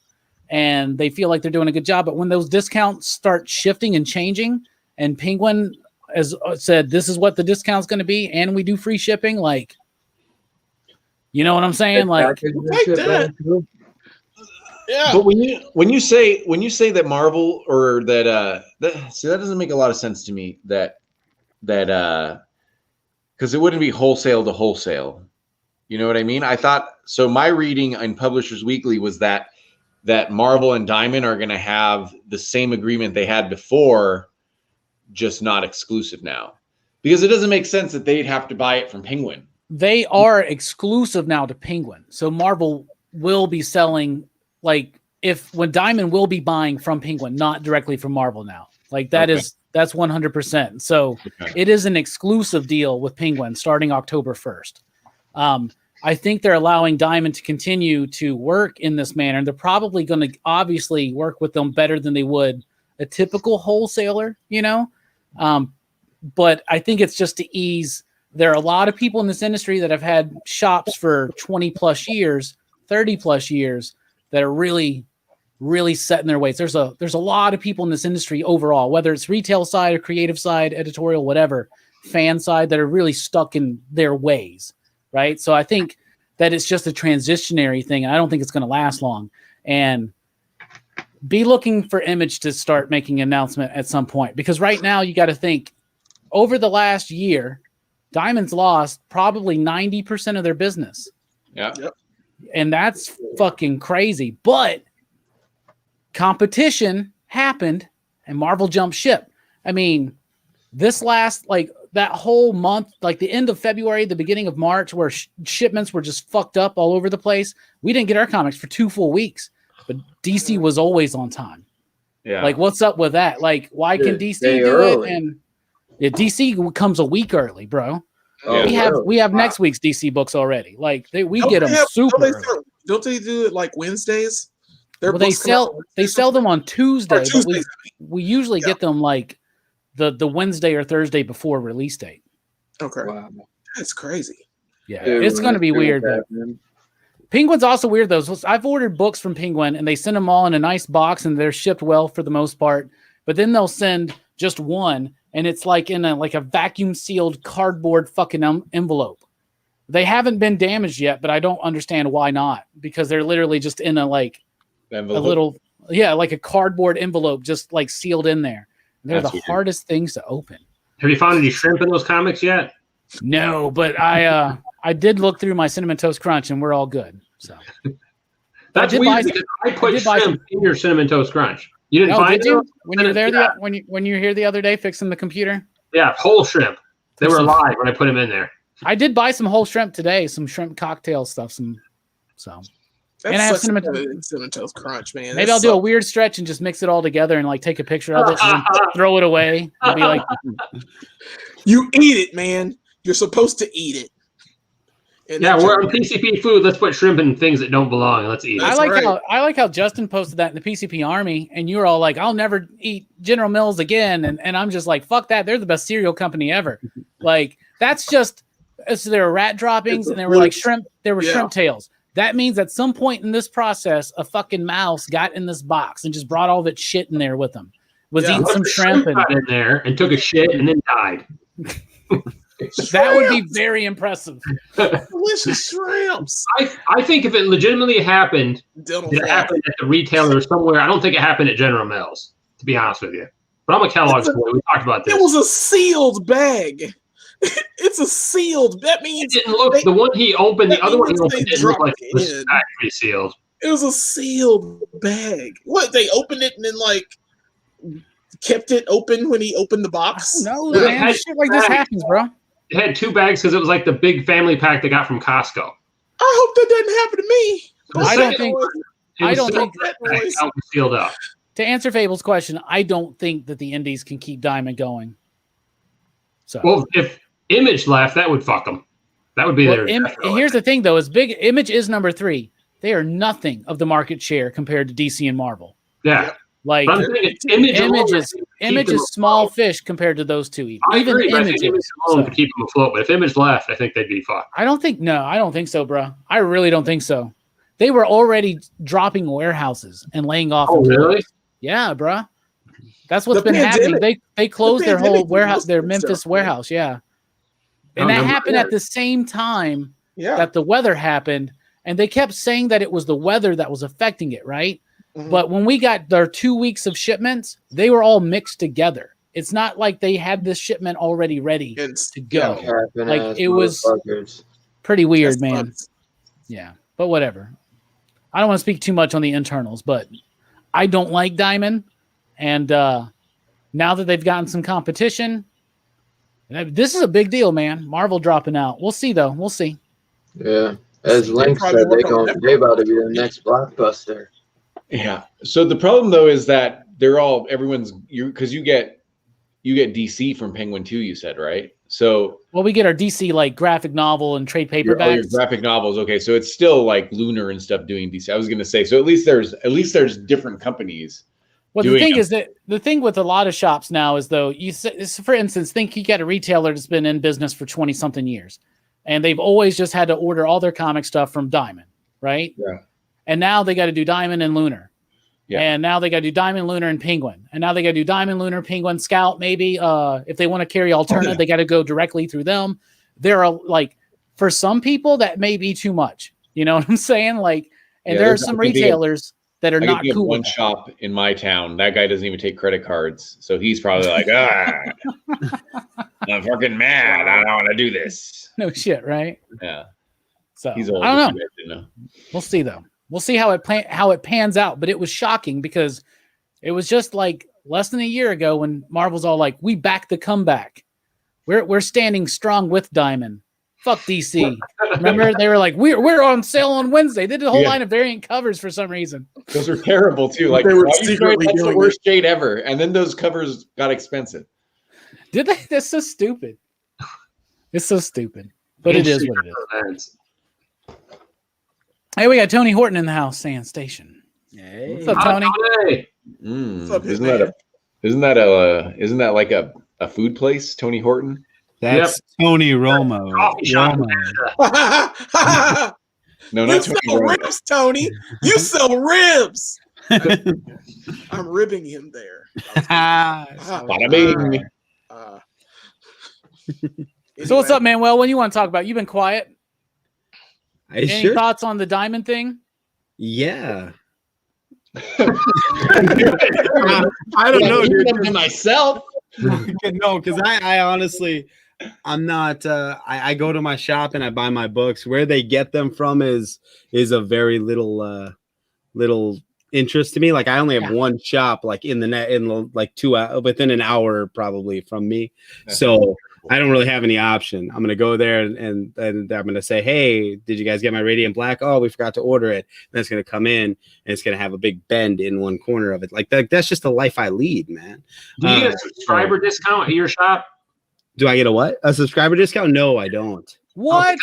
S1: and they feel like they're doing a good job. But when those discounts start shifting and changing, and Penguin has said, this is what the discount's going to be, and we do free shipping, like, you know what I'm saying? Like,
S3: yeah.
S7: But when you say that Marvel or that see, that doesn't make a lot of sense to me. That because it wouldn't be wholesale to wholesale. You know what I mean? I thought so. My reading in Publishers Weekly was that Marvel and Diamond are going to have the same agreement they had before, just not exclusive now, because it doesn't make sense that they'd have to buy it from Penguin.
S1: They are exclusive now to Penguin, so Marvel will be selling when Diamond will be buying from Penguin, not directly from Marvel now. Like that is. That's 100%. So It is an exclusive deal with Penguin starting October 1st. I think they're allowing Diamond to continue to work in this manner. They're probably going to obviously work with them better than they would a typical wholesaler, you know? But I think it's just to ease. There are a lot of people in this industry that have had shops for 20 plus years, 30 plus years that are really set in their ways. There's a lot of people in this industry overall, whether it's retail side or creative side, editorial, whatever, fan side, that are really stuck in their ways, right? So I think that it's just a transitionary thing, and I don't think it's going to last long. And be looking for Image to start making an announcement at some point, because right now you got to think, over the last year, Diamond's lost probably 90% of their business.
S7: Yeah. Yep.
S1: And that's fucking crazy. But competition happened and Marvel jumped ship. I mean, this last, that whole month, like the end of February, the beginning of March, where shipments were just fucked up all over the place. We didn't get our comics for 2 full weeks, but DC was always on time.
S7: Yeah.
S1: Like, what's up with that? Like, why can DC do it? And DC comes a week early, bro.
S6: Oh,
S1: we have next week's DC books already. Like, we get them super early.
S3: Don't they do it like Wednesdays?
S1: They sell them on Tuesday. But we usually get them like the Wednesday or Thursday before release date.
S3: Okay, wow, that's crazy.
S1: Yeah, it's going to be weird. Penguin's also weird though. So I've ordered books from Penguin and they send them all in a nice box and they're shipped well for the most part. But then they'll send just one and it's like in a vacuum sealed cardboard fucking envelope. They haven't been damaged yet, but I don't understand why not, because they're literally just in a little, like a cardboard envelope, just like sealed in there. They're the hardest things to open.
S2: Have you found any shrimp in those comics yet?
S1: No, but I did look through my Cinnamon Toast Crunch and we're all good. So
S2: that's weird because I put shrimp in your Cinnamon Toast Crunch. You didn't find it
S1: when you were there when you were here the other day fixing the computer?
S2: Yeah, whole shrimp. They were alive when I put them in there.
S1: I did buy some whole shrimp today, some shrimp cocktail stuff, and I have
S3: Cinnamon Toast Crunch, man.
S1: Maybe I'll do a weird stretch and just mix it all together and take a picture of it and throw it away. I'll be like,
S3: you eat it, man. You're supposed to eat it. And
S2: we're on PCP food. Let's put shrimp in things that don't belong. Let's eat it.
S1: I like how Justin posted that in the PCP Army, and you were all like, "I'll never eat General Mills again," and I'm just like, "Fuck that! They're the best cereal company ever." That's just. So there were rat droppings, and there were shrimp. There were shrimp tails. That means at some point in this process, a fucking mouse got in this box and just brought all of its shit in there with them. Eating some shrimp
S2: got in there and took a shit and then died.
S1: That would be very impressive.
S3: Delicious shrimps.
S2: I think if it legitimately happened, it happened at the retailer somewhere. I don't think it happened at General Mills, to be honest with you. But I'm a Kellogg's boy. We talked about this.
S3: It was a sealed bag. It's a sealed. That means
S2: it didn't look. The one he opened, the other one he opened didn't look like it was factory sealed.
S3: It was a sealed bag. What, they opened it and then kept it open when he opened the box?
S1: No, man. Shit like this happens, bro.
S2: It had 2 bags because it was like the big family pack they got from Costco.
S3: I hope that doesn't happen to me.
S1: I don't think
S2: that was sealed up.
S1: To answer Fable's question, I don't think that the indies can keep Diamond going. So,
S2: well, if Image left, that would fuck them. That would be their.
S1: Here's the thing, though: is big Image is number 3. They are nothing of the market share compared to DC and Marvel.
S2: Yeah,
S1: like Image is small fish compared to those two.
S2: I agree. I think Image alone could keep them afloat, but if Image left, I think they'd be fucked.
S1: I don't think so, bro. I really don't think so. They were already dropping warehouses and laying off.
S2: Oh, really?
S1: Yeah, bro. That's what's been happening. They closed their whole warehouse, their Memphis warehouse. Yeah. And that happened at the same time that the weather happened. And they kept saying that it was the weather that was affecting it, right? Mm-hmm. But when we got their 2 weeks of shipments, they were all mixed together. It's not like they had this shipment already ready to go. Like it was pretty weird, man. Yeah, but whatever. I don't want to speak too much on the internals, but I don't like Diamond. And now that they've gotten some competition, this is a big deal, man. Marvel dropping out. We'll see, though. We'll see.
S6: Yeah. As Link said, they about to be the next blockbuster.
S7: Yeah. So the problem, though, is that because you get DC from Penguin 2, you said, right? So
S1: we get our DC like graphic novel and trade paperbacks.
S7: Your graphic novels, okay. So it's still like Lunar and stuff doing DC. I was going to say, so at least there's different companies.
S1: Well, the thing is that the thing with a lot of shops now is, though, for instance, think you got a retailer that's been in business for 20 something years, and they've always just had to order all their comic stuff from Diamond, right?
S7: Yeah.
S1: And now they got to do Diamond and Lunar. Yeah. And now they got to do Diamond, Lunar, and Penguin. And now they got to do Diamond, Lunar, Penguin, Scout, maybe. If they want to carry alternate, they got to go directly through them. There are, like, for some people, that may be too much. You know what I'm saying? Like, and there are some retailers that are not cool.
S7: One shop in my town, that guy doesn't even take credit cards. So he's probably like, I'm fucking mad. I don't want to do this.
S1: No shit, right?
S7: Yeah.
S1: So
S7: he's old.
S1: I don't know. We'll see, though. We'll see how it pans out. But it was shocking because it was just like less than a year ago when Marvel's all like, we back the comeback. We're standing strong with Diamond. Fuck DC. Remember, they were like, we're on sale on Wednesday. They did a whole line of variant covers for some reason.
S7: Those are terrible too. Like,
S3: they were secretly
S7: that's the worst shade ever. And then those covers got expensive.
S1: Did they? That's so stupid. It's so stupid. But it is what it is. Hey, we got Tony Horton in the house saying station.
S4: Hey.
S1: What's up, Tony?
S2: Hey.
S3: What's up,
S7: isn't that like a food place, Tony Horton?
S8: That's Tony Romo.
S7: No,
S3: you
S7: not
S3: sell
S7: Tony Romo.
S3: ribs, Tony. You sell ribs. I'm ribbing him there.
S7: Bada bing.
S1: So what's up, Manuel? What do you want to talk about? You've been quiet. Any thoughts on the Diamond thing?
S4: Yeah.
S8: I don't know.
S7: To myself.
S4: No, because I honestly, I'm not. I go to my shop and I buy my books. Where they get them from is a very little interest to me. Like I only have one shop, like like 2 hours, within an hour probably from me. So I don't really have any option. I'm gonna go there and I'm gonna say, hey, did you guys get my Radiant Black? Oh, we forgot to order it. And it's gonna come in and it's gonna have a big bend in one corner of it. Like that's just the life I lead, man.
S2: Do you get a subscriber discount at your shop?
S4: Do I get a what? A subscriber discount? No, I don't.
S1: What?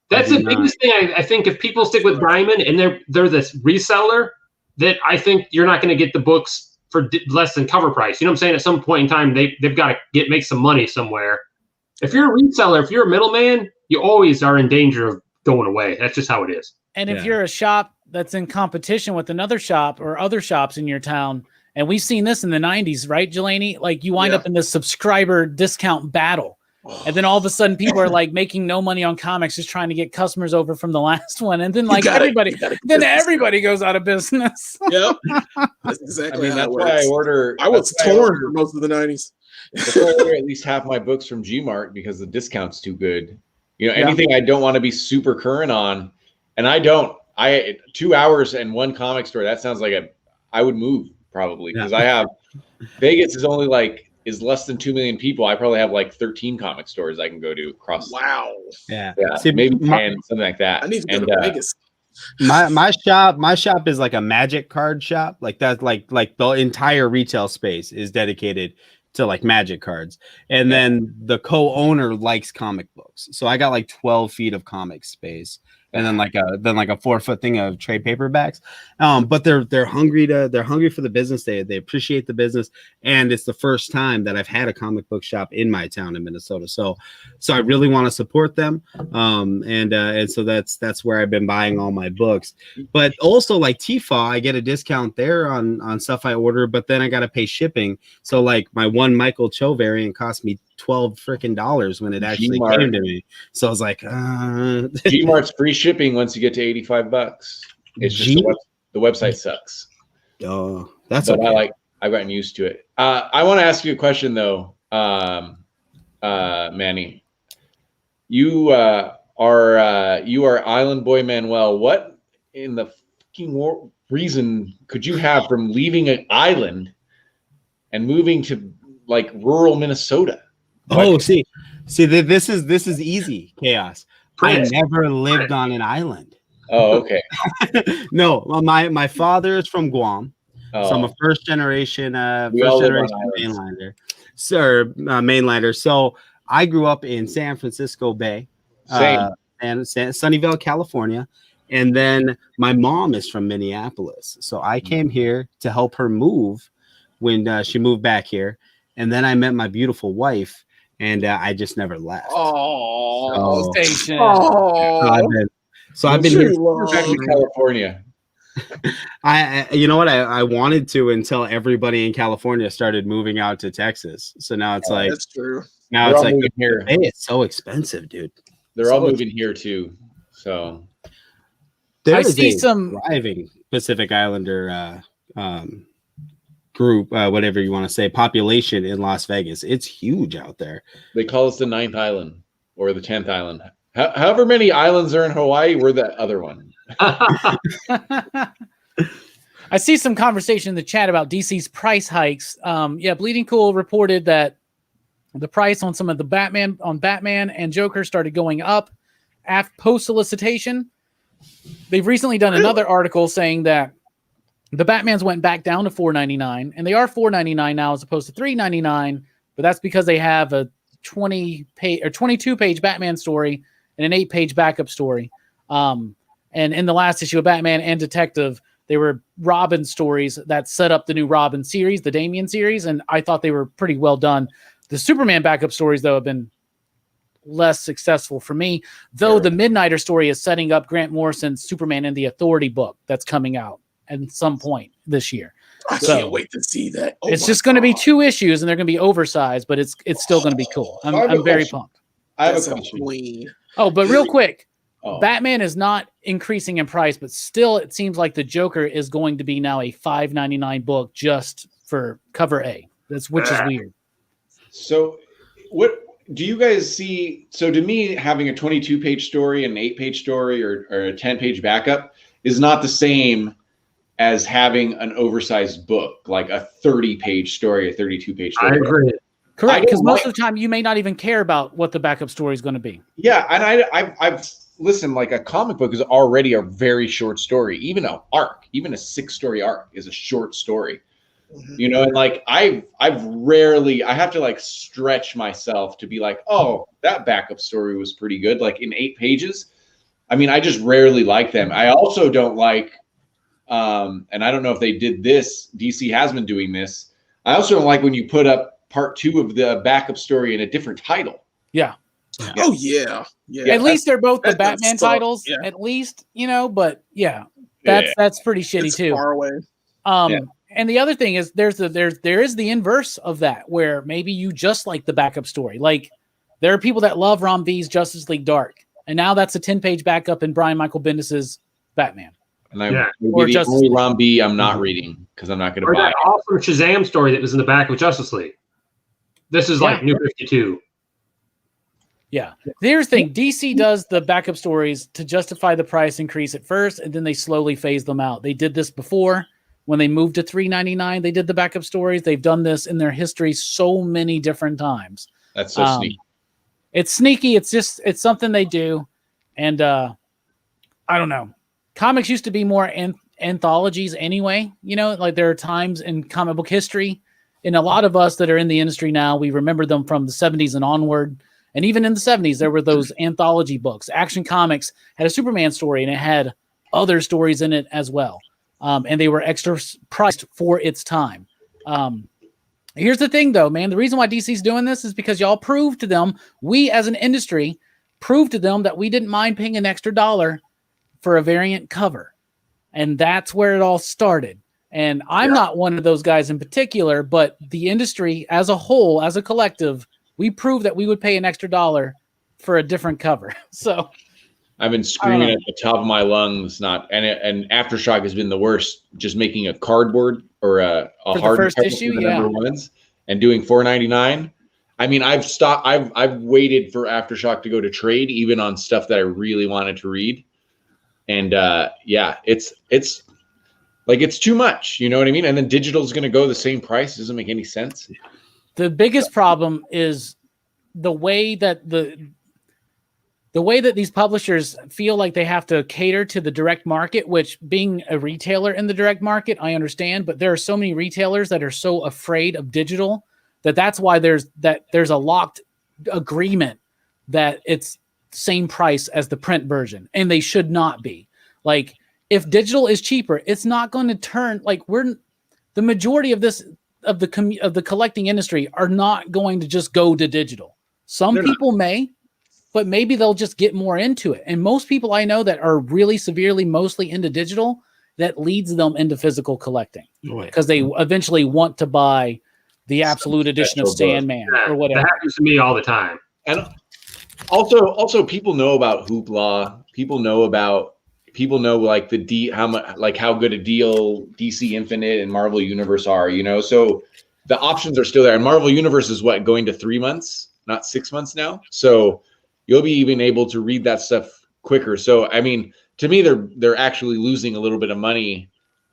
S2: That's the biggest thing. I think if people stick with Diamond and they're this reseller, that I think you're not going to get the books for less than cover price. You know what I'm saying? At some point in time, they've got to make some money somewhere. If you're a reseller, if you're a middleman, you always are in danger of going away. That's just how it is.
S1: And if you're a shop that's in competition with another shop or other shops in your town, and we've seen this in the 90s, right, Jelani? Like you wind up in this subscriber discount battle. And then all of a sudden people are like making no money on comics, just trying to get customers over from the last one. And then like everybody goes out of business.
S3: Yep. That's exactly
S7: that's why
S3: I was torn for most of the 90s.
S7: I order at least half my books from Gmart because the discount's too good. You know, anything I don't want to be super current on. And I 2 hours and one comic store, that sounds like I would move probably, because I have Vegas is less than 2 million people. I probably have like 13 comic stores I can go to across.
S3: Wow.
S7: Yeah. See, maybe 10, something like that.
S3: I need to go to Vegas.
S4: My shop is like a Magic card shop. Like that's like the entire retail space is dedicated to like Magic cards. And then the co-owner likes comic books. So I got like 12 feet of comic space. And then like a 4 foot thing of trade paperbacks. But they're hungry for the business. They appreciate the business. And it's the first time that I've had a comic book shop in my town in Minnesota. So I really want to support them. And so that's where I've been buying all my books. But also like TFA, I get a discount there on stuff I order, but then I gotta pay shipping. So like my one Michael Cho variant cost me $12 freaking when it actually came to me. So I was like,
S7: Gmart's free shipping once you get to $85. It's just the website sucks.
S4: Oh, that's
S7: but
S4: okay.
S7: I've gotten used to it. I want to ask you a question though, Manny. You are Island Boy Manuel. What in the fucking reason could you have from leaving an island and moving to like rural Minnesota?
S4: Oh, see, this is easy chaos. I never lived on an island.
S7: Oh, okay.
S4: No, my father is from Guam, so I'm a first generation mainlander. Mainlander. So I grew up in San Francisco Bay, and Sunnyvale, California, and then my mom is from Minneapolis. So I came here to help her move when she moved back here, and then I met my beautiful wife. And I just never left.
S1: Oh, station.
S4: So I've been here
S7: back to California.
S4: You know what? I wanted to until everybody in California started moving out to Texas. So now it's like
S3: that's true.
S4: Now it's like here. Hey, it's so expensive, dude.
S7: They're all moving here too. So
S4: I see some thriving Pacific Islander group, whatever you want to say, population in Las Vegas. It's huge out there.
S7: They call us the 9th island or the 10th island. However many islands are in Hawaii, we're the other one.
S1: I see some conversation in the chat about DC's price hikes. Bleeding Cool reported that the price on some of the Batman and Joker started going up after post solicitation. They've recently done another article saying that the Batmans went back down to $4.99, and they are $4.99 now as opposed to $3.99. But that's because they have a 22-page Batman story and an 8-page backup story. And in the last issue of Batman and Detective, they were Robin stories that set up the new Robin series, the Damian series, and I thought they were pretty well done. The Superman backup stories, though, have been less successful for me, though the Midnighter story is setting up Grant Morrison's Superman and the Authority book that's coming out at some point this year.
S3: I can't wait to see that.
S1: It's just going to be 2 issues, and they're going to be oversized, but it's still going to be cool. I'm very pumped.
S7: I have a question.
S1: Oh, but real quick, Batman is not increasing in price, but still it seems like the Joker is going to be now a $5.99 book just for cover A. Which is weird.
S7: So what do you guys see? So to me, having a 22-page story, an 8-page story, or a 10-page backup is not the same as having an oversized book, like a 30-page story, a 32-page story.
S2: I agree.
S1: Correct, because most of the time you may not even care about what the backup story is going to be.
S7: Yeah, and I've listened, like a comic book is already a very short story. Even an arc, even a 6-story arc is a short story. Mm-hmm. You know, and like I have to like stretch myself to be like, oh, that backup story was pretty good. Like in 8 pages. I mean, I just rarely like them. I also don't like, and I don't know if they did this, DC has been doing this. I also don't like when you put up part 2 of the backup story in a different title.
S1: Yeah.
S3: Oh yeah.
S1: At least they're both the Batman titles. Yeah. At least, but that's pretty shitty too.
S3: Far away.
S1: And the other thing is there is the inverse of that, where maybe you just like the backup story. Like there are people that love Ron V's Justice League Dark, and now that's a 10-page backup in Brian Michael Bendis's Batman.
S7: And the only Ron B I'm not reading because I'm not going to buy
S2: that awesome Shazam story that was in the back of Justice League. This is like New 52.
S1: Yeah. Here's the thing. DC does the backup stories to justify the price increase at first, and then they slowly phase them out. They did this before. When they moved to $3.99, they did the backup stories. They've done this in their history so many different times.
S7: That's so sneaky.
S1: It's sneaky. It's something they do. And I don't know. Comics used to be more anthologies anyway. Like there are times in comic book history, and a lot of us that are in the industry now, we remember them from the 70s and onward. And even in the 70s, there were those anthology books. Action Comics had a Superman story, and it had other stories in it as well. And they were extra priced for its time. Here's the thing, though, man. The reason why DC's doing this is because y'all proved to them, we as an industry proved to them that we didn't mind paying an extra $1 for a variant cover. And that's where it all started. And I'm not one of those guys in particular, but the industry as a whole, as a collective, we proved that we would pay an extra $1 for a different cover. So
S7: I've been screaming at the top of my lungs, and Aftershock has been the worst. Just making a cardboard or a hard
S1: first issue,
S7: ones, and doing $4.99. I mean, I've waited for Aftershock to go to trade, even on stuff that I really wanted to read, and it's like it's too much. You know what I mean? And then digital is going to go the same price. It doesn't make any sense.
S1: The biggest problem is the way that these publishers feel like they have to cater to the direct market, which being a retailer in the direct market, I understand, but there are so many retailers that are so afraid of digital that's why there's a locked agreement that it's same price as the print version, and they should not be. Like, if digital is cheaper, it's not going to turn, like, the majority of the collecting industry are not going to just go to digital. Some people may, but maybe they'll just get more into it. And most people I know that are really severely mostly into digital, that leads them into physical collecting because they eventually want to buy the absolute edition of Sandman or whatever.
S2: That happens to me all the time.
S7: And also people know about Hoopla. People know like how good a deal DC Infinite and Marvel Universe are, so the options are still there. And Marvel Universe is going to 3 months, not 6 months now. So you'll be even able to read that stuff quicker. So, I mean, to me, they're actually losing a little bit of money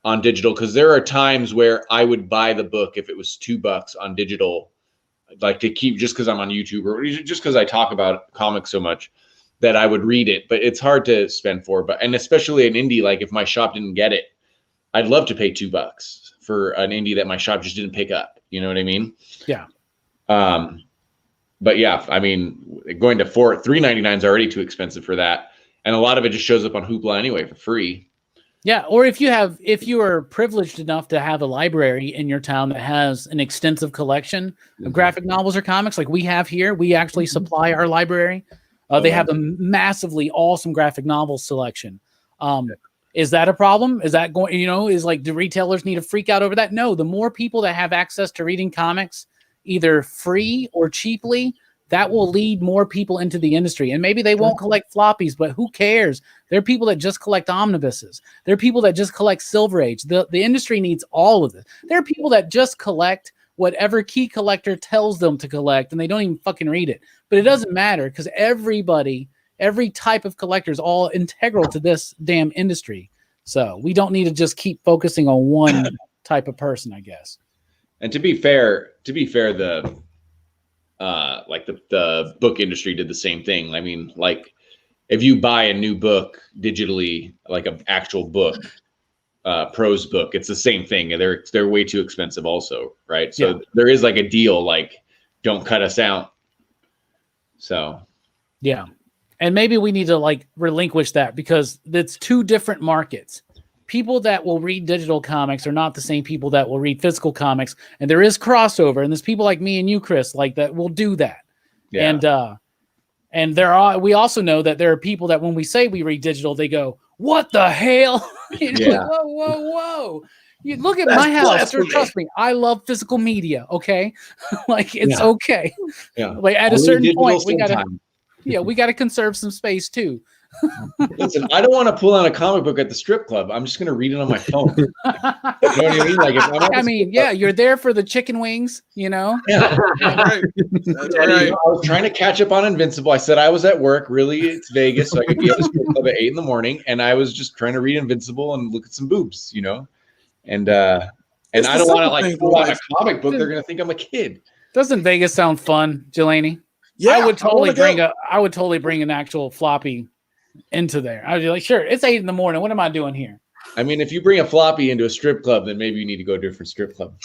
S7: on digital, because there are times where I would buy the book if it was $2 on digital, like to keep, just because I'm on YouTube or just because I talk about comics so much, that I would read it. But it's hard to spend for. And especially an indie, like if my shop didn't get it, I'd love to pay $2 for an indie that my shop just didn't pick up. You know what I mean?
S1: Yeah.
S7: But yeah, I mean, going to $3.99 is already too expensive for that, and a lot of it just shows up on Hoopla anyway for free.
S1: Yeah, or if you are privileged enough to have a library in your town that has an extensive collection of graphic novels or comics, like we have here, we actually supply our library. They have a massively awesome graphic novel selection. Is that a problem? Is that going? Do retailers need to freak out over that? No, the more people that have access to reading comics, either free or cheaply, that will lead more people into the industry. And maybe they won't collect floppies, but who cares? There are people that just collect omnibuses. There are people that just collect Silver Age. The industry needs all of this. There are people that just collect whatever key collector tells them to collect, and they don't even fucking read it. But it doesn't matter, because every type of collector is all integral to this damn industry. So we don't need to just keep focusing on one type of person, I guess.
S7: And to be fair, the book industry did the same thing. I mean, like if you buy a new book digitally, like an actual book, prose book, it's the same thing. They're way too expensive also, right? So there is like a deal, like don't cut us out. So
S1: yeah. And maybe we need to relinquish that, because it's two different markets. People that will read digital comics are not the same people that will read physical comics, and there is crossover, and there's people like me and you, Chris, that will do that. Yeah. And we also know that there are people that when we say we read digital, they go, "What the hell?" Whoa. You look at my house. Trust me, I love physical media. Okay, it's okay.
S7: Yeah.
S1: At a certain point, we gotta conserve some space too.
S7: Listen, I don't want to pull out a comic book at the strip club. I'm just going to read it on my phone. You know what I mean?
S1: You're there for the chicken wings, Yeah.
S3: Right. That's right.
S7: I was trying to catch up on Invincible. I said I was at work. Really, it's Vegas, so I could be at the strip club at 8 in the morning, and I was just trying to read Invincible and look at some boobs, And I don't want to like pull out a comic book. They're gonna think I'm a kid.
S1: Doesn't Vegas sound fun, Jelani?
S3: Yeah,
S1: I would totally bring an actual floppy into there. I'd be like, sure, it's 8 a.m. What am I doing here?
S7: I mean, if you bring a floppy into a strip club, then maybe you need to go to a different strip club.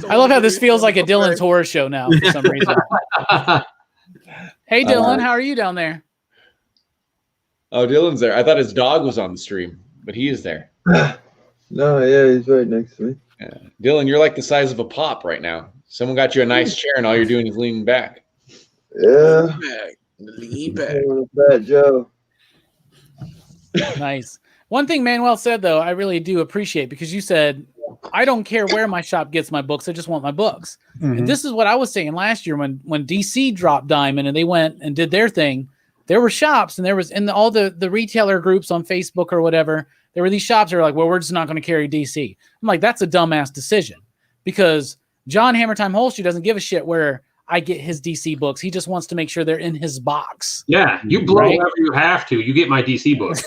S1: I love how this feels like a Dylan's horror show now for some reason. Hey, Dylan, how are you down there?
S7: Oh, Dylan's there. I thought his dog was on the stream, but he is there.
S6: No, yeah, he's right next to me.
S7: Yeah. Dylan, you're like the size of a pop right now. Someone got you a nice chair, and all you're doing is leaning back.
S6: Yeah.
S3: Lean back.
S6: Fat Joe.
S1: Nice. One thing Manuel said, though, I really do appreciate, because you said, I don't care where my shop gets my books. I just want my books. Mm-hmm. And this is what I was saying last year when DC dropped Diamond and they went and did their thing. There were shops, and there was in all the retailer groups on Facebook or whatever, there were these shops that were like, well, we're just not going to carry DC. I'm like, that's a dumbass decision, because John Hammertime Holster doesn't give a shit where I get his DC books. He just wants to make sure they're in his box.
S2: Yeah, you blow whatever you have to. You get my DC books.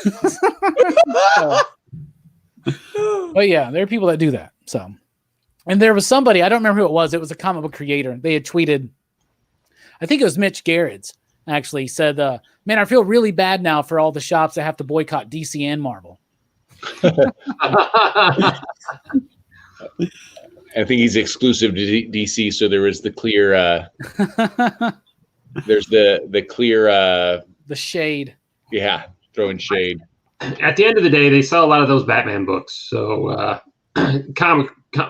S1: But yeah, there are people that do that. So, and there was somebody, I don't remember who it was. It was a comic book creator. They had tweeted, I think it was Mitch Garrett's, actually said, man, I feel really bad now for all the shops that have to boycott DC and Marvel.
S7: I think he's exclusive to DC, so there is the clear. There's the clear.
S1: The shade.
S7: Yeah, throwing shade.
S2: At the end of the day, they sell a lot of those Batman books. So, I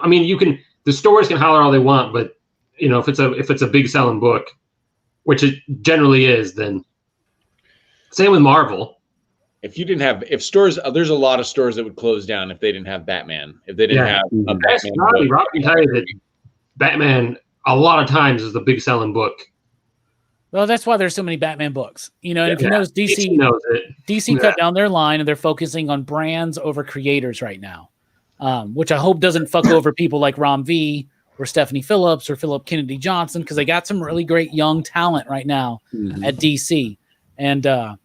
S2: mean, the stores can holler all they want, but you know, if it's a big selling book, which it generally is, then same with Marvel.
S7: If stores, there's a lot of stores that would close down if they didn't have Batman. If they didn't have a Batman,
S2: Robbie can tell you that Batman a lot of times is the big selling book.
S1: Well, that's why there's so many Batman books. You know, and if you notice, DC
S2: knows it.
S1: DC cut down their line, and they're focusing on brands over creators right now, which I hope doesn't fuck over people like Rom V or Stephanie Phillips or Philip Kennedy Johnson, because they got some really great young talent right now at DC. And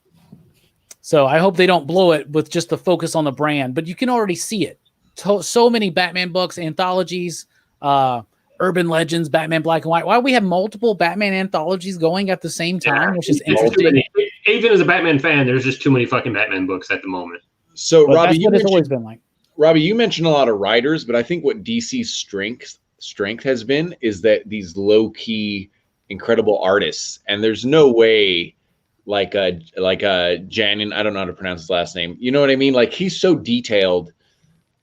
S1: so I hope they don't blow it with just the focus on the brand. But you can already see it. So many Batman books, anthologies, urban legends, Batman Black and White. Why we have multiple Batman anthologies going at the same time, which is interesting.
S2: Even as a Batman fan, there's just too many fucking Batman books at the moment.
S7: So,
S1: but
S7: Robbie,
S1: that's what it's always been like.
S7: Robbie, you mentioned a lot of writers, but I think what DC's strength has been is that these low-key, incredible artists, and there's no way like Janin, I don't know how to pronounce his last name. You know what I mean? Like, he's so detailed.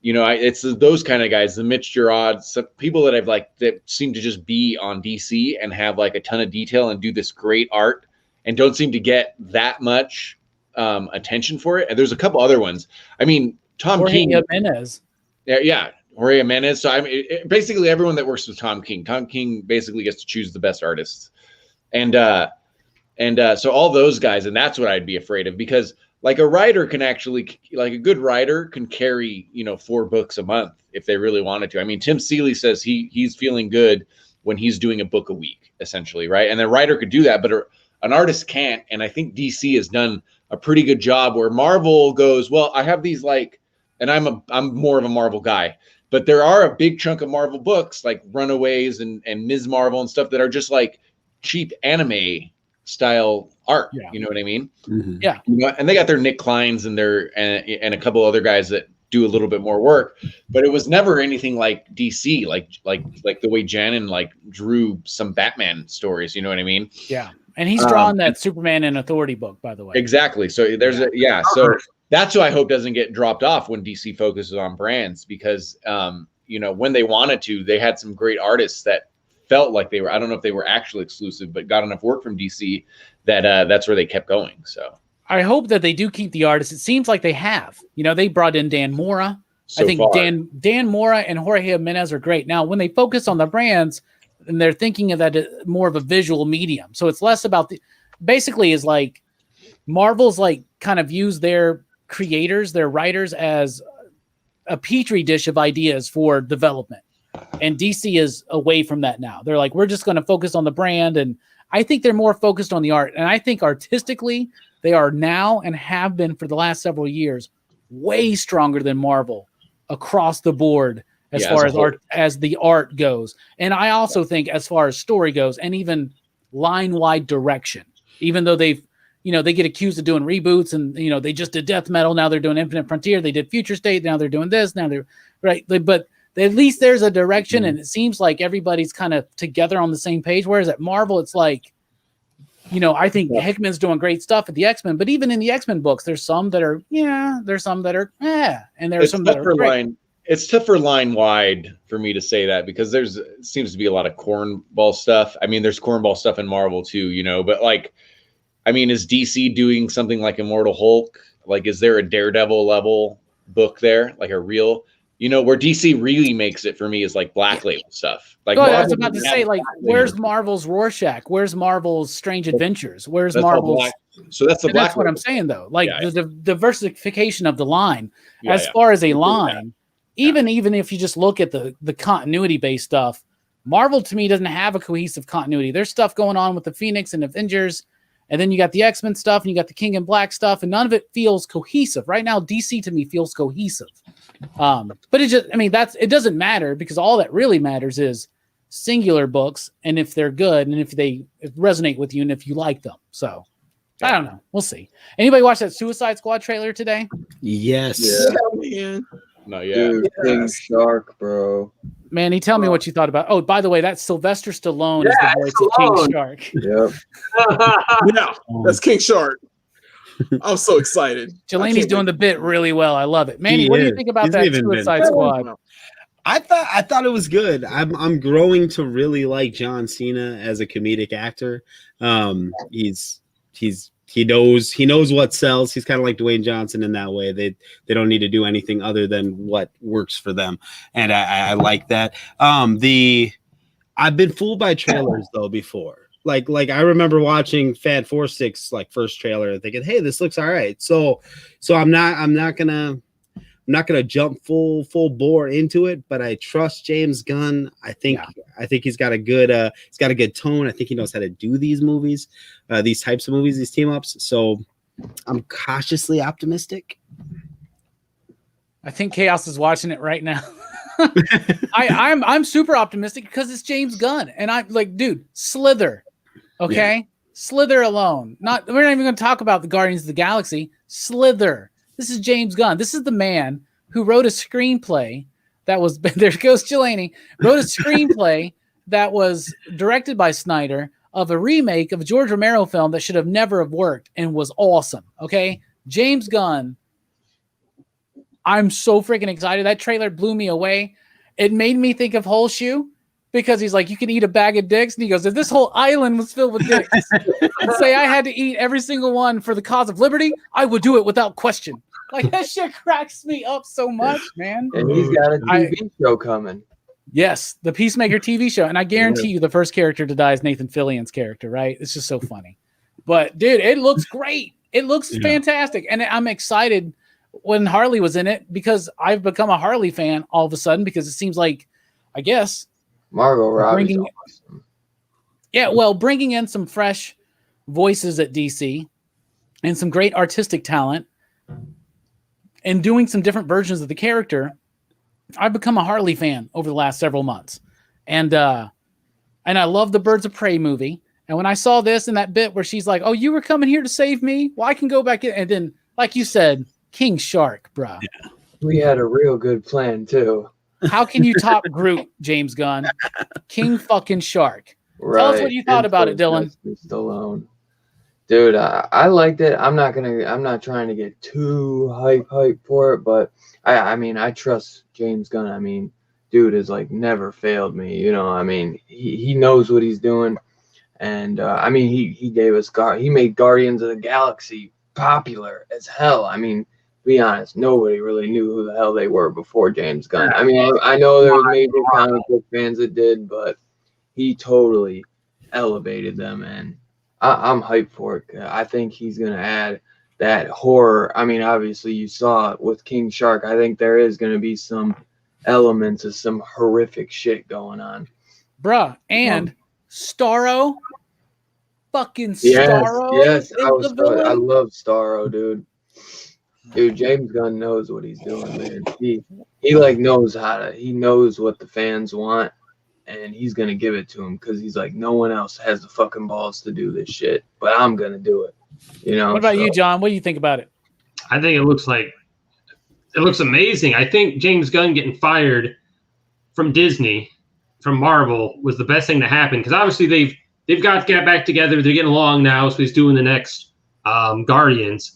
S7: You know, it's those kind of guys, the Mitch Gerards, people that that seem to just be on DC and have like a ton of detail and do this great art and don't seem to get that much attention for it. And there's a couple other ones. I mean, Tom King.
S1: Jimenez.
S7: Yeah, Jorge Jimenez. So I mean, basically everyone that works with Tom King. Tom King basically gets to choose the best artists, and so all those guys, and that's what I'd be afraid of, because like a writer can actually, like a good writer can carry, 4 books a month if they really wanted to. I mean, Tim Seeley says he's feeling good when he's doing a book a week, essentially, right? And a writer could do that, but an artist can't. And I think DC has done a pretty good job where Marvel goes, well, I have these and I'm more of a Marvel guy, but there are a big chunk of Marvel books like Runaways and Ms. Marvel and stuff that are just like cheap anime style art. Yeah. You know what I mean?
S1: Mm-hmm. Yeah.
S7: And they got their Nick Kleins and and a couple other guys that do a little bit more work, but it was never anything like DC, like the way Janin drew some Batman stories. You know what I mean?
S1: Yeah. And he's drawn that Superman and Authority book, by the way.
S7: Exactly. So there's so that's who I hope doesn't get dropped off when DC focuses on brands, because when they wanted to, they had some great artists that felt like they were, I don't know if they were actually exclusive, but got enough work from DC that that's where they kept going. So
S1: I hope that they do keep the artists. It seems like they have. They brought in Dan Mora. I think Dan Mora and Jorge Jimenez are great. Now, when they focus on the brands, and they're thinking of that more of a visual medium. So it's less about basically is like Marvel's kind of use their creators, their writers as a petri dish of ideas for development. And DC is away from that now. They're like, we're just going to focus on the brand. And I think they're more focused on the art. And I think artistically, they are now and have been for the last several years way stronger than Marvel across the board as far as art, as the art goes. And I also think as far as story goes, and even line-wide direction, even though they've, they get accused of doing reboots, and they just did Death Metal, now they're doing Infinite Frontier, they did Future State, now they're doing this, now they're right. But at least there's a direction, and it seems like everybody's kind of together on the same page. Whereas at Marvel, it's like, I think Hickman's doing great stuff at the X-Men, but even in the X-Men books, there's some that are, there's some that are, and there's some that are great.
S7: It's tougher line wide for me to say that, because seems to be a lot of cornball stuff. I mean, there's cornball stuff in Marvel too, but like, I mean, is DC doing something like Immortal Hulk? Like, is there a Daredevil level book there? Like a real, where DC really makes it for me is like Black Label stuff. Like,
S1: I was about to say, like, where's Marvel's Rorschach? Where's Marvel's Strange Adventures? Where's Marvel's?
S7: So that's the Black.
S1: That's what I'm saying, though. Like the diversification of the line, as far as a line, even if you just look at the continuity based stuff, Marvel to me doesn't have a cohesive continuity. There's stuff going on with the Phoenix and Avengers, and then you got the X-Men stuff, and you got the King in Black stuff, and none of it feels cohesive. Right now, DC to me feels cohesive. But it doesn't matter, because all that really matters is singular books, and if they're good, and if they resonate with you, and if you like them. So I don't know. We'll see. Anybody watch that Suicide Squad trailer today?
S4: Yes.
S3: Yeah.
S7: No, yeah.
S6: Dude, King Shark, bro.
S1: Manny, tell me what you thought about. Oh, by the way, that's Sylvester Stallone is the voice of King Shark.
S6: Yep.
S3: Yeah, that's King Shark. I'm so excited.
S1: Jelani's doing the bit really well. I love it. Manny, what do you think about that Suicide Squad?
S4: I thought it was good. I'm growing to really like John Cena as a comedic actor. He knows what sells. He's kind of like Dwayne Johnson in that way. They don't need to do anything other than what works for them, and I like that. I've been fooled by trailers though before. Like I remember watching Fat 4-6 like first trailer and thinking, hey, this looks all right. So I'm not gonna jump full bore into it, but I trust James Gunn. I think he's got a good tone. I think he knows how to do these movies, these types of movies, these team ups. So I'm cautiously optimistic.
S1: I think Chaos is watching it right now. I'm super optimistic because it's James Gunn, and I'm like, dude, Slither, okay, yeah. Slither alone. We're not even going to talk about the Guardians of the Galaxy. Slither. This is James Gunn. This is the man who wrote a screenplay that was there goes Jelani, wrote a screenplay that was directed by Snyder of a remake of a George Romero film that should have never have worked and was awesome. Okay, James Gunn. I'm so freaking excited. That trailer blew me away. It made me think of Whole Shoe because he's like, you can eat a bag of dicks. And he goes, if this whole island was filled with dicks and say I had to eat every single one for the cause of liberty, I would do it without question. Like, that shit cracks me up so much, man.
S6: And he's got a TV show coming.
S1: Yes, the Peacemaker TV show. And I guarantee you the first character to die is Nathan Fillion's character, right? It's just so funny. But, dude, it looks great. It looks fantastic. And I'm excited when Harley was in it because I've become a Harley fan all of a sudden because it seems like, I guess,
S6: Margot Robbie's awesome.
S1: Yeah, well, bringing in some fresh voices at DC and some great artistic talent and doing some different versions of the character, I've become a Harley fan over the last several months. And I love the Birds of Prey movie. And when I saw this and that bit where she's like, oh, you were coming here to save me? Well, I can go back in. And then, like you said, King Shark, bro.
S6: Yeah. We had a real good plan, too.
S1: How can you top Groot, James Gunn? King fucking Shark.
S6: Right.
S1: Tell us what you thought about it, Dylan.
S6: Stallone. Dude, I liked it. I'm not trying to get too hype for it, but I mean, I trust James Gunn. I mean, dude has like never failed me. You know, I mean, he knows what he's doing. And I mean, he gave us he made Guardians of the Galaxy popular as hell. I mean, to be honest, nobody really knew who the hell they were before James Gunn. I mean, I know there was maybe comic book fans that did, but he totally elevated them, and I'm hyped for it. I think he's going to add that horror. I mean, obviously you saw it with King Shark. I think there is going to be some elements of some horrific shit going on.
S1: Bruh, and Starro fucking
S6: Yes,
S1: Starro
S6: yes.
S1: is the villain?
S6: I love Starro, dude. Dude, James Gunn knows what he's doing, man. He like knows he knows what the fans want, and he's gonna give it to him because he's like, no one else has the fucking balls to do this shit, but I'm gonna do it. You know.
S1: What about you, John? What do you think about it?
S2: I think it looks amazing. I think James Gunn getting fired from Disney, from Marvel, was the best thing to happen because obviously they've got back together. They're getting along now, so he's doing the next Guardians.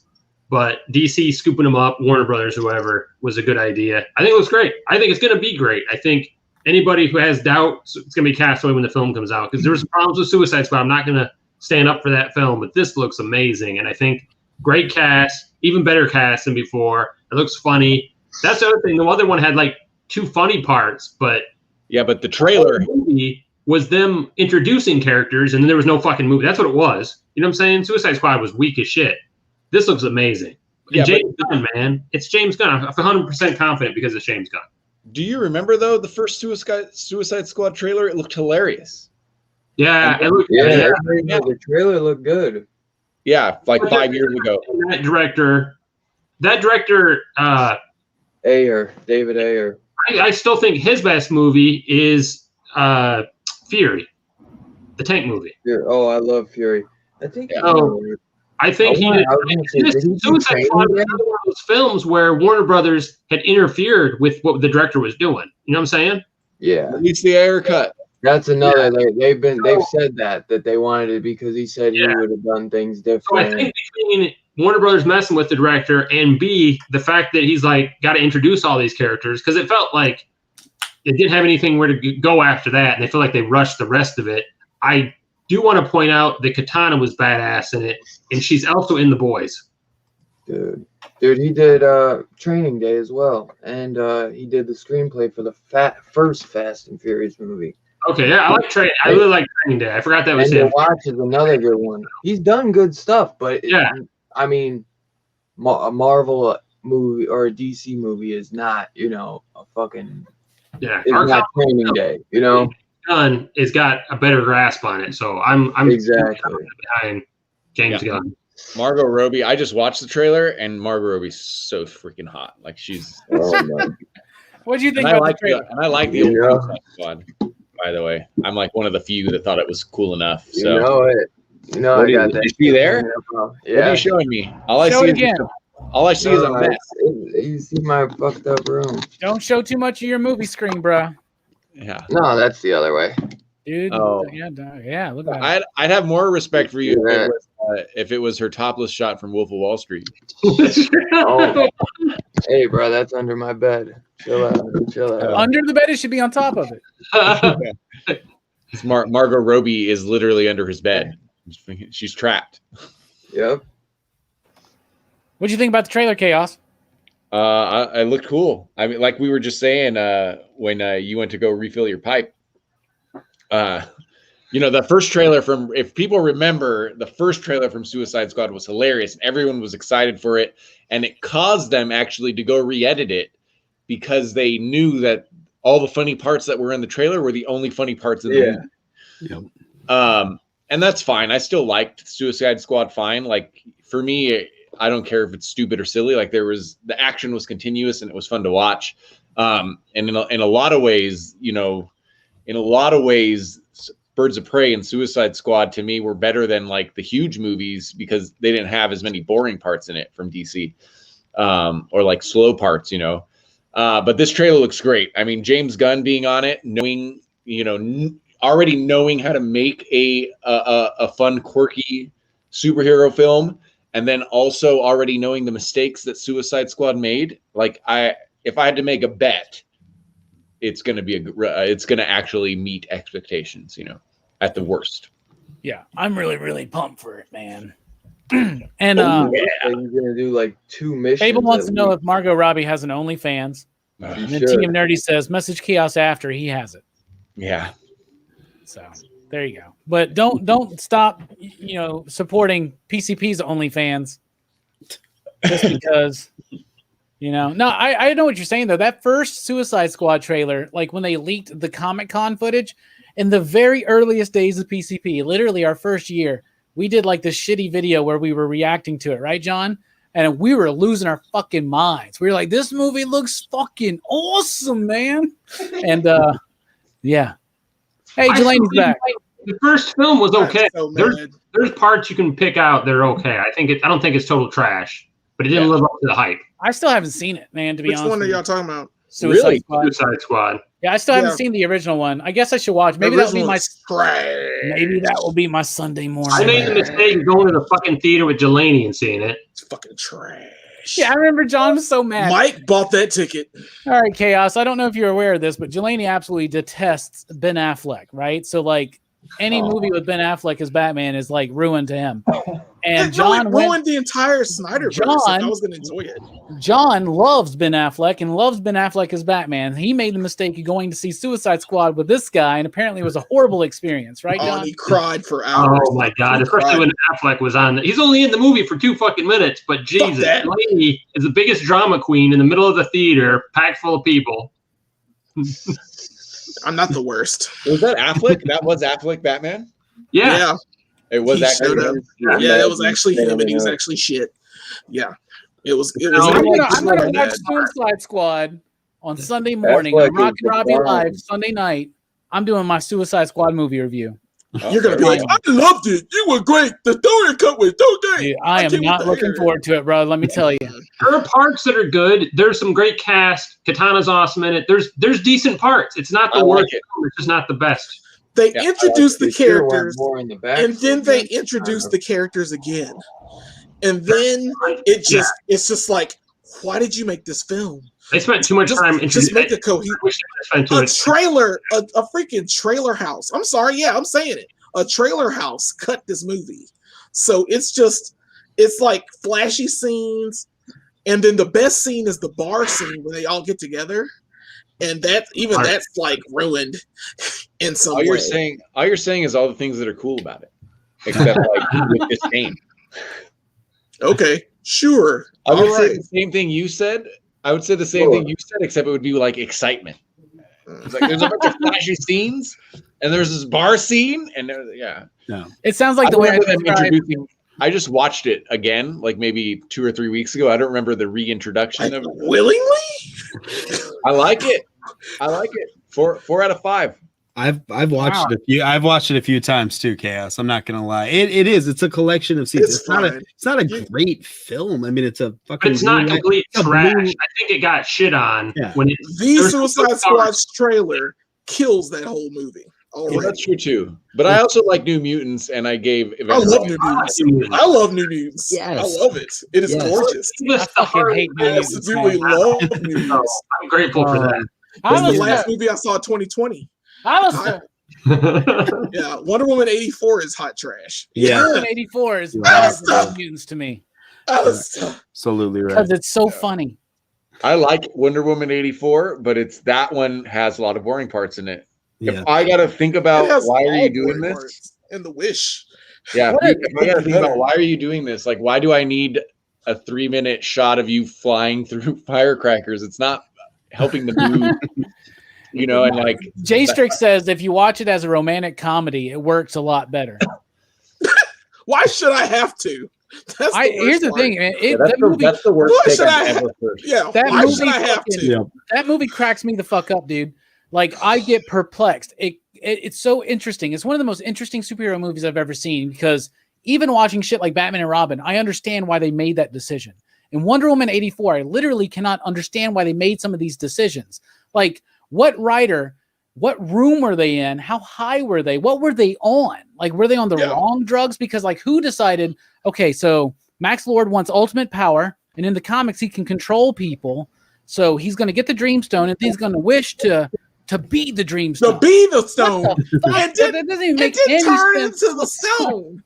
S2: But DC scooping him up, Warner Brothers or whatever, was a good idea. I think it looks great. I think it's going to be great. I think anybody who has doubt, it's going to be cast away when the film comes out because there's problems with Suicide Squad. I'm not going to stand up for that film, but this looks amazing. And I think great cast, even better cast than before. It looks funny. That's the other thing. The other one had like 2 funny parts, but
S7: but the trailer
S2: movie was them introducing characters, and then there was no fucking movie. That's what it was. You know what I'm saying? Suicide Squad was weak as shit. This looks amazing. And James Gunn, man. It's James Gunn. I'm 100% confident because it's James Gunn.
S7: Do you remember, though, the first Suicide Squad trailer? It looked hilarious.
S2: Yeah.
S6: The trailer looked good.
S7: Yeah, like 5 years ago.
S2: That director,
S6: David Ayer.
S2: I still think his best movie is Fury, the tank movie.
S6: Oh, I love Fury. I think.
S2: I think he did. Suicide Squad was another one of those films where Warner Brothers had interfered with what the director was doing. You know what I'm saying?
S6: Yeah.
S7: At least the Ayer cut.
S6: That's another. They've said that they wanted it because he said he would have done things different.
S2: So I think between Warner Brothers messing with the director and B, the fact that he's like got to introduce all these characters because it felt like it didn't have anything where to go after that, and they feel like they rushed the rest of it. I do want to point out that Katana was badass in it, and she's also in The Boys.
S6: Dude, he did Training Day as well, and he did the screenplay for the first Fast and Furious movie.
S2: Okay, yeah, I really like Training Day. I forgot that was him.
S6: And Watch is another good one. He's done good stuff, but I mean, a Marvel movie or a DC movie is not, a fucking.
S2: Yeah,
S6: it's not Training Day,
S2: Gunn has got a better grasp on it, so I'm
S6: exactly
S2: behind James Gunn.
S7: Margot Robbie, I just watched the trailer, and Margot Robbie's so freaking hot. Like she's.
S1: What do you think about the trailer?
S7: And I like the old Squad. By the way, I'm like one of the few that thought it was cool enough. So
S6: I got that.
S7: Is she there?
S6: Yeah.
S7: What are you showing me? All I see is a mess.
S6: You see my fucked up room.
S1: Don't show too much of your movie screen, bro.
S7: Yeah.
S6: No, that's the other way.
S1: Dude.
S7: Oh.
S1: Yeah. Look at that.
S7: I'd have more respect for you if it was her topless shot from Wolf of Wall Street.
S6: Hey, bro, that's under my bed. Chill out.
S1: Under the bed, it should be on top of it.
S7: Margot Robbie is literally under his bed. She's trapped.
S6: Yep.
S7: What
S1: do you think about the trailer, Chaos?
S7: I looked cool. I mean, like we were just saying when you went to go refill your pipe. The first trailer if people remember, the first trailer from Suicide Squad was hilarious. And everyone was excited for it. And it caused them actually to go re-edit it because they knew that all the funny parts that were in the trailer were the only funny parts in the movie. Yep. And that's fine. I still liked Suicide Squad fine. Like for me, I don't care if it's stupid or silly. Like the action was continuous and it was fun to watch. And in a lot of ways, Birds of Prey and Suicide Squad to me were better than like the huge movies because they didn't have as many boring parts in it from DC, or like slow parts, But this trailer looks great. I mean, James Gunn being on it, knowing, already knowing how to make a fun, quirky superhero film, and then also already knowing the mistakes that Suicide Squad made. Like if I had to make a bet, it's going to actually meet expectations, at the worst.
S1: Yeah, I'm really, really pumped for it, man. And
S6: you're gonna do like 2 missions.
S1: Abel wants to know if Margot Robbie has an OnlyFans. And then Team Nerdy says, message Chaos after he has it.
S7: Yeah.
S1: So there you go. But don't stop, supporting PCP's OnlyFans just because. No, I know what you're saying, though. That first Suicide Squad trailer, like when they leaked the Comic-Con footage, in the very earliest days of PCP, literally our first year, we did like this shitty video where we were reacting to it, right, John? And we were losing our fucking minds. We were like, this movie looks fucking awesome, man. And yeah. Hey, Delaney's back.
S2: The first film was okay.
S3: So
S2: there's parts you can pick out that are okay. I don't think it's total trash, but it didn't live up to the hype.
S1: I still haven't seen it, man, to be honest.
S3: Which one are y'all talking about?
S1: Suicide
S2: Squad.
S1: Yeah, I still haven't seen the original one. I guess I should watch. Maybe that'll be my
S3: trash.
S1: Maybe that will be my Sunday morning.
S2: I made the mistake of going to the fucking theater with Delaney and seeing it.
S3: It's fucking trash.
S1: Yeah, I remember John was so mad.
S3: Mike bought that ticket.
S1: All right, Chaos. I don't know if you're aware of this, but Delaney absolutely detests Ben Affleck, right? So, like, any movie with Ben Affleck as Batman is, like, ruined to him. And John
S3: ruined the entire Snyderverse. I was going to enjoy it.
S1: John loves Ben Affleck and loves Ben Affleck as Batman. He made the mistake of going to see Suicide Squad with this guy, and apparently it was a horrible experience, right, John?
S3: He cried for hours.
S2: Oh, my God. Especially when Affleck was on. He's only in the movie for 2 fucking minutes, but Jesus. Delaney is the biggest drama queen in the middle of the theater, packed full of people.
S3: I'm not the worst.
S7: Was that Affleck? That was Affleck Batman?
S3: Yeah.
S7: It was
S3: actually. Yeah, it was actually him, and he was actually shit. Yeah. It was.
S1: I'm gonna watch Suicide Squad on Sunday morning. On Rockin' Robbie Live Sunday night. I'm doing my Suicide Squad movie review.
S3: You're gonna be like, I loved it. You were great. The story cut was so great.
S1: I am not looking forward to it, bro. Let me tell you.
S2: There are parts that are good. There's some great cast. Katana's awesome in it. There's decent parts. It's not the worst. It's just not the best.
S3: They introduced the characters, and then they introduced the characters again, and then it's just like, why did you make this film?
S2: They spent too much time.
S3: Just make a trailer, a freaking trailer house. I'm sorry, I'm saying it. A trailer house cut this movie, so it's like flashy scenes, and then the best scene is the bar scene where they all get together. And that's like ruined in some way.
S7: All you're saying is all the things that are cool about it, except like with this game.
S3: Okay, sure.
S7: I would say the same thing you said. I would say the same thing you said, except it would be like excitement. It's like there's a bunch of flashy scenes, and there's this bar scene, and
S1: no. It sounds like the way
S7: I just watched it again, like maybe 2 or 3 weeks ago. I don't remember the reintroduction of it.
S3: Willingly.
S7: I like it. 4 out of 5.
S8: I've watched it a few. I've watched it a few times too. Chaos. I'm not gonna lie. It is. It's a collection of scenes. It's not a great film. I mean, it's a fucking.
S2: But it's not complete trash. I think it got shit on when it.
S3: The Suicide Squad's trailer kills that whole movie.
S7: Yeah, that's true too. But I also like New Mutants, and I gave.
S3: I love New Mutants. I love New Mutants.
S1: Yes.
S3: I love it. It is gorgeous.
S1: I fucking hate New Mutants.
S3: I absolutely love New Mutants.
S2: I'm grateful for that.
S3: That's the last movie I saw in 2020. Yeah, Wonder Woman 84 is hot trash.
S1: Yeah, Wonder Woman 84 is better than Mutants to me.
S8: Absolutely right.
S1: Because it's so funny.
S7: I like Wonder Woman 84, but it's that one has a lot of boring parts in it.
S8: Yeah.
S7: If I got to think about why are you doing this?
S3: And the Wish.
S7: Yeah, if I got to think about why are you doing this? Like, why do I need a 3-minute shot of you flying through firecrackers? It's not helping the mood. You know, and like
S1: J Strick says, if you watch it as a romantic comedy, it works a lot better.
S3: Why should I have to?
S1: Here's the thing, man.
S7: That's the worst take I've ever heard.
S3: Yeah, why should I have to?
S1: That movie cracks me the fuck up, dude. Like, I get perplexed. It's so interesting. It's one of the most interesting superhero movies I've ever seen, because even watching shit like Batman and Robin, I understand why they made that decision. In Wonder Woman 84, I literally cannot understand why they made some of these decisions. Like, what writer, what room were they in? How high were they? What were they on? Like, were they on the wrong drugs? Because, like, who decided, okay, so Max Lord wants ultimate power, and in the comics, he can control people. So he's going to get the Dreamstone, and he's going to wish to be the Dreamstone.
S3: To be the stone.
S1: That doesn't even make any sense.
S3: Into the stone.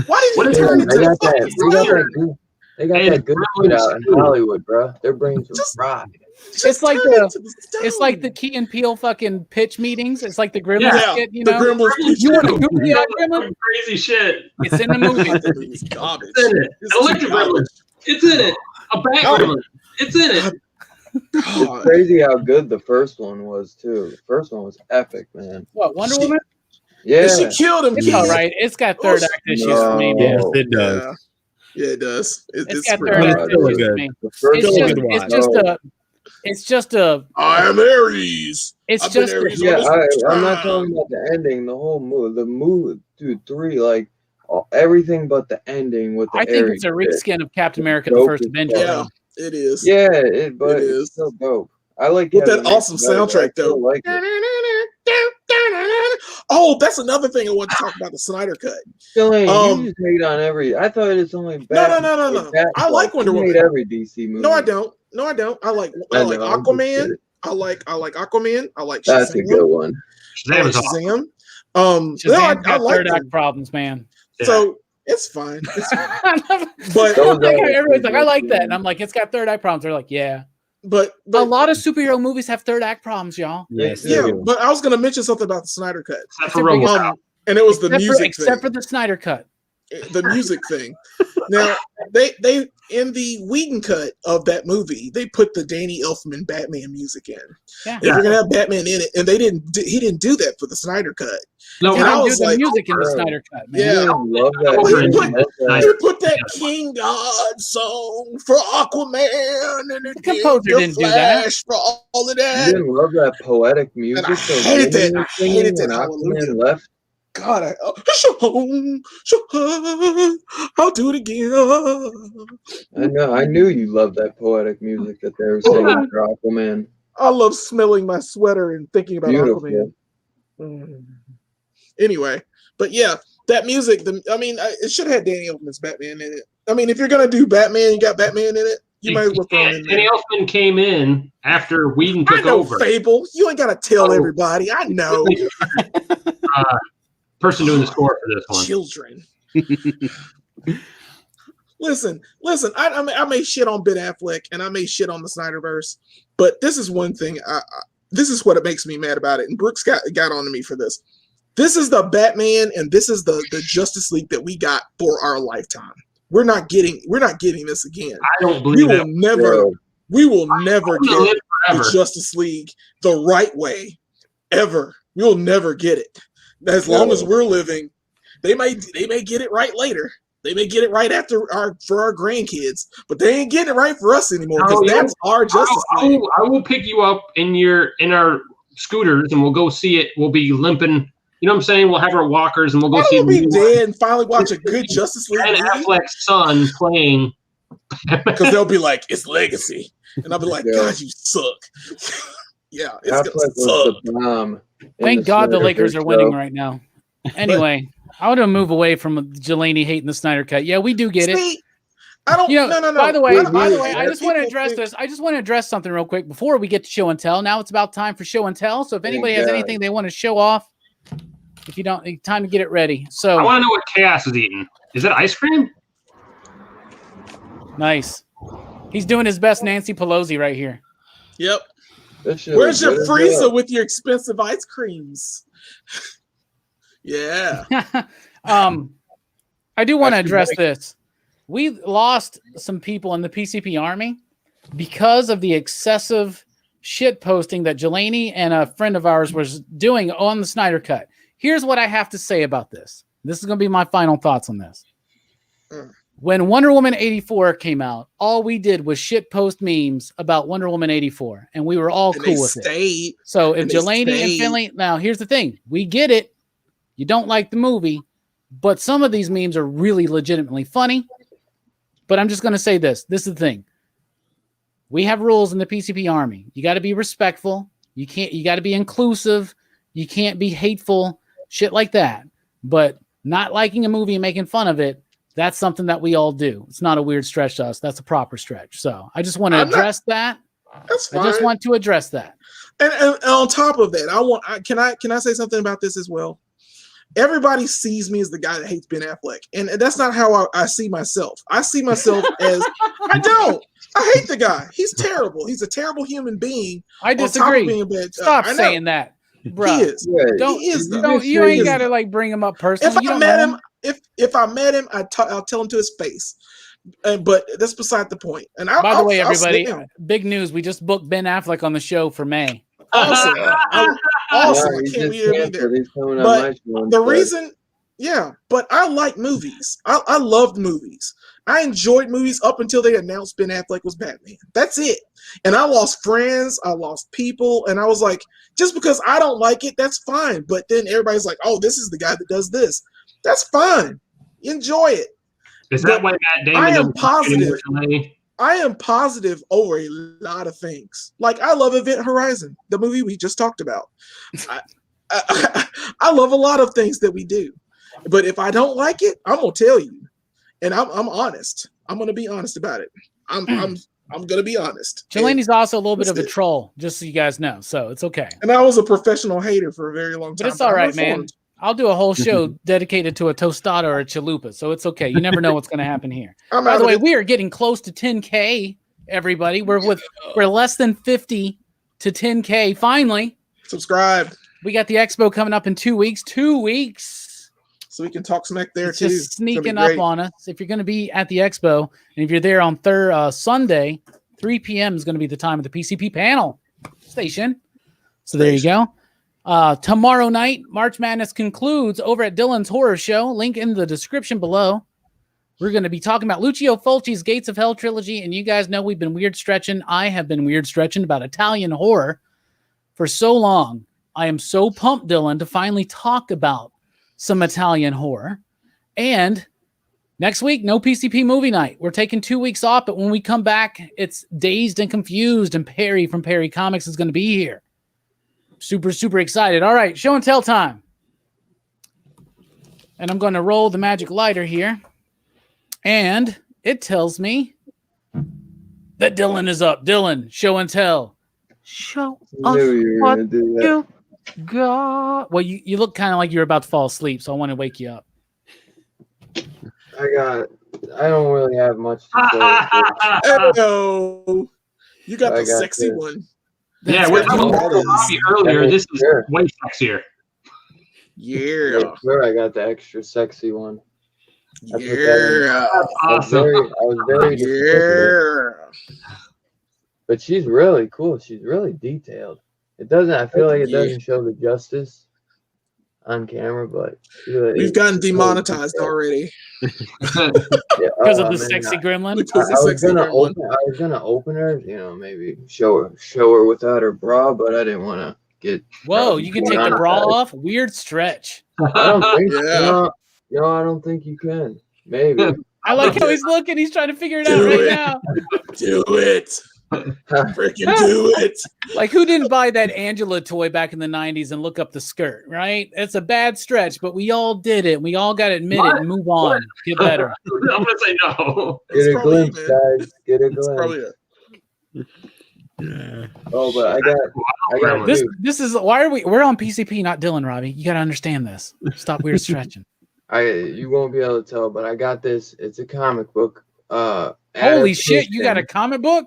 S3: Why did you turn into the stone?
S6: They got that good shit out in Hollywood, bro. Their brains are fried.
S1: It's like the Key and Peele fucking pitch meetings. It's like the Gremlins shit, you know. You want to Google that Gremlin?
S2: Crazy shit.
S1: It's in the movie.
S2: It's in it. Electric Gremlin. It's in it. A bat Gremlin. It's in it.
S6: It's crazy how good the first one was too. The first one was epic, man.
S1: What, Wonder Woman?
S6: Yeah,
S3: And she killed him.
S1: It's all right. It's got third act issues for me, man.
S4: Yes, it does.
S3: Yeah, it does.
S1: It's got
S3: pretty
S1: third
S3: good.
S1: act issues for me. It's just a.
S3: I am Aries.
S1: It's
S3: I've been
S1: just
S3: Aries
S6: yeah.
S3: all this
S6: I'm not
S3: time.
S6: talking about the ending. The whole movie, dude, 3, like everything but the ending with the.
S1: I think it's a reskin of Captain America: The First Avenger.
S3: Yeah, it is.
S6: Yeah, but
S3: It is.
S6: it's so dope. I like
S3: With
S6: Kevin
S3: that awesome
S6: Bacon better,
S3: soundtrack,
S6: but I still
S3: though.
S6: like it.
S3: Oh, that's another thing I want to talk about, the Snyder Cut.
S6: Still ain't, you just hate on every. I thought it's only bad.
S3: No. I like Wonder Woman.
S6: Every DC movie.
S3: No, I don't. I like Aquaman. I like Aquaman. I like Shazam.
S6: That's a good one.
S3: I like Shazam.
S1: Shazam got
S3: I like
S1: third
S3: them.
S1: act problems, man.
S3: So it's fine. It's fine.
S1: But
S3: But
S1: everyone's like, I like that, and I'm like, it's got third act problems. They're like, yeah.
S3: But
S1: a lot of superhero movies have third act problems, y'all.
S4: Yes,
S3: yeah. But I was gonna mention something about the Snyder Cut,
S2: and
S3: it was the music,
S1: except for the Snyder Cut,
S3: the music thing. Now they in the Whedon cut of that movie, they put the Danny Elfman Batman music in.
S1: Yeah.
S3: If you're gonna have Batman in it, and he didn't do that for the Snyder Cut.
S1: No,
S3: and I was
S1: the
S3: like,
S1: music in the Snyder Cut, man.
S3: Yeah,
S6: love that.
S3: He put that King God song for Aquaman, and
S1: the composer didn't do that
S3: for all of that.
S6: You didn't love that poetic music.
S3: And I hated that. I hated that.
S6: Aquaman left.
S3: God, I'll do it again.
S6: I knew you loved that poetic music that they were singing for Aquaman.
S3: I love smelling my sweater and thinking about
S6: Beautiful.
S3: Aquaman. Anyway, but yeah, that music. It should have had Danny Elfman's Batman in it. I mean, if you're gonna do Batman, you got Batman in it. You might as well throw him in there.
S2: Danny Elfman came in after Whedon took over.
S3: Fable, you ain't gotta tell everybody. I know.
S2: Person doing the score for this one.
S3: Children. Listen. I may shit on Ben Affleck and I may shit on the Snyderverse, but this is one thing. This is what it makes me mad about it. And Brooks got on to me for this. This is the Batman and this is the Justice League that we got for our lifetime. We're not getting this again.
S2: I don't believe that.
S3: We will never get the Justice League the right way ever. We'll never get it. As long as we're living, they may get it right later. They may get it right for our grandkids, but they ain't getting it right for us anymore because that's our Justice League.
S2: I will pick you up in our scooters and we'll go see it. We'll be limping. You know what I'm saying? We'll have our walkers and we'll go see it.
S3: We'll be dead and finally watch a good Justice League movie.
S2: And Affleck's son playing.
S3: Because they'll be like, it's legacy. And I'll be like, God, you suck. Yeah, it's gonna suck.
S1: Thank God the Lakers are winning right now. Anyway, I want to move away from Jelani hating the Snyder Cut. Yeah, we do get it.
S3: I don't. No.
S1: By the way, I just want to address this. I just want to address something real quick before we get to show and tell. Now it's about time for show and tell. So if anybody has anything they want to show off, if you don't, time to get it ready. So
S2: I want to know what Chaos is eating. Is that ice cream?
S1: Nice. He's doing his best Nancy Pelosi right here.
S3: Yep. Where's your freezer with your expensive ice creams? Yeah.
S1: I do want to address this. We lost some people in the PCP Army because of the excessive shit posting that Jelani and a friend of ours was doing on the Snyder Cut. Here's what I have to say about this. This is going to be my final thoughts on this. When Wonder Woman 84 came out, all we did was shit post memes about Wonder Woman 84, and we were all cool with it. So if Jelani and Finley, now here's the thing, we get it. You don't like the movie, but some of these memes are really legitimately funny. But I'm just going to say this. This is the thing. We have rules in the PCP Army. You got to be respectful. You got to be inclusive. You can't be hateful, shit like that. But not liking a movie and making fun of it, that's something that we all do. It's not a weird stretch to us. That's a proper stretch. So I just want to address that.
S3: That's fine.
S1: I just want to address that.
S3: And on top of that, can I say something about this as well? Everybody sees me as the guy that hates Ben Affleck, and that's not how I see myself. I see myself as I hate the guy. He's terrible. He's a terrible human being.
S1: I disagree. Stop saying that, bro.
S3: He is.
S1: You ain't got to like bring him up personally.
S3: If I met him, if I met him, I'll tell him to his face. But that's beside the point. And
S1: by the way, everybody, big news: we just booked Ben Affleck on the show for May.
S3: Awesome. awesome.
S6: Yeah,
S3: I
S6: he's
S3: can't
S6: just
S3: be there.
S6: canceled. He's coming on
S3: But
S6: my show
S3: the
S6: instead.
S3: reason, yeah, but I like movies. I loved movies. I enjoyed movies up until they announced Ben Affleck was Batman. That's it. And I lost friends, I lost people, and I was like, just because I don't like it, that's fine. But then everybody's like, oh, this is the guy that does this. That's fine. Enjoy it.
S2: Is that why Matt Damon
S3: I am
S2: doesn't talk anymore,
S3: positive.
S2: Delaney?
S3: I am positive over a lot of things. Like, I love Event Horizon, the movie we just talked about. I love a lot of things that we do. But if I don't like it, I'm going to tell you. And I'm honest. I'm going to be honest about it. I'm going to be honest.
S1: Delaney's also a little bit of a troll, just so you guys know. So it's okay.
S3: And I was a professional hater for a very long time.
S1: But it's all right, man. I'll do a whole show dedicated to a tostada or a chalupa, so it's okay. You never know what's going to happen here. By the way, we are getting close to 10K, everybody. We're less than 50 to 10K. Finally,
S3: subscribe.
S1: We got the expo coming up in 2 weeks. 2 weeks.
S3: So we can talk smack there
S1: it's
S3: too.
S1: Just sneaking up on us. If you're going to be at the expo, and if you're there on Sunday, 3 p.m. is going to be the time of the PCP panel station. So there you go. Tomorrow night, March Madness concludes over at Dylan's Horror Show. Link in the description below. We're going to be talking about Lucio Fulci's Gates of Hell trilogy. And you guys know we've been weird stretching. I have been weird stretching about Italian horror for so long. I am so pumped, Dylan, to finally talk about some Italian horror. And next week, no PCP movie night. We're taking 2 weeks off, but when we come back, it's Dazed and Confused, and Perry from Perry Comics is going to be here. Super, super excited. All right, show and tell time. And I'm going to roll the magic lighter here. And it tells me that Dylan is up. Dylan, show and tell. Show us what you got. Well, you look kind of like you're about to fall asleep, so I want to wake you up.
S6: I don't really have much to say.
S3: Hello. You got the sexy one.
S2: Yeah, we're talking about Robbie earlier. This is way sexier.
S3: Yeah.
S6: Sure, I got the extra sexy one.
S3: Yeah.
S2: Awesome.
S6: I was very But she's really cool. She's really detailed. I feel like it doesn't show the justice on camera, but
S3: we've gotten demonetized already.
S1: Because of the sexy gremlin.
S6: I was gonna open her, maybe show her without her bra, but I didn't want to get.
S1: Whoa, you can take the bra off? Weird stretch.
S6: I don't think. I don't think you can. Maybe.
S1: I like how he's looking. He's trying to figure it out right now.
S3: Do it. Freaking do it.
S1: Like, who didn't buy that Angela toy back in the 90s and look up the skirt, right? It's a bad stretch, but we all did it. We all got to admit it and move on. Get better.
S2: I'm going to say no.
S6: Get a glimpse, guys. Get a glimpse.
S8: Yeah.
S6: Oh, but I got
S1: this is why we're on PCP, not Dylan, Robbie. You got to understand this. Stop weird stretching.
S6: You won't be able to tell, but I got this. It's a comic book.
S1: Holy shit, you got a comic book?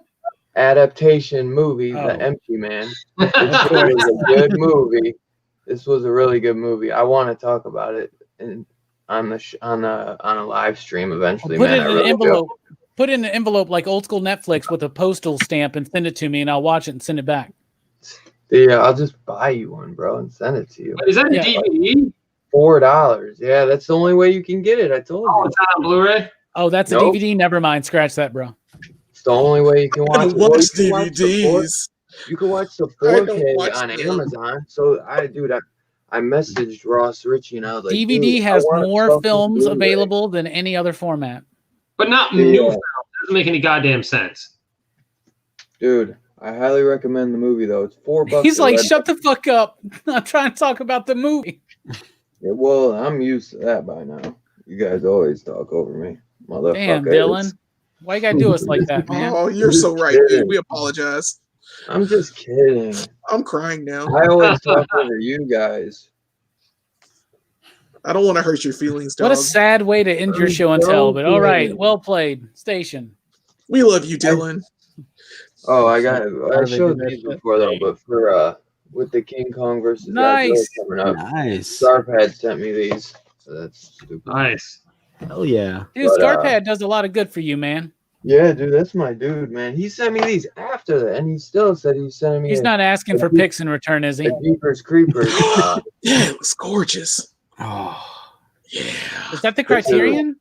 S6: Adaptation movie, The Empty Man. This was a good movie. This was a really good movie. I want to talk about it on a live stream eventually.
S1: Put it in an envelope. Put it in an envelope like old school Netflix with a postal stamp and send it to me, and I'll watch it and send it back.
S6: Yeah, I'll just buy you one, bro, and send it to you.
S2: Is that a DVD?
S6: $4. Yeah, that's the only way you can get it. I told you.
S2: It's on Blu-ray.
S1: Oh, that's a DVD. Never mind. Scratch that, bro.
S6: It's the only way you can watch
S3: DVDs.
S6: You can watch the 4K on Amazon. So I messaged Ross Ritchie and I was like,
S1: DVD has more films available than any other format.
S2: But not new films. It doesn't make any goddamn sense.
S6: Dude, I highly recommend the movie though. It's $4.
S1: He's like, shut the fuck up. I'm trying to talk about the movie.
S6: Yeah, well, I'm used to that by now. You guys always talk over me. Motherfucker.
S1: Damn, Dylan. Why you gotta do us like that, man?
S3: Oh, you're so right, dude. We apologize.
S6: I'm just kidding.
S3: I'm crying now.
S6: I always talk over you guys.
S3: I don't want to hurt your feelings, dog.
S1: What a sad way to end your show and tell, but all right. Well played, station.
S3: We love you, Dylan.
S6: I showed these before though, but for with the King Kong versus Godzilla coming up.
S8: Nice.
S6: Scarpad sent me these. So that's stupid.
S2: Nice.
S8: Hell yeah.
S1: Dude, Scarpad does a lot of good for you, man.
S6: Yeah, dude, that's my dude, man. He sent me these after after that, and he still said he's sending me.
S1: He's not asking for pics in return, is he?
S6: Jeepers Creepers.
S3: Yeah, it was gorgeous.
S8: Oh,
S3: Yeah.
S1: Is that the Criterion?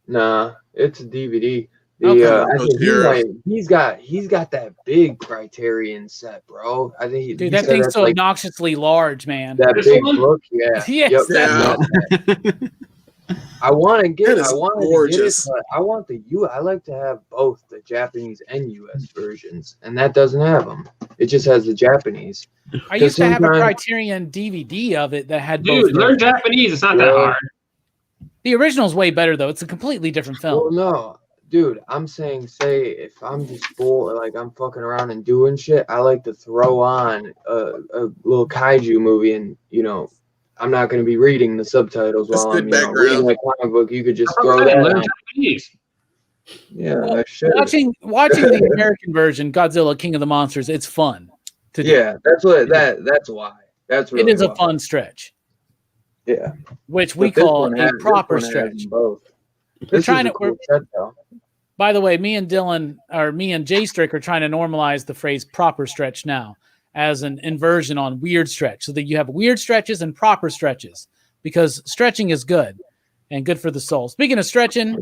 S6: Nah, it's a DVD.
S1: Okay.
S6: I think he's got that big Criterion set, bro. I think
S1: Dude, that thing's so obnoxiously large, man.
S6: That big book, yeah.
S1: Yes,
S6: I want to get it.
S3: That is
S6: I want to
S3: gorgeous.
S6: get it, but I want the I like to have both the Japanese and US versions, and that doesn't have them. It just has the Japanese.
S1: I used to have a Criterion DVD of it that had both.
S2: Dude, learn Japanese. It's not that hard.
S1: The original's way better though. It's a completely different film.
S6: Well, no, dude, I'm saying, say if I'm just bored, like I'm fucking around and doing shit, I like to throw on a little kaiju movie, and I'm not going to be reading the subtitles while I'm reading a comic book. You could just throw that on.
S2: Japanese.
S6: Yeah,
S1: Well,
S6: I should.
S1: watching the American version, Godzilla King of the Monsters, it's fun to do.
S6: Yeah, that's why. That's really
S1: it is a fun stretch.
S6: Yeah.
S1: Which we call a proper stretch.
S6: Both.
S1: We're trying to by the way, me and Jay Strick are trying to normalize the phrase proper stretch now as an inversion on weird stretch, so that you have weird stretches and proper stretches, because stretching is good and good for the soul. Speaking of stretching,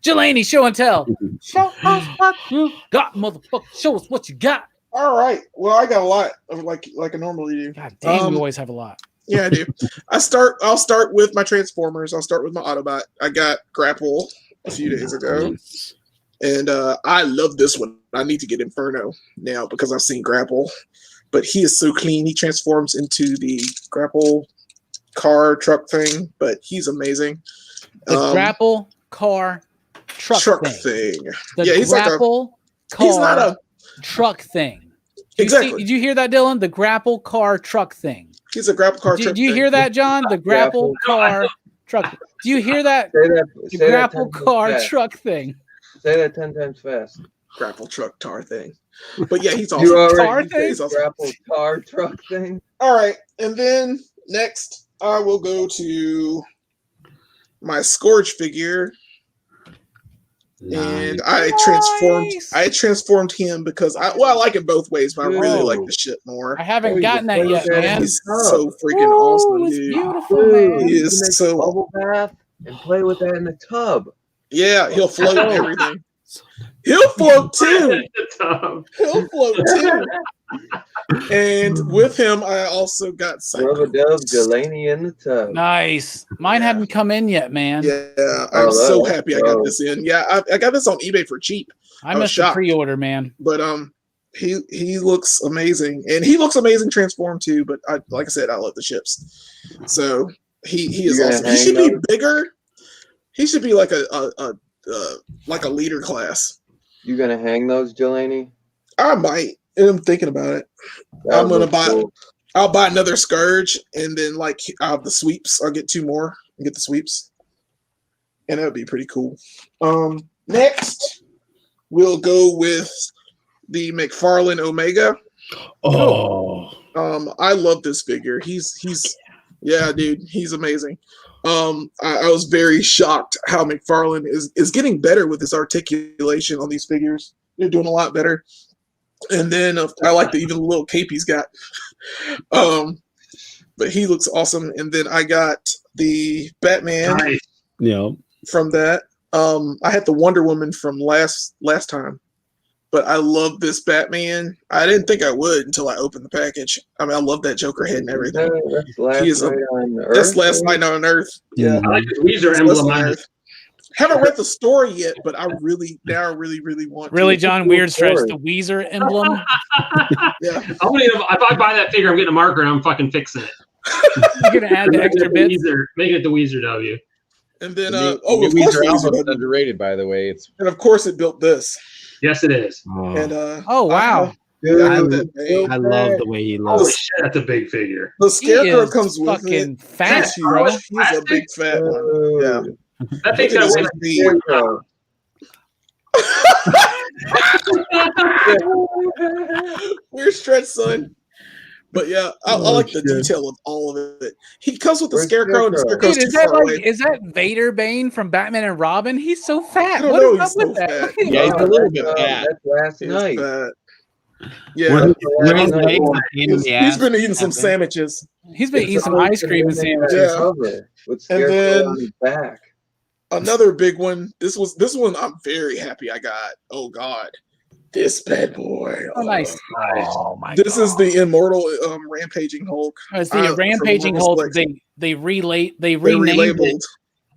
S1: Jelani, show and tell. Show us what you got, motherfucker. Show us what you got.
S3: All right. Well, I got a lot of like I normally do.
S1: God damn, you always have a lot.
S3: Yeah, I do. I'll start with my Transformers. I'll start with my Autobot. I got Grapple a few days ago. And I love this one. I need to get Inferno now because I've seen Grapple. But he is so clean. He transforms into the Grapple car truck thing, but he's amazing.
S1: The Grapple car truck thing.
S3: He's
S1: Grapple car
S3: he's not a
S1: truck thing.
S3: Exactly.
S1: Did you hear that, Dylan? The Grapple car truck thing.
S3: He's a Grapple car truck.
S1: Do you hear that, John? The Grapple car truck. Do you hear that? The Grapple car truck thing.
S6: Say that 10 times fast.
S3: Grapple truck tar thing. But yeah, he's awesome.
S1: Tar thing?
S3: He's awesome.
S6: Grapple car truck thing.
S3: All right. And then next, I will go to my Scourge figure. And I transformed him because I like it both ways, but I really like the shit more.
S1: I haven't gotten that yet, man.
S3: He's so freaking awesome,
S1: it's
S3: dude.
S1: beautiful, man.
S3: He is so
S6: bubble bath and play with that in the tub.
S3: Yeah, he'll float and everything. He'll float too. He'll float too. And with him, I also got
S6: Rubber Dove Delaney in the tub.
S1: Nice. Mine hadn't come in yet, man.
S3: Yeah, I'm so happy I got this in. Yeah, I got this on eBay for cheap.
S1: I missed the pre-order, man.
S3: But he looks amazing, and he looks amazing transformed too. But like I said, I love the ships. So he is awesome. He should be bigger. He should be like a leader class.
S6: You gonna hang those, Jelani?
S3: I might. I'm thinking about it. I'm gonna buy. Cool. I'll buy another Scourge, and then I'll have the sweeps. I'll get 2 more and get the sweeps, and that would be pretty cool. Next, we'll go with the McFarlane Omega.
S8: Oh,
S3: I love this figure. He's yeah, dude, he's amazing. I was very shocked how McFarlane is getting better with his articulation on these figures. They're doing a lot better. And then I like the even little cape he's got. But he looks awesome. And then I got the Batman from that. I had the Wonder Woman from last time. But I love this Batman. I didn't think I would until I opened the package. I mean, I love that Joker head and everything. That's Last Night on Earth. Yeah.
S2: I like the Weezer emblem on it.
S3: Haven't read the story yet, but I really want to.
S1: Really, John, weird stretch. The Weezer emblem.
S3: Yeah.
S2: If I buy that figure, I'm getting a marker and I'm fucking fixing it.
S1: You're gonna add the extra bits.
S2: Making it the Weezer W.
S3: And then
S5: of course Weezer underrated, by the way.
S3: And of course it built this.
S2: Yes, it is.
S3: And
S1: oh wow.
S8: I love the way he looks.
S2: Oh shit, that's a big figure.
S3: The Scarecrow comes with
S1: fucking
S3: it.
S1: fat, bro.
S3: He's a big fat one. Yeah.
S2: That thing's got
S3: We're stretched, son. But yeah, I like the detail of all of it. He comes with the Scarecrow, and the Scarecrow's
S1: Dude, is that Vader Bane from Batman and Robin? He's so fat.
S3: I don't know, he's so fat.
S7: Yeah, he's a little bit fat.
S6: That's last night.
S3: Yeah,
S4: he's
S3: been eating some sandwiches.
S1: He's been eating some ice cream and sandwiches.
S3: Yeah.
S6: With
S3: And then
S6: on his back.
S3: Another big one. This one I'm very happy I got. Oh God, this bad boy.
S1: Oh, nice.
S3: Oh my. This is the immortal rampaging Hulk.
S1: It's the rampaging Hulk. They renamed it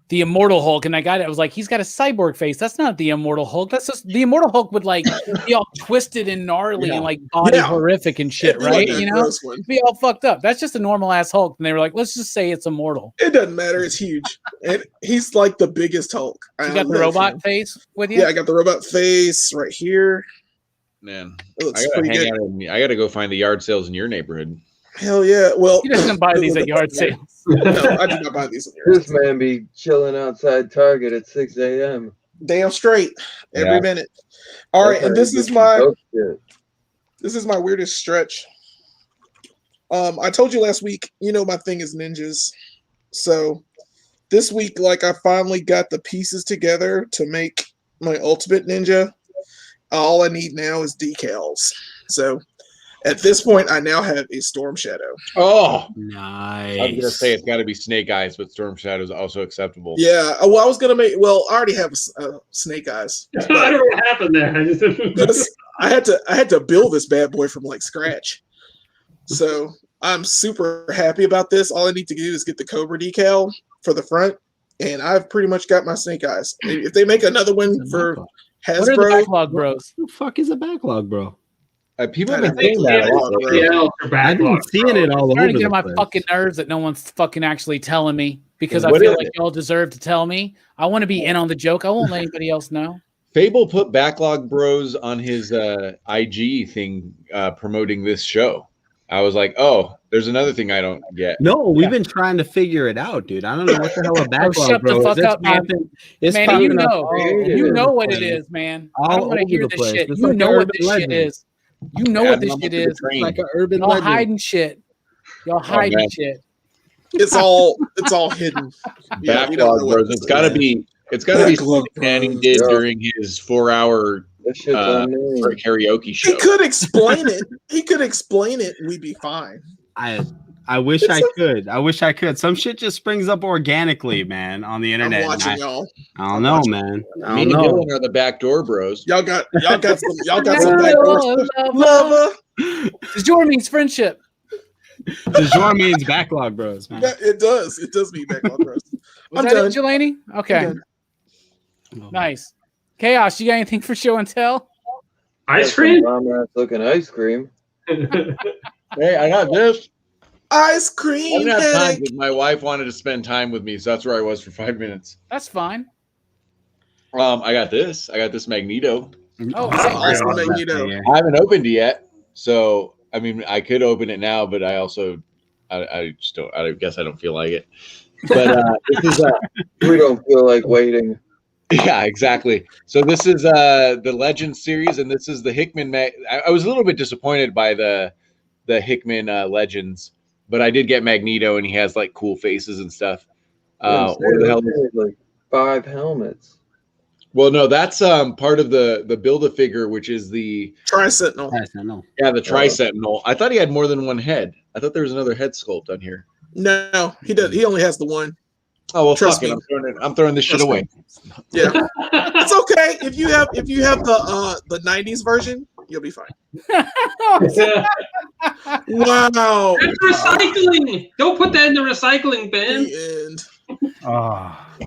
S1: the Immortal Hulk, and I got it. I was like, he's got a cyborg face. That's not the Immortal Hulk. That's just the Immortal Hulk would like be all twisted and gnarly and like body horrific and shit, right? You know, be all fucked up. That's just a normal ass Hulk. And they were like, let's just say it's immortal.
S3: It doesn't matter. It's huge, and he's like the biggest Hulk.
S1: You got the robot face with you?
S3: Yeah, I got the robot face right here.
S7: Man, I gotta go find the yard sales in your neighborhood.
S3: Hell yeah! Well,
S1: he doesn't buy these at yard sales.
S3: No, I do not buy these at yard sales.
S6: This man be chilling outside Target at 6 a.m.
S3: Damn straight, every minute. All right, and this is my weirdest stretch. I told you last week, my thing is ninjas. So this week, like, I finally got the pieces together to make my ultimate ninja. All I need now is decals. So at this point, I now have a Storm Shadow.
S7: Oh,
S4: nice.
S7: I was gonna say it's got to be Snake Eyes, but Storm Shadow is also acceptable.
S3: Yeah. Well, I was gonna make. Well, I already have Snake Eyes.
S2: I don't know what happened there.
S3: I had to build this bad boy from like scratch. So I'm super happy about this. All I need to do is get the Cobra decal for the front, and I've pretty much got my Snake Eyes. If they make another one for Hasbro,
S1: what are the backlog bros?
S4: Who the fuck is a backlog bro?
S7: People have been saying that a lot.
S4: I've been seeing it all over.
S1: I'm trying to get on my fucking nerves that no one's fucking actually telling me because I feel like y'all deserve to tell me. I want to be in on the joke. I won't let anybody else know.
S7: Fable put Backlog Bros on his IG thing promoting this show. I was like, oh, there's another thing I don't get.
S4: No, we've been trying to figure it out, dude. I don't know what the hell a backlog
S1: shut
S4: bro
S1: the fuck
S4: is.
S1: up, man. Man, you know what it is, man. I don't want to hear this shit. You know what this shit is. You know what this shit is.
S4: It's like an urban
S1: Y'all
S4: legend.
S1: hiding shit. Y'all hiding shit.
S3: It's all hidden.
S7: Backlog Bros. It's gotta be something Danny did during his 4-hour karaoke show.
S3: He could explain it. And we'd be fine.
S4: I wish I could. I wish I could. Some shit just springs up organically, man, on the internet.
S3: I'm watching y'all.
S4: I don't know, man.
S7: Me and Dylan are the backdoor bros.
S3: Y'all got some backdoor lover.
S1: DeJour means friendship.
S4: DeJour means backlog bros, man.
S3: It does mean backlog bros.
S1: Was that it, Jelani? Okay. Nice. Chaos, you got anything for show and tell?
S2: Ice cream?
S6: Looking ice cream.
S7: Hey, I got this.
S3: Ice cream.
S7: I didn't have time because my wife wanted to spend time with me, so that's where I was for 5 minutes.
S1: That's fine.
S7: I got this. I got this Magneto.
S1: Oh,
S3: awesome Magneto.
S7: I haven't opened it yet, so I mean, I could open it now, but I also, I just don't. I guess I don't feel like it. But this is
S6: we don't feel like waiting.
S7: Yeah, exactly. So this is the Legends series, and this is the Hickman. I was a little bit disappointed by the Hickman Legends. But I did get Magneto, and he has like cool faces and stuff. What the hell?
S6: Like 5 helmets.
S7: Well, no, that's part of the Build-A-Figure, which is the
S3: Tri-Sentinel.
S7: Yeah, the Tri-Sentinel. I thought he had more than one head. I thought there was another head sculpt on here.
S3: No, he does. He only has the one.
S7: Oh well, fuck it. I'm throwing this shit away.
S3: Yeah, it's okay if you have the '90s version, you'll be fine. Wow,
S2: that's recycling. Don't put that in the recycling bin.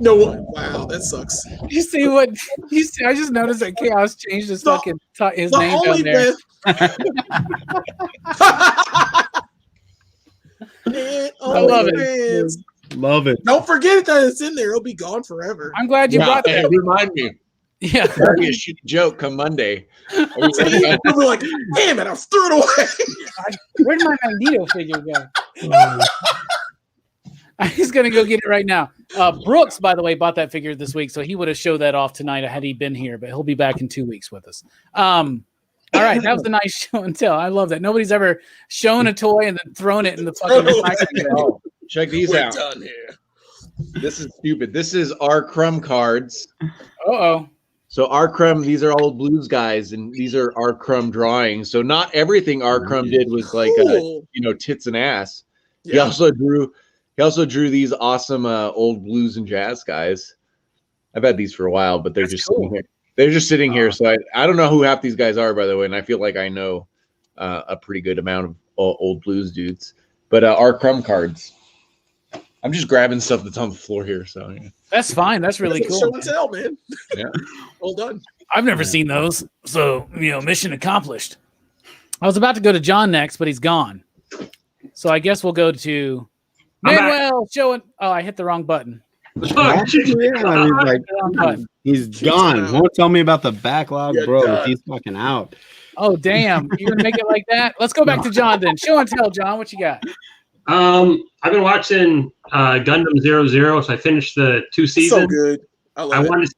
S3: No, wow, that sucks.
S1: You see what you see? I just noticed that Chaos changed his fucking his name down there. I love it.
S4: Love it.
S3: Don't forget that it's in there. It'll be gone forever.
S1: I'm glad you brought that.
S7: Remind me.
S1: Yeah,
S7: that'll be a shitty joke come Monday.
S3: You'll be like, damn it, I threw it away.
S1: Where did my Magneto figure go? He's gonna go get it right now. Brooks, by the way, bought that figure this week, so he would have showed that off tonight had he been here, but he'll be back in 2 weeks with us. All right, that was a nice show and tell. I love that. Nobody's ever shown a toy and then thrown it in the fucking recycling bin.
S7: Oh, check these
S3: We're
S7: out.
S3: done here.
S7: This is stupid. This is our Crumb cards.
S1: Uh-oh.
S7: So our Crumb, these are old blues guys, and these are our Crumb drawings. So not everything our Crumb did was like
S3: Cool.
S7: tits and ass. He
S3: Yeah.
S7: also drew these awesome old blues and jazz guys. I've had these for a while, but they're
S1: That's
S7: just
S1: cool.
S7: sitting here. They're just sitting here. So I don't know who half these guys are, by the way, and I feel like I know a pretty good amount of old blues dudes. But our Crumb cards. I'm just grabbing stuff that's on the floor here. So yeah.
S1: That's fine. That's really
S3: That's a
S1: cool.
S3: show and tell, man.
S7: Yeah.
S3: Well done.
S1: I've never seen those. So, mission accomplished. I was about to go to John next, but he's gone. So I guess we'll go to Manuel showing. Oh, I hit the wrong button.
S8: Yeah, he's gone. Won't tell me about the backlog,
S3: You're
S8: bro.
S3: done.
S8: He's fucking out.
S1: Oh, damn. You're going to make it like that? Let's go back to John then. Show and tell, John. What you got?
S2: I've been watching Gundam 00, so I finished the 2 seasons.
S3: So good. I love it.
S2: wanted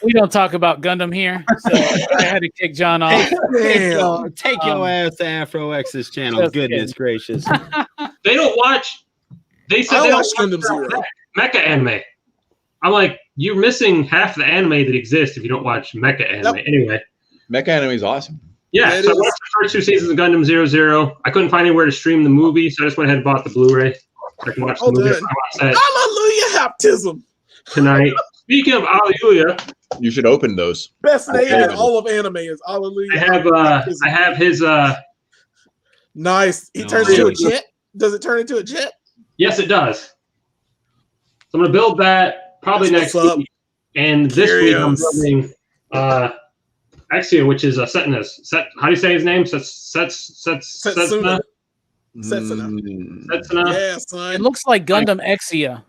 S1: We don't talk about Gundam here, so I had to kick John off.
S8: Take your ass to Afro X's channel.
S1: Just
S8: Goodness gracious.
S2: They don't watch. They said
S3: I
S2: they don't
S3: watched Gundam Zero.
S2: mecha anime. I'm like, you're missing half the anime that exists if you don't watch mecha anime.
S3: Yep.
S2: Anyway,
S7: Mecha Anime is awesome.
S2: yeah.
S3: Yeah, it
S2: So I
S3: is.
S2: watched the first 2 seasons of Gundam 00. I couldn't find anywhere to stream the movie, so I just went ahead and bought the Blu-ray. I can watch the
S3: Oh,
S2: movie
S3: good.
S2: if I watch that
S3: Hallelujah, baptism.
S2: tonight. Speaking of Alleluia,
S7: You should open those.
S3: Best name
S7: Okay.
S3: in all of anime is Hallelujah.
S2: I have his.
S3: Nice. He
S8: No.
S3: turns into a jet. Does it turn into a jet?
S2: Yes, it does. So I'm gonna build that probably
S3: That's
S2: next
S3: what's up.
S2: week. And this week I'm
S3: Curious.
S2: building Exia, which is Setna's. How do you say his name? Setsuna.
S3: Setsuna. Setsuna.
S2: Setsuna.
S3: Yeah,
S1: It
S3: son.
S1: looks like Gundam Exia.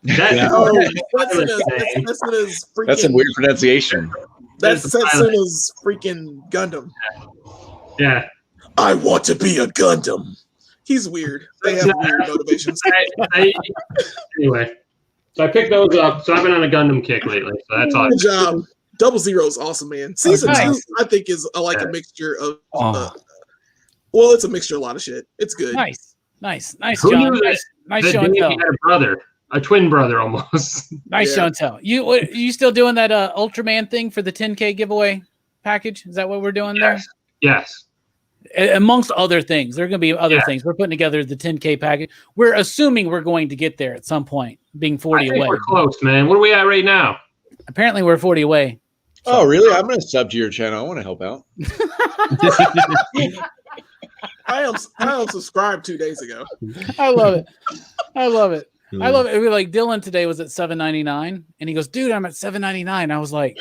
S2: That-
S8: Yeah.
S3: Oh,
S2: Setsuna's name.
S3: Setsuna's freaking.
S7: That's some weird pronunciation.
S3: That's
S2: That's the pilot.
S3: Setsuna's freaking Gundam.
S2: Yeah.
S3: I want to be a Gundam. He's weird. They have weird motivations.
S2: Anyway, so I picked those up. So I've been on a Gundam kick lately. So that's all.
S3: Good job. 00 is awesome, man. Season
S1: Okay.
S3: 2, I think, is like a mixture of.
S8: Oh.
S3: Well, it's a mixture of a lot of shit. It's good.
S1: Nice,
S2: Who
S1: John.
S2: knew
S1: Nice
S2: that
S1: show and
S2: Davey
S1: tell.
S2: had a brother, a twin brother almost.
S1: Nice
S3: Yeah.
S1: show and tell. You still doing that Ultraman thing for the 10K giveaway package? Is that what we're doing
S2: Yes. Yes.
S1: there? Amongst other things, there are going to be other
S2: Yeah.
S1: things. We're putting together the 10K package. We're assuming we're going to get there at some point, being 40
S2: I think
S1: away.
S2: we're close, man. What are we at right now?
S1: Apparently, we're 40 away.
S7: Oh, really? I'm going to sub to your channel. I want to help out.
S3: I am subscribed 2 days ago.
S1: I love it. I love it. I love it. Like Dylan today was at $7.99, and he goes, "Dude, I'm at $7.99." I was like,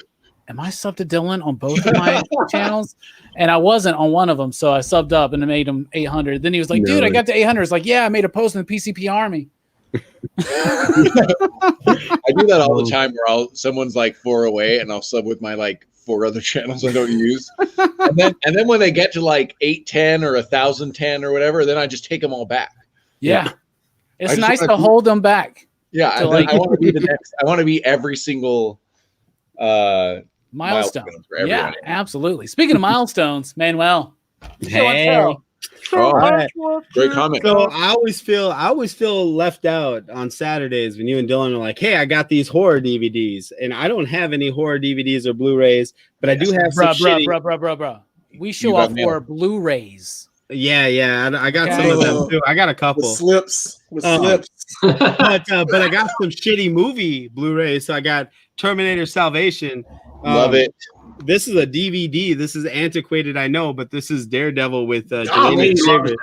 S1: "Am I subbed to Dylan on both of my channels?" And I wasn't on one of them, so I subbed up and I made him 800. Then he was like, "Dude, I got to 800." It's like, "Yeah, I made a post in the PCP Army."
S7: I do that all the time where someone's like 4 away and I'll sub with my like 4 other channels I don't use. And then when they get to like 810 or 1010 or whatever, then I just take them all back.
S1: Yeah, it's
S7: I just
S1: nice
S7: wanna
S1: to hold them back.
S7: Yeah,
S1: So,
S7: I
S1: like-
S7: want to be the next. I want to be every single
S1: Milestone.
S7: for everyone.
S1: Yeah, absolutely. Speaking of milestones, Manuel. show and
S8: Hey.
S1: tell.
S7: Oh,
S8: Alright.
S7: great comment.
S8: So I always feel left out on Saturdays when you and Dylan are like, "Hey, I got these horror DVDs," and I don't have any horror DVDs or Blu-rays, but I do have some shitty.
S1: Bruh. We show
S7: You got
S1: off
S7: mail.
S1: for Blu-rays.
S8: Yeah, I got
S1: Okay.
S8: some of them too. I got a couple.
S3: With slips.
S8: but I got some shitty movie Blu-rays. So I got Terminator Salvation.
S7: Love it.
S8: This is a DVD. This is antiquated, I know, but this is Daredevil with
S2: Oh,
S8: Jelena
S2: man.
S8: Davis.